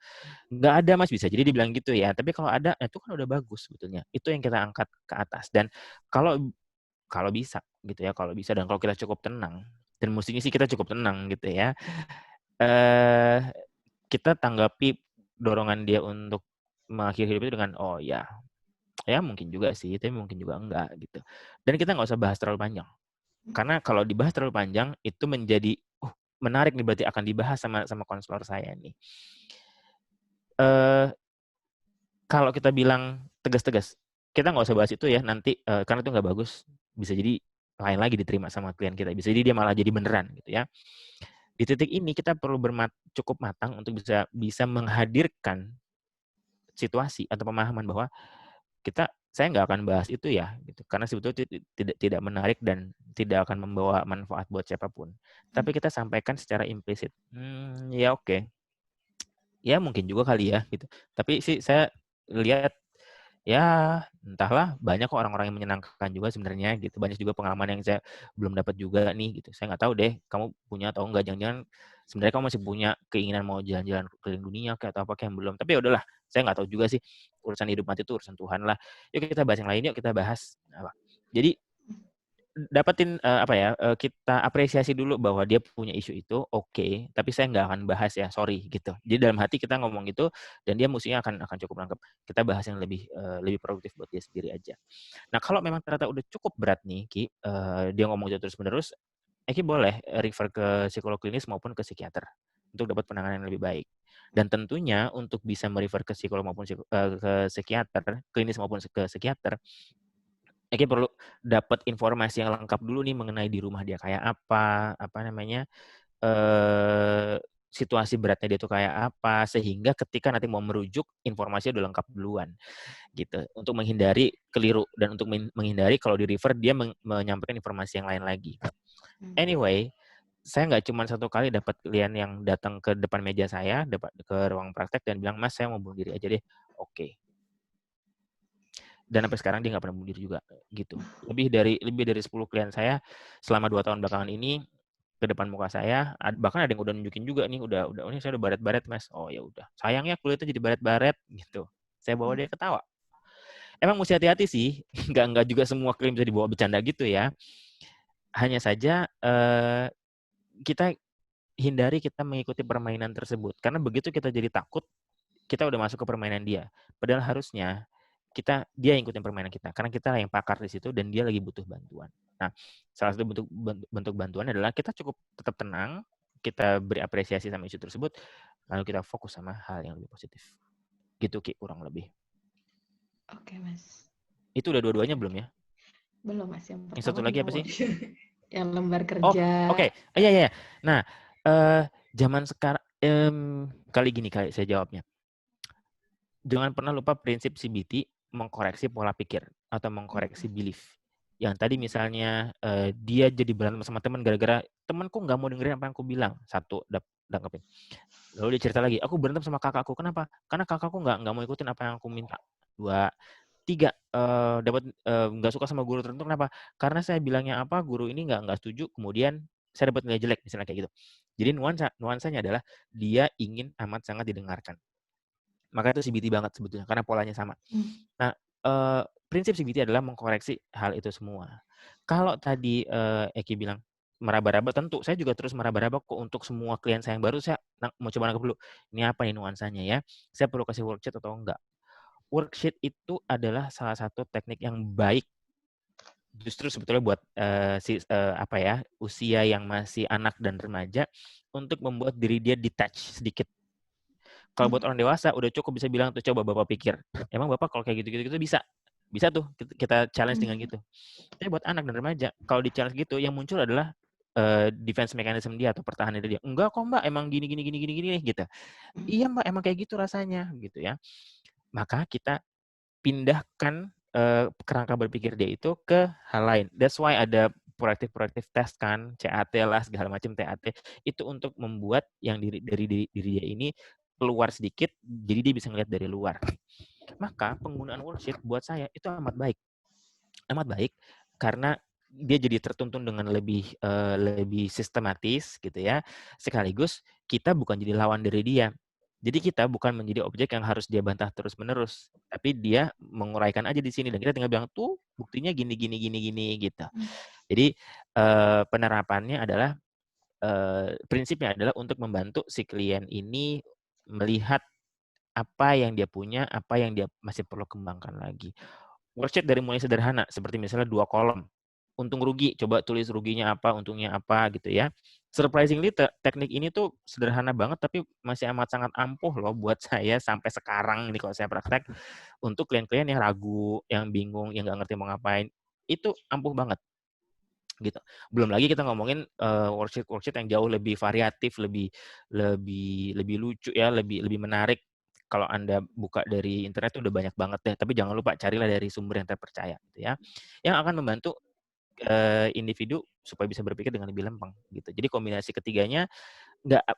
Nggak ada Mas, bisa jadi dibilang gitu ya. Tapi kalau ada, itu kan udah bagus sebetulnya. Itu yang kita angkat ke atas. Dan kalau bisa gitu ya, kalau bisa dan kalau kita cukup tenang, dan mestinya sih kita cukup tenang gitu ya. Kita tanggapi dorongan dia untuk mengakhiri hidup itu dengan, oh ya mungkin juga sih, tapi mungkin juga enggak gitu. Dan kita nggak usah bahas terlalu panjang. Karena kalau dibahas terlalu panjang, itu menjadi, menarik nih berarti akan dibahas sama konselor saya nih. Kalau kita bilang tegas-tegas, kita nggak usah bahas itu ya nanti, karena itu nggak bagus, bisa jadi lain lagi diterima sama klien kita, bisa jadi dia malah jadi beneran gitu ya. Di titik ini kita perlu cukup matang untuk bisa menghadirkan situasi atau pemahaman bahwa saya nggak akan bahas itu ya, gitu. Karena sebetulnya tidak menarik dan tidak akan membawa manfaat buat siapapun. Tapi kita sampaikan secara implisit. Ya oke. Ya mungkin juga kali ya, gitu. Tapi sih saya lihat, ya entahlah, banyak kok orang-orang yang menyenangkan juga sebenarnya gitu. Banyak juga pengalaman yang saya belum dapat juga nih gitu. Saya nggak tahu deh kamu punya atau enggak. Jangan-jangan sebenarnya kamu masih punya keinginan mau jalan-jalan keliling dunia kayak atau apa kayak yang belum. Tapi ya udahlah, saya nggak tahu juga sih, urusan hidup mati itu urusan Tuhan lah. Yuk kita bahas yang lain, yuk kita bahas apa. Jadi dapetin kita apresiasi dulu bahwa dia punya isu itu, oke, tapi saya nggak akan bahas ya, sorry gitu. Jadi dalam hati kita ngomong itu dan dia mestinya akan cukup nangkep. Kita bahas yang lebih produktif buat dia sendiri aja. Nah, kalau memang ternyata udah cukup berat nih Ki, dia ngomong itu terus-menerus, Ki boleh refer ke psikolog klinis maupun ke psikiater untuk dapat penanganan yang lebih baik. Dan tentunya untuk bisa merefer ke psikolog maupun ke psikiater, klinis maupun ke psikiater, Eki perlu dapat informasi yang lengkap dulu nih mengenai di rumah dia kayak apa situasi beratnya dia tuh kayak apa, sehingga ketika nanti mau merujuk, informasinya udah lengkap duluan, gitu. Untuk menghindari keliru dan untuk menghindari kalau di refer dia menyampaikan informasi yang lain lagi. Anyway, saya nggak cuma satu kali dapat klien yang datang ke depan meja saya, ke ruang praktek dan bilang, Mas, saya mau bunuh diri aja deh. Oke. Dan sampai sekarang dia nggak pernah bunuh diri juga gitu. Lebih dari 10 klien saya selama 2 tahun belakangan ini ke depan muka saya, bahkan ada yang udah nunjukin juga nih, ini saya udah baret-baret Mas. Oh ya udah, sayangnya kulitnya jadi baret-baret gitu. Saya bawa dia ketawa. Emang mesti hati-hati sih, nggak juga semua klien bisa dibawa bercanda gitu ya. Hanya saja kita hindari kita mengikuti permainan tersebut, karena begitu kita jadi takut, kita udah masuk ke permainan dia. Padahal harusnya dia yang ikutin permainan kita, karena kita yang pakar di situ dan dia lagi butuh bantuan. Nah, salah satu bentuk bantuan adalah kita cukup tetap tenang, kita beri apresiasi sama isu tersebut, lalu kita fokus sama hal yang lebih positif. Gitu Ki, kurang lebih. Oke, Mas. Itu udah dua-duanya belum ya? Belum, Mas. Yang satu lagi apa sih? Yang lembar kerja. Oh, oke. Iya. Nah, zaman sekarang, kali saya jawabnya. Jangan pernah lupa prinsip CBT, mengkoreksi pola pikir atau mengkoreksi belief. Yang tadi misalnya dia jadi berantem sama teman gara-gara temanku nggak mau dengerin apa yang aku bilang. Satu, tangkapin. Lalu dia cerita lagi, aku berantem sama kakakku. Kenapa? Karena kakakku nggak mau ikutin apa yang aku minta. 2, 3, nggak suka sama guru tertentu. Kenapa? Karena saya bilangnya apa, guru ini nggak setuju. Kemudian saya dapat nilai jelek, misalnya kayak gitu. Jadi nuansanya adalah dia ingin amat sangat didengarkan. Maka itu CBT banget sebetulnya, karena polanya sama. Nah, prinsip CBT adalah mengkoreksi hal itu semua. Kalau tadi Eki bilang meraba-raba, tentu saya juga terus meraba-raba kok untuk semua klien saya yang baru. Saya mau coba nangkep dulu, ini apa nih nuansanya ya, saya perlu kasih worksheet atau enggak. Worksheet itu adalah salah satu teknik yang baik justru sebetulnya buat usia yang masih anak dan remaja untuk membuat diri dia detach sedikit. Kalau buat orang dewasa udah cukup bisa bilang tuh, coba Bapak pikir. Emang Bapak kalau kayak gitu bisa? Bisa tuh kita challenge dengan gitu. Tapi buat anak dan remaja, kalau di challenge gitu, yang muncul adalah defense mechanism dia atau pertahanan dia. Enggak kok Mbak, emang gini gitu. Iya Mbak, emang kayak gitu rasanya gitu ya. Maka kita pindahkan kerangka berpikir dia itu ke hal lain. That's why ada proaktif test kan, CAT lah segala macam TAT itu untuk membuat yang dari diri dia ini keluar sedikit, jadi dia bisa ngelihat dari luar. Maka penggunaan worksheet buat saya itu amat baik karena dia jadi tertuntun dengan lebih sistematis gitu ya. Sekaligus kita bukan jadi lawan dari dia. Jadi kita bukan menjadi objek yang harus dia bantah terus-menerus, tapi dia menguraikan aja di sini dan kita tinggal bilang tuh buktinya gini gitu. Jadi penerapannya adalah prinsipnya adalah untuk membantu si klien ini melihat apa yang dia punya, apa yang dia masih perlu kembangkan lagi. Worksheet dari mulai sederhana, seperti misalnya 2 kolom. Untung rugi, coba tulis ruginya apa, untungnya apa gitu ya. Surprisingly, teknik ini tuh sederhana banget, tapi masih amat sangat ampuh loh buat saya sampai sekarang ini kalau saya praktek. Untuk klien-klien yang ragu, yang bingung, yang nggak ngerti mau ngapain, itu ampuh banget. Gitu. Belum lagi kita ngomongin worksheet yang jauh lebih variatif, lebih lucu ya, lebih menarik. Kalau Anda buka dari internet itu udah banyak banget deh, tapi jangan lupa carilah dari sumber yang terpercaya gitu ya. Yang akan membantu individu supaya bisa berpikir dengan lebih lempeng gitu. Jadi kombinasi ketiganya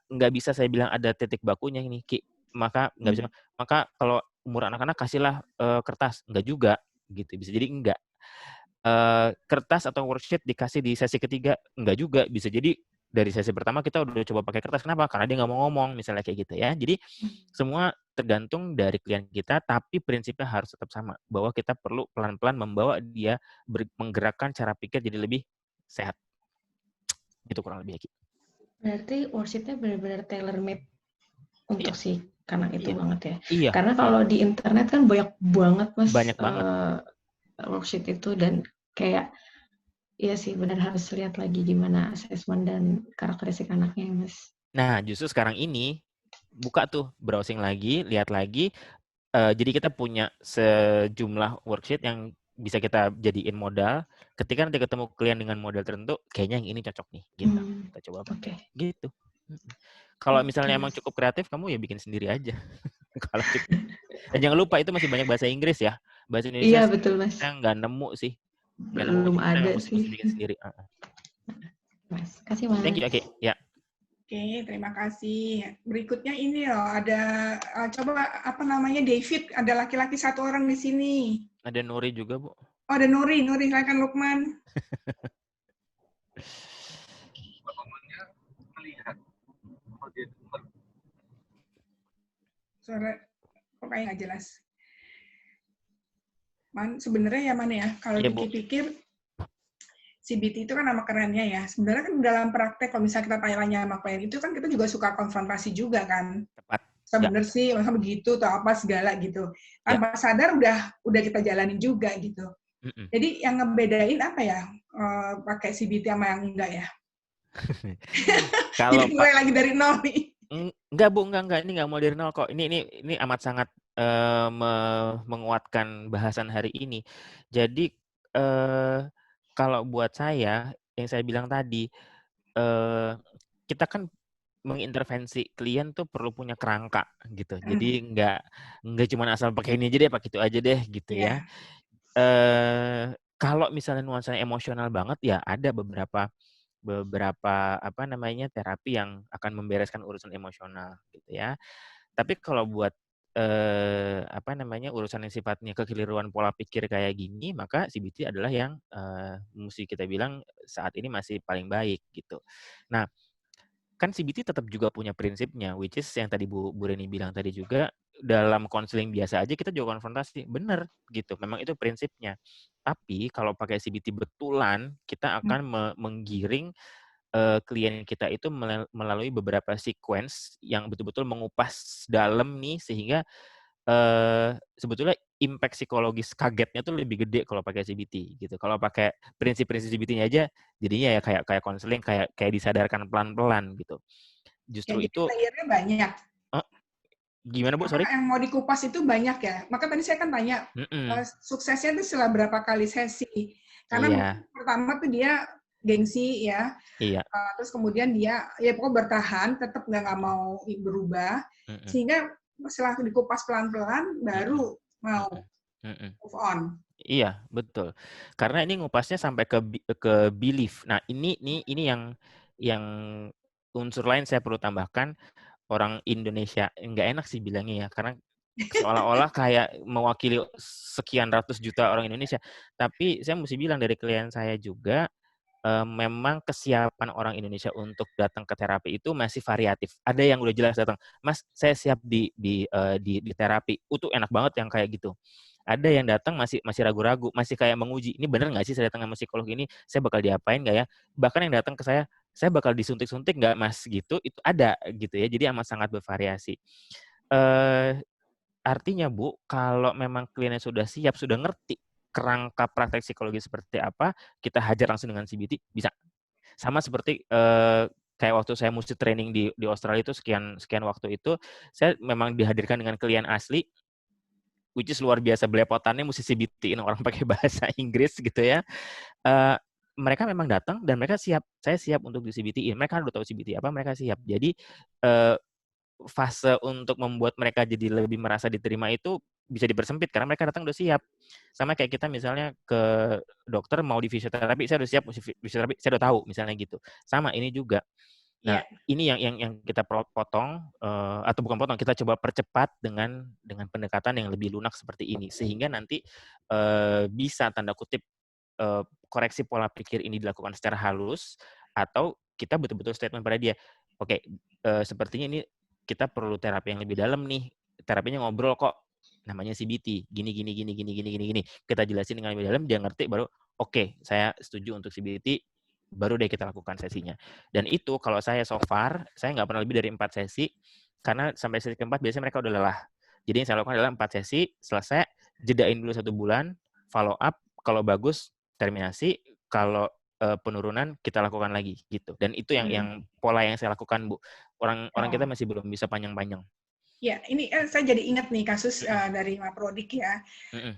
nggak bisa saya bilang ada titik bakunya ini, Ki. Maka nggak bisa. Maka kalau umur anak-anak kasihlah kertas, nggak juga gitu. Bisa jadi enggak. Kertas atau worksheet dikasih di sesi ketiga, enggak juga. Bisa jadi dari sesi pertama kita udah coba pakai kertas. Kenapa? Karena dia nggak mau ngomong, misalnya kayak gitu ya. Jadi semua tergantung dari klien kita, tapi prinsipnya harus tetap sama. Bahwa kita perlu pelan-pelan membawa dia menggerakkan cara pikir jadi lebih sehat. Itu kurang lebih. Berarti worksheet-nya benar-benar tailor-made untuk si anak itu banget ya. Iya. Karena kalau di internet kan banyak banget Mas. Banyak banget. Worksheet itu dan kayak iya sih benar harus lihat lagi gimana asesmen dan karakteristik anaknya Mas. Nah justru sekarang ini buka tuh browsing lagi, lihat lagi. Jadi kita punya sejumlah worksheet yang bisa kita jadiin modal. Ketika nanti ketemu klien dengan model tertentu, kayaknya yang ini cocok nih. Gitu. Kita coba pakai. Gitu. Kalau misalnya emang cukup kreatif, kamu ya bikin sendiri aja. Kalau cukup. Dan jangan lupa itu masih banyak bahasa Inggris ya. Bahasa Indonesia iya, betul, Mas. Saya nggak nemu sih. Belum ada sih. Mesti bikin sendiri. Mas, kasih Mas. Thank you, Oke. Ya. Oke, terima kasih. Berikutnya ini loh, ada coba apa namanya David, ada laki-laki satu orang di sini. Ada Nuri juga, Bu. Oh, ada Nuri, silakan Lukman. Melihat suara kok kayak nggak jelas. Sebenarnya ya mana ya? Kalau dipikir-pikir, CBT itu kan nama kerennya ya. Sebenarnya kan dalam praktek, kalau misalnya kita tanya-tanya sama klien itu kan kita juga suka konfrontasi juga kan. Tepat. Sebenarnya sih, masa begitu atau apa segala gitu. Tanpa sadar udah kita jalanin juga gitu. Jadi yang ngebedain apa ya? Pakai CBT sama yang enggak ya? Kalau jadi mulai lagi dari nol nih. Enggak Bu, enggak. Ini enggak mau dari nol kok. Ini amat sangat menguatkan bahasan hari ini. Jadi kalau buat saya, yang saya bilang tadi, kita kan mengintervensi klien tuh perlu punya kerangka gitu. Jadi enggak cuma asal pakai ini aja deh, pakai itu aja deh gitu ya. Kalau misalnya nuansanya emosional banget ya ada beberapa apa namanya terapi yang akan membereskan urusan emosional gitu ya. Tapi kalau buat apa namanya urusan yang sifatnya kekeliruan pola pikir kayak gini, maka CBT adalah yang mesti kita bilang saat ini masih paling baik gitu. Nah, kan CBT tetap juga punya prinsipnya, which is yang tadi Bu Reni bilang tadi juga, dalam konseling biasa aja kita juga konfrontasi, bener gitu, memang itu prinsipnya. Tapi kalau pakai CBT betulan, kita akan menggiring klien kita itu melalui beberapa sequence yang betul-betul mengupas dalam nih, sehingga sebetulnya impact psikologis kagetnya tuh lebih gede kalau pakai CBT gitu. Kalau pakai prinsip-prinsip CBT-nya aja, jadinya ya kayak konseling, kayak disadarkan pelan-pelan gitu. Justru ya, itu layernya banyak. Gimana Bu? Sorry. Yang mau dikupas itu banyak ya. Maka tadi saya kan tanya suksesnya itu setelah berapa kali sesi. Karena pertama tuh dia gengsi ya. Iya. Terus kemudian dia ya pokoknya bertahan, tetap nggak mau berubah. Sehingga setelah dikupas pelan-pelan baru mau move on. Iya, betul. Karena ini ngupasnya sampai ke belief. Nah, ini yang unsur lain saya perlu tambahkan. Orang Indonesia nggak enak sih bilangnya ya, karena seolah-olah kayak mewakili sekian ratus juta orang Indonesia. Tapi saya mesti bilang dari klien saya juga, memang kesiapan orang Indonesia untuk datang ke terapi itu masih variatif. Ada yang udah jelas datang, Mas, saya siap di terapi. Itu enak banget yang kayak gitu. Ada yang datang masih ragu-ragu, masih kayak menguji, ini bener nggak sih saya datang sama psikolog ini, saya bakal diapain nggak ya? Bahkan yang datang ke saya bakal disuntik-suntik nggak Mas gitu, itu ada gitu ya. Jadi amat sangat bervariasi. Artinya Bu, kalau memang kliennya sudah siap, sudah ngerti kerangka praktek psikologi seperti apa, kita hajar langsung dengan CBT, bisa. Sama seperti kayak waktu saya mesti training di Australia itu sekian waktu itu, saya memang dihadirkan dengan klien asli, which is luar biasa belepotannya mesti CBT-in orang pakai bahasa Inggris gitu ya. Mereka memang datang dan mereka siap. Saya siap untuk di CBT-in. Mereka udah tahu CBT apa, mereka siap. Jadi fase untuk membuat mereka jadi lebih merasa diterima itu bisa dipersempit karena mereka datang udah siap. Sama kayak kita misalnya ke dokter mau di fisioterapi, saya udah siap fisioterapi, saya udah tahu misalnya gitu. Sama ini juga. Nah, ini yang kita potong atau bukan potong, kita coba percepat dengan pendekatan yang lebih lunak seperti ini sehingga nanti bisa tanda kutip koreksi pola pikir ini dilakukan secara halus atau kita betul-betul statement pada dia, oke, sepertinya ini kita perlu terapi yang lebih dalam nih, terapinya ngobrol kok, namanya CBT, gini. Kita jelasin dengan lebih dalam, dia ngerti baru oke, saya setuju untuk CBT. Baru deh kita lakukan sesinya. Dan itu kalau saya so far, saya nggak pernah lebih dari 4 sesi, karena sampai sesi keempat biasanya mereka udah lelah. Jadi yang saya lakukan adalah 4 sesi, selesai, jedain dulu 1 bulan, follow up, kalau bagus, terminasi, kalau penurunan, kita lakukan lagi, gitu. Dan itu yang pola yang saya lakukan, Bu. Orang kita masih belum bisa panjang-panjang. Ya, ini saya jadi ingat nih kasus dari Pak Prodik ya.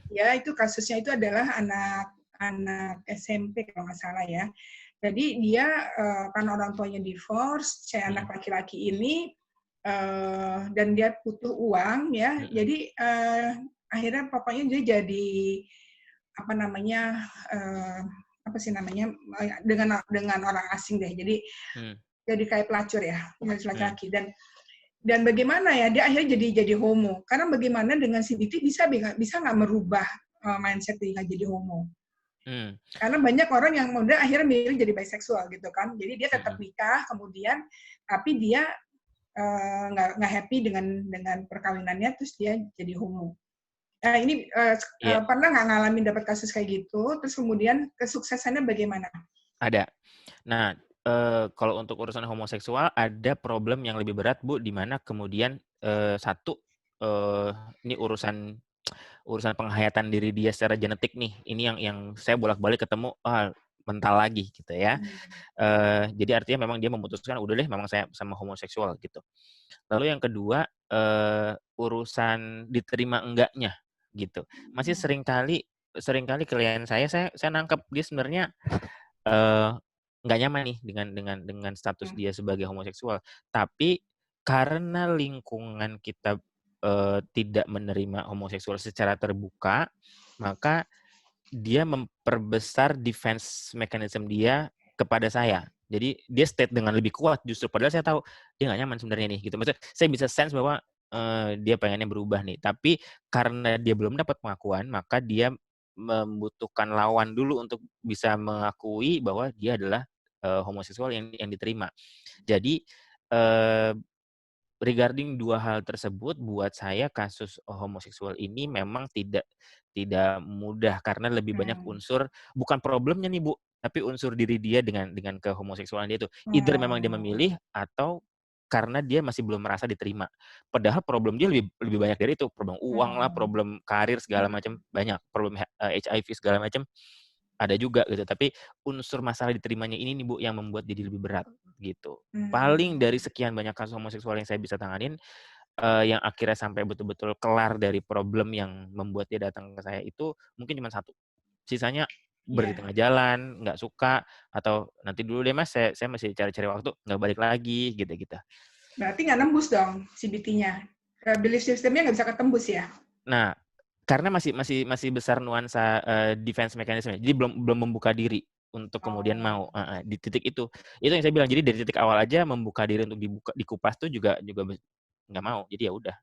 Ya, itu kasusnya itu adalah anak SMP kalau nggak salah ya. Jadi dia karena orang tuanya divorce, anak laki-laki ini dan dia butuh uang ya. Jadi akhirnya pokoknya dia jadi apa namanya dengan orang asing deh. Jadi jadi kayak pelacur ya, laki-laki dan bagaimana ya dia akhirnya jadi homo. Karena bagaimana dengan CBT bisa nggak merubah mindset dia jadi homo. Karena banyak orang yang muda akhirnya milih jadi biseksual gitu kan. Jadi dia tetap nikah kemudian, tapi dia nggak happy dengan perkawinannya, terus dia jadi homo. Ini pernah nggak ngalamin dapat kasus kayak gitu? Terus kemudian kesuksesannya bagaimana? Ada. Nah, kalau untuk urusan homoseksual ada problem yang lebih berat Bu, di mana kemudian satu ini urusan penghayatan diri dia secara genetik nih. Ini yang saya bolak-balik ketemu, mental lagi gitu ya. Jadi artinya memang dia memutuskan udah deh memang saya sama homoseksual gitu. Lalu yang kedua urusan diterima enggaknya gitu. Masih seringkali klien saya nangkep dia sebenarnya nggak nyaman nih dengan status dia sebagai homoseksual. Tapi karena lingkungan kita tidak menerima homoseksual secara terbuka, maka dia memperbesar defense mechanism dia kepada saya. Jadi dia state dengan lebih kuat justru. Padahal saya tahu dia nggak nyaman sebenarnya nih. Gitu. Maksudnya saya bisa sense bahwa dia pengennya berubah nih. Tapi karena dia belum dapat pengakuan, maka dia membutuhkan lawan dulu untuk bisa mengakui bahwa dia adalah homoseksual yang diterima. Jadi regarding dua hal tersebut, buat saya kasus homoseksual ini memang tidak mudah karena lebih banyak unsur, bukan problemnya nih Bu, tapi unsur diri dia dengan kehomoseksualan dia itu. Either memang dia memilih atau karena dia masih belum merasa diterima. Padahal problem dia lebih banyak dari itu, problem uang lah, problem karir segala macam banyak, problem HIV segala macam ada juga gitu. Tapi unsur masalah diterimanya ini nih Bu yang membuat jadi lebih berat gitu. Paling dari sekian banyak kasus homoseksual yang saya bisa tanganin, yang akhirnya sampai betul-betul kelar dari problem yang membuat dia datang ke saya itu mungkin cuma 1. Sisanya berhenti tengah jalan, nggak suka, atau nanti dulu deh Mas, saya masih cari-cari waktu, nggak balik lagi, gitu-gitu. Berarti nggak nembus dong CBT-nya. Belief system-nya nggak bisa ketembus ya? Nah, karena masih besar nuansa defense mechanism, jadi belum membuka diri untuk kemudian mau di titik itu yang saya bilang. Jadi dari titik awal aja membuka diri untuk dikupas tuh juga nggak mau. Jadi ya udah,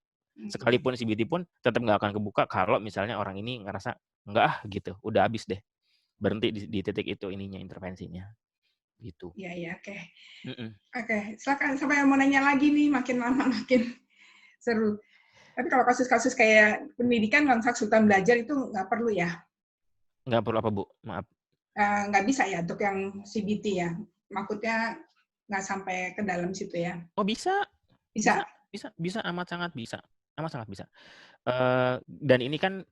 sekalipun CBT pun tetap nggak akan kebuka kalau misalnya orang ini ngerasa enggak gitu, udah habis deh, berhenti di titik itu ininya, intervensinya gitu. Iya, oke. Oke, silakan sampai mau nanya lagi nih, makin lama makin seru. Tapi kalau kasus-kasus kayak pendidikan konsultan belajar itu nggak perlu ya? Nggak perlu apa, Bu? Maaf. Nggak bisa ya untuk yang CBT ya? Maksudnya nggak sampai ke dalam situ ya? Oh, bisa. Bisa? Bisa, amat sangat bisa. Dan ini kan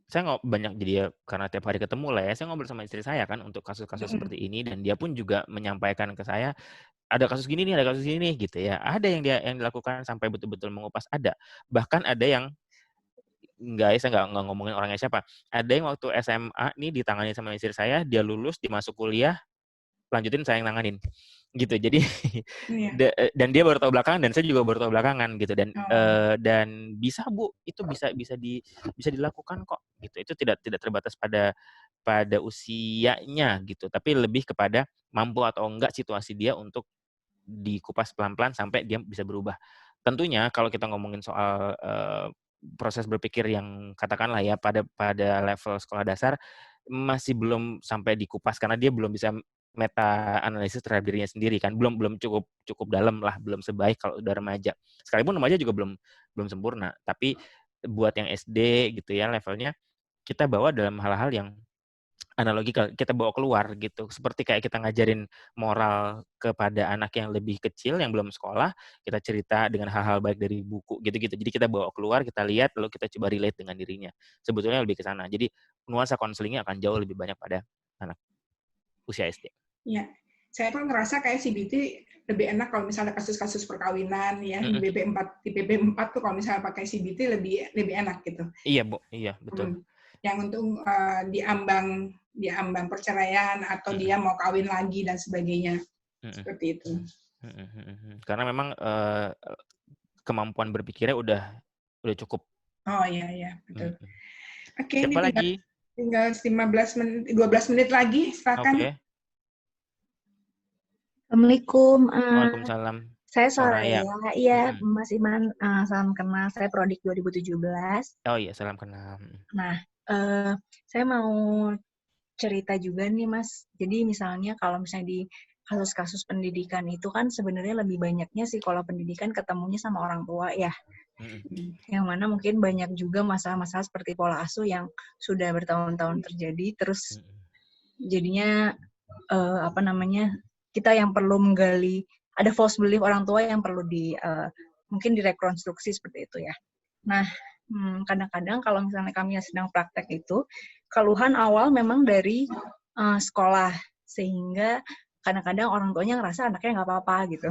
saya banyak, jadi ya karena tiap hari ketemu lah ya, saya ngobrol sama istri saya kan untuk kasus-kasus seperti ini, dan dia pun juga menyampaikan ke saya, ada kasus gini nih, gitu ya. Ada yang dilakukan sampai betul-betul mengupas, ada. Bahkan ada yang saya nggak ngomongin orangnya siapa. Ada yang waktu SMA nih ditangani sama istri saya, dia lulus, dimasuk kuliah, lanjutin saya yang nanganin. Gitu. Jadi dan dia baru tahu belakangan, dan saya juga baru tahu belakangan gitu. Dan bisa, Bu, itu bisa dilakukan kok gitu. Itu tidak terbatas pada usianya gitu, tapi lebih kepada mampu atau enggak situasi dia untuk dikupas pelan-pelan sampai dia bisa berubah. Tentunya kalau kita ngomongin soal proses berpikir yang katakanlah ya pada level sekolah dasar masih belum sampai dikupas, karena dia belum bisa meta analisis terhadap dirinya sendiri kan, belum cukup dalam lah, belum sebaik kalau udah remaja. Sekalipun remaja juga belum sempurna, tapi buat yang SD gitu ya levelnya, kita bawa dalam hal-hal yang analogi kita bawa keluar gitu, seperti kayak kita ngajarin moral kepada anak yang lebih kecil yang belum sekolah, kita cerita dengan hal-hal baik dari buku gitu-gitu. Jadi kita bawa keluar, kita lihat, lalu kita coba relate dengan dirinya. Sebetulnya lebih ke sana. Jadi nuansa konselingnya akan jauh lebih banyak pada anak usia SD. Iya, saya pun ngerasa kayak CBT lebih enak kalau misalnya kasus-kasus perkawinan ya, di BB4 tuh kalau misalnya pakai CBT lebih enak gitu. Iya, Bu. Iya, betul. Yang untuk diambang perceraian atau dia mau kawin lagi dan sebagainya. Seperti itu. Karena memang kemampuan berpikirnya udah cukup. Oh iya, betul. Oke, siapa ini lagi? Tinggal 12 menit lagi, silakan. Oke. Assalamualaikum. Waalaikumsalam. Saya Soraya. Iya, Mas Iman, salam kenal. Saya Prodik 2017. Oh iya, salam kenal. Nah, saya mau cerita juga nih, Mas. Jadi misalnya kalau misalnya di kasus-kasus pendidikan itu kan sebenarnya lebih banyaknya psikolog pendidikan ketemunya sama orang tua ya. Yang mana mungkin banyak juga masalah-masalah seperti pola asuh yang sudah bertahun-tahun terjadi, terus jadinya kita yang perlu menggali, ada false belief orang tua yang perlu mungkin direkonstruksi seperti itu ya. Nah, kadang-kadang kalau misalnya kami sedang praktek itu, keluhan awal memang dari sekolah, sehingga kadang-kadang orang tuanya ngerasa anaknya nggak apa-apa gitu.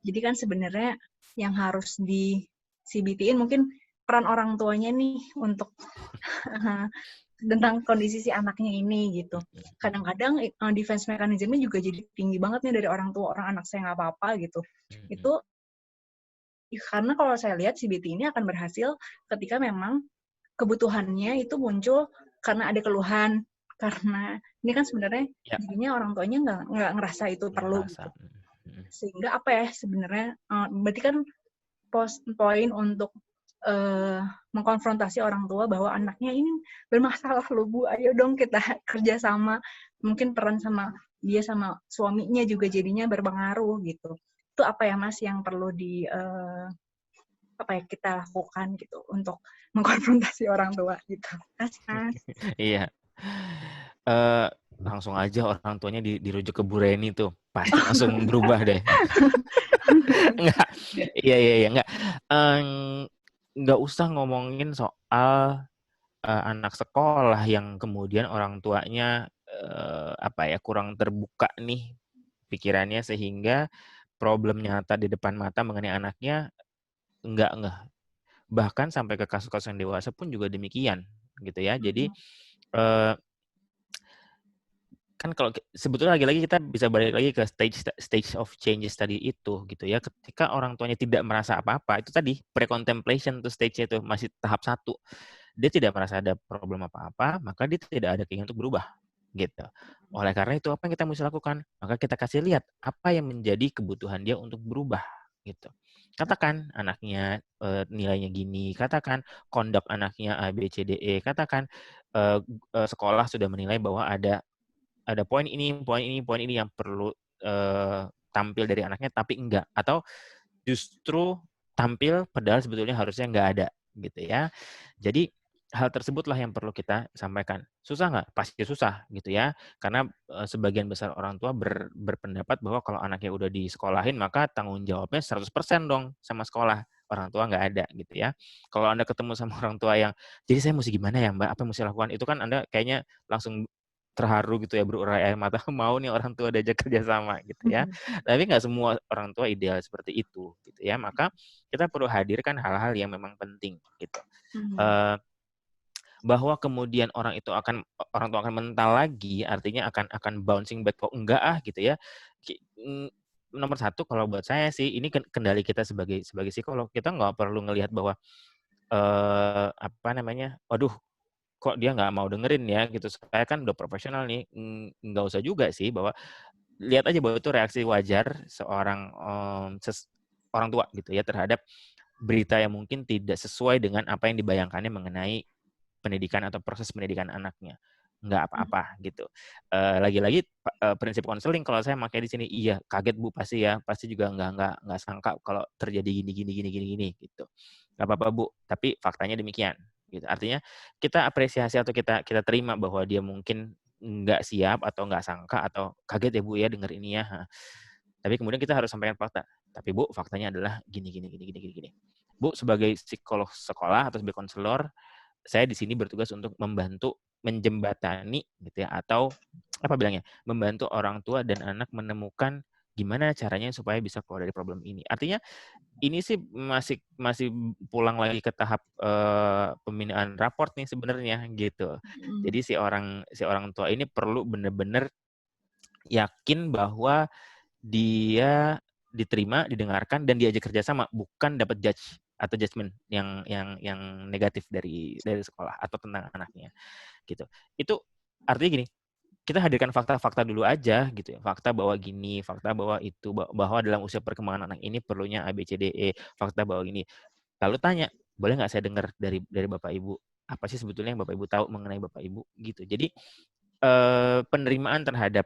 Jadi kan sebenarnya yang harus di CBT-in mungkin peran orang tuanya nih untuk tentang kondisi si anaknya ini gitu. Kadang-kadang defense mechanism-nya juga jadi tinggi banget nih dari orang tua, orang anak saya nggak apa-apa gitu. Itu karena kalau saya lihat CBT ini akan berhasil ketika memang kebutuhannya itu muncul karena ada keluhan, karena ini kan sebenarnya jadinya orang tuanya nggak ngerasa itu perlu. Gitu. Sehingga apa ya sebenarnya berarti kan poin untuk mengkonfrontasi orang tua bahwa anaknya ini bermasalah loh Bu, ayo dong kita kerja sama, mungkin peran sama dia sama suaminya juga jadinya berpengaruh gitu. Itu apa ya Mas yang perlu kita lakukan gitu untuk mengkonfrontasi orang tua gitu. Kasih Mas. Iya. Langsung aja orang tuanya dirujuk ke Bu Reni tuh, pasti langsung berubah deh. Enggak. Iya, enggak. Nggak usah ngomongin soal anak sekolah yang kemudian orang tuanya kurang terbuka nih pikirannya, sehingga problem nyata di depan mata mengenai anaknya enggak. Bahkan sampai ke kasus-kasus yang dewasa pun juga demikian, gitu ya. Jadi kan kalau sebetulnya lagi-lagi kita bisa balik lagi ke stage of changes tadi itu, gitu ya. Ketika orang tuanya tidak merasa apa-apa, itu tadi pre-contemplation tuh stage-nya itu masih tahap 1. Dia tidak merasa ada problem apa-apa, maka dia tidak ada keinginan untuk berubah, gitu. Oleh karena itu apa yang kita mesti lakukan? Maka kita kasih lihat apa yang menjadi kebutuhan dia untuk berubah, gitu. Katakan anaknya nilainya gini, katakan conduct anaknya A, B, C, D, E, katakan sekolah sudah menilai bahwa ada poin ini yang perlu tampil dari anaknya, tapi enggak. Atau justru tampil padahal sebetulnya harusnya enggak ada, gitu ya. Jadi hal tersebutlah yang perlu kita sampaikan. Susah nggak? Pasti susah, gitu ya. Karena sebagian besar orang tua berpendapat bahwa kalau anaknya udah disekolahin, maka tanggung jawabnya 100% dong sama sekolah. Orang tua nggak ada, gitu ya. Kalau Anda ketemu sama orang tua yang, jadi saya mesti gimana ya Mbak? Apa yang mesti lakukan? Itu kan Anda kayaknya langsung terharu gitu ya, berurai air mata, mau nih orang tua diajak kerjasama, gitu ya. Tapi nggak semua orang tua ideal seperti itu, gitu ya. Maka kita perlu hadirkan hal-hal yang memang penting, gitu. Bahwa kemudian orang tua akan mental lagi, artinya akan bouncing back, kok enggak gitu ya. Nomor 1 kalau buat saya sih, ini kendali kita sebagai psikolog. Kita nggak perlu ngelihat bahwa waduh, kok dia nggak mau dengerin ya gitu. Saya kan udah profesional nih. Nggak usah juga sih, bahwa lihat aja bahwa itu reaksi wajar seorang orang tua gitu ya terhadap berita yang mungkin tidak sesuai dengan apa yang dibayangkannya mengenai pendidikan atau proses pendidikan anaknya. Nggak apa-apa gitu. Lagi-lagi prinsip konseling kalau saya pakai di sini, iya kaget Bu pasti ya, pasti juga nggak sangka kalau terjadi gini gitu. Nggak apa-apa Bu, tapi faktanya demikian. Gitu. Artinya kita apresiasi atau kita terima bahwa dia mungkin nggak siap atau nggak sangka atau kaget ya Bu ya dengar ini ya. Tapi kemudian kita harus sampaikan fakta. Tapi Bu, faktanya adalah gini. Bu, sebagai psikolog sekolah atau sebagai konselor, saya di sini bertugas untuk membantu menjembatani gitu ya, atau apa bilangnya, membantu orang tua dan anak menemukan gimana caranya supaya bisa keluar dari problem ini. Artinya ini sih masih pulang lagi ke tahap pembinaan raport nih sebenarnya gitu. Jadi si orang tua ini perlu benar-benar yakin bahwa dia diterima, didengarkan dan diajak kerjasama, bukan dapat judge atau judgement yang negatif dari sekolah atau tentang anaknya gitu. Itu artinya gini, kita hadirkan fakta-fakta dulu aja gitu ya. Fakta bahwa gini, fakta bahwa itu, bahwa dalam usia perkembangan anak ini perlunya A, B, C, D, E, fakta bahwa gini. Lalu tanya, boleh nggak saya dengar dari Bapak Ibu, apa sih sebetulnya yang Bapak Ibu tahu mengenai Bapak Ibu gitu. Jadi penerimaan terhadap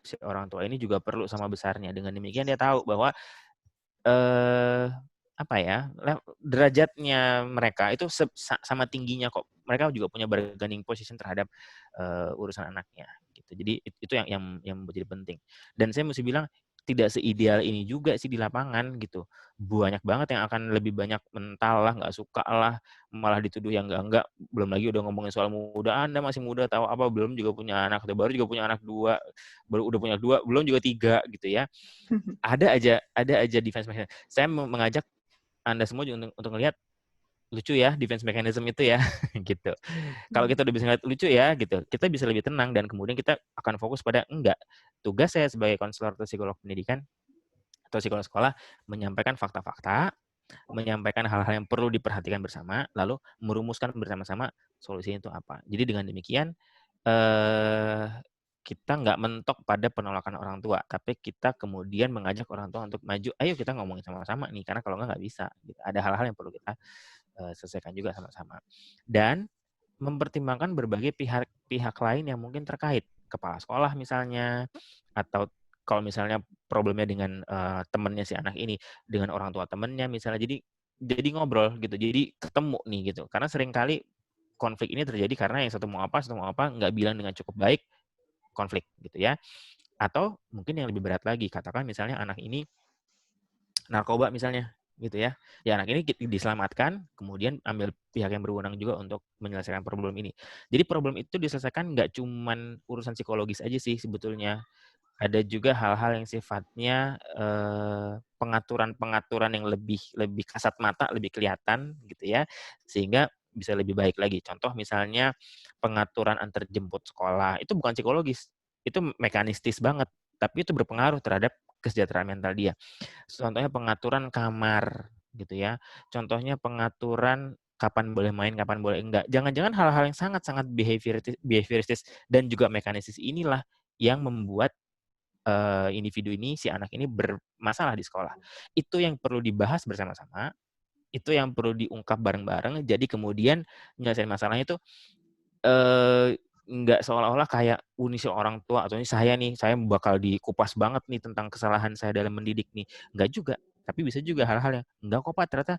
si orang tua ini juga perlu sama besarnya. Dengan demikian dia tahu bahwa derajatnya mereka itu sama tingginya kok. Mereka juga punya bargaining position terhadap urusan anaknya gitu. Jadi itu yang menjadi penting. Dan saya mesti bilang tidak seideal ini juga sih di lapangan gitu. Banyak banget yang akan lebih banyak mental lah, nggak suka lah, malah dituduh yang enggak. Belum lagi udah ngomongin soal muda, Anda masih muda tahu apa, belum juga punya anak, atau baru juga punya anak 2, baru udah punya 2, belum juga 3 gitu ya. Ada aja defense mechanism. Saya mengajak Anda semua juga untuk ngelihat lucu ya defense mechanism itu ya gitu. Kalau kita udah bisa ngeliat lucu ya gitu, kita bisa lebih tenang dan kemudian kita akan fokus pada enggak. Tugas saya sebagai konselor atau psikolog pendidikan atau psikolog sekolah menyampaikan fakta-fakta, menyampaikan hal-hal yang perlu diperhatikan bersama, lalu merumuskan bersama-sama solusinya itu apa. Jadi dengan demikian kita nggak mentok pada penolakan orang tua, tapi kita kemudian mengajak orang tua untuk maju, ayo kita ngomongin sama-sama nih, karena kalau nggak bisa. Gitu. Ada hal-hal yang perlu kita selesaikan juga sama-sama. Dan mempertimbangkan berbagai pihak lain yang mungkin terkait, kepala sekolah misalnya, atau kalau misalnya problemnya dengan temannya si anak ini, dengan orang tua temannya misalnya, jadi ngobrol gitu, jadi ketemu nih gitu. Karena seringkali konflik ini terjadi karena yang satu mau apa, nggak bilang dengan cukup baik, konflik gitu ya. Atau mungkin yang lebih berat lagi, katakan misalnya anak ini narkoba misalnya gitu ya. Ya anak ini diselamatkan, kemudian ambil pihak yang berwenang juga untuk menyelesaikan problem ini. Jadi problem itu diselesaikan nggak cuman urusan psikologis aja sih sebetulnya. ada juga hal-hal yang sifatnya pengaturan-pengaturan yang lebih kasat mata, lebih kelihatan gitu ya, sehingga bisa lebih baik lagi. Contoh misalnya pengaturan antar jemput sekolah, itu bukan psikologis, itu mekanistis banget, tapi itu berpengaruh terhadap kesejahteraan mental dia. Contohnya pengaturan kamar gitu ya. Contohnya pengaturan kapan boleh main, kapan boleh enggak. Jangan-jangan hal-hal yang sangat-sangat behavioristis dan juga mekanistis inilah yang membuat individu ini, si anak ini bermasalah di sekolah. Itu yang perlu dibahas bersama-sama, itu yang perlu diungkap bareng-bareng. Jadi kemudian menyelesaikan masalahnya itu nggak seolah-olah kayak ini orang tua atau ini saya bakal dikupas banget nih tentang kesalahan saya dalam mendidik nih. Nggak juga. Tapi bisa juga hal-hal yang enggak kok Pak, ternyata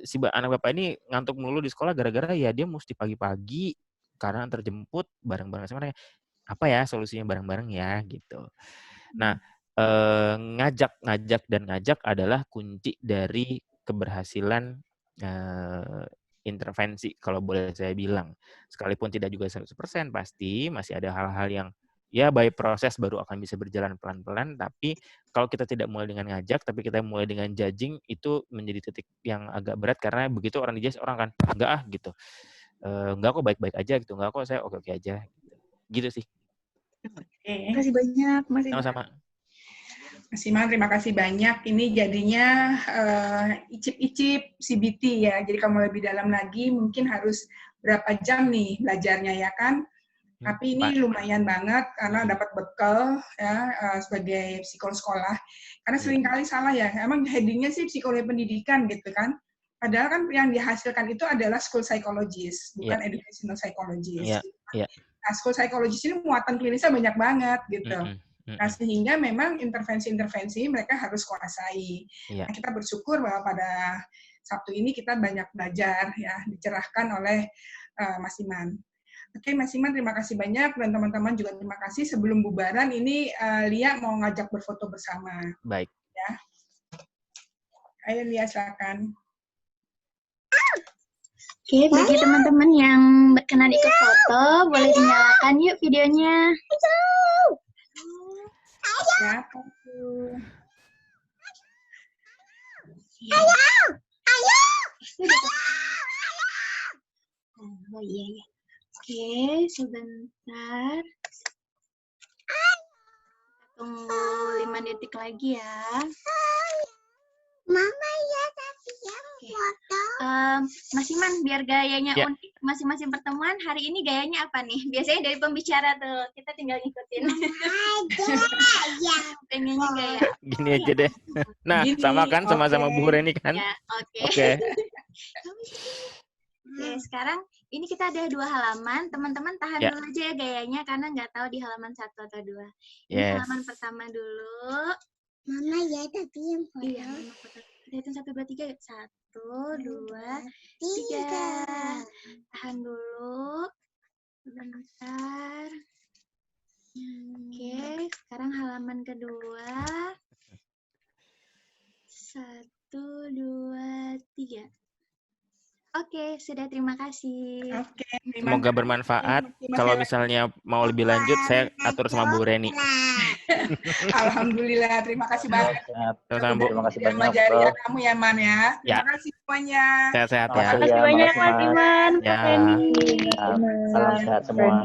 si anak Bapak ini ngantuk melulu di sekolah gara-gara ya dia mesti pagi-pagi karena antar jemput bareng-bareng sama mereka. Apa ya solusinya bareng-bareng ya gitu. Nah, ngajak adalah kunci dari keberhasilan intervensi kalau boleh saya bilang. Sekalipun tidak juga 100% pasti masih ada hal-hal yang ya by proses baru akan bisa berjalan pelan-pelan, tapi kalau kita tidak mulai dengan ngajak tapi kita mulai dengan judging, itu menjadi titik yang agak berat karena begitu orang di-judge orang kan enggak gitu. Enggak kok baik-baik aja gitu. Enggak kok saya oke-oke aja gitu. Gitu sih. Terima kasih banyak, Mas Iman. Sama-sama. Mas Iman, terima kasih banyak. Ini jadinya icip-icip CBT ya. Jadi kalau lebih dalam lagi, mungkin harus berapa jam nih belajarnya ya kan? Tapi ini lumayan banget karena dapat bekal ya sebagai psikolog sekolah. Karena seringkali salah ya. Emang headingnya sih psikologi pendidikan gitu kan? Padahal kan yang dihasilkan itu adalah school psychologist, bukan educational psychologist. Nah, school psychologist ini muatan klinisnya banyak banget gitu. Nah, sehingga memang intervensi-intervensi mereka harus kuasai. Nah, kita bersyukur bahwa pada Sabtu ini kita banyak belajar ya, dicerahkan oleh Mas Iman. Oke, Mas Iman, terima kasih banyak dan teman-teman juga terima kasih. Sebelum bubaran ini Lia mau ngajak berfoto bersama. Baik. Ya. Ayo Lia, silakan. Oke, bagi teman-teman yang berkenan ikut foto, boleh dinyalakan yuk videonya. Ya, Oh iya. Oke, sebentar. Tunggu 5 detik lagi ya. Mama ya, tapi yang foto. Mas Iman, biar gayanya unik masing-masing pertemuan, hari ini gayanya apa nih? Biasanya dari pembicara tuh, kita tinggal ngikutin. Pengennya gaya. Gini aja deh. Nah, gini, sama kan, sama-sama Bu Reni kan? Ya, oke. Oke, sekarang ini kita ada 2 halaman. Teman-teman tahan dulu aja ya gayanya, karena nggak tahu di halaman 1 atau 2. Ini halaman pertama dulu. Mama ya, tapi yang foto. Iya, foto. Kita hitung 1, 2, 3. 1, 2, 3. Tahan dulu. Sebentar. Oke, sekarang halaman kedua. 1, 2, 3. Oke, sudah, terima kasih. Oke, semoga bermanfaat. Kalau misalnya mau lebih lanjut, saya atur sama Bu Reni. Alhamdulillah, terima kasih banyak. Sama-sama Bu. Terima kasih banyak, Bro. Kamu ya, Man ya. Terima kasih semuanya. Sehat-sehat ya. Terima kasih banyak, Mas Iman. Ya. Salam sehat semua.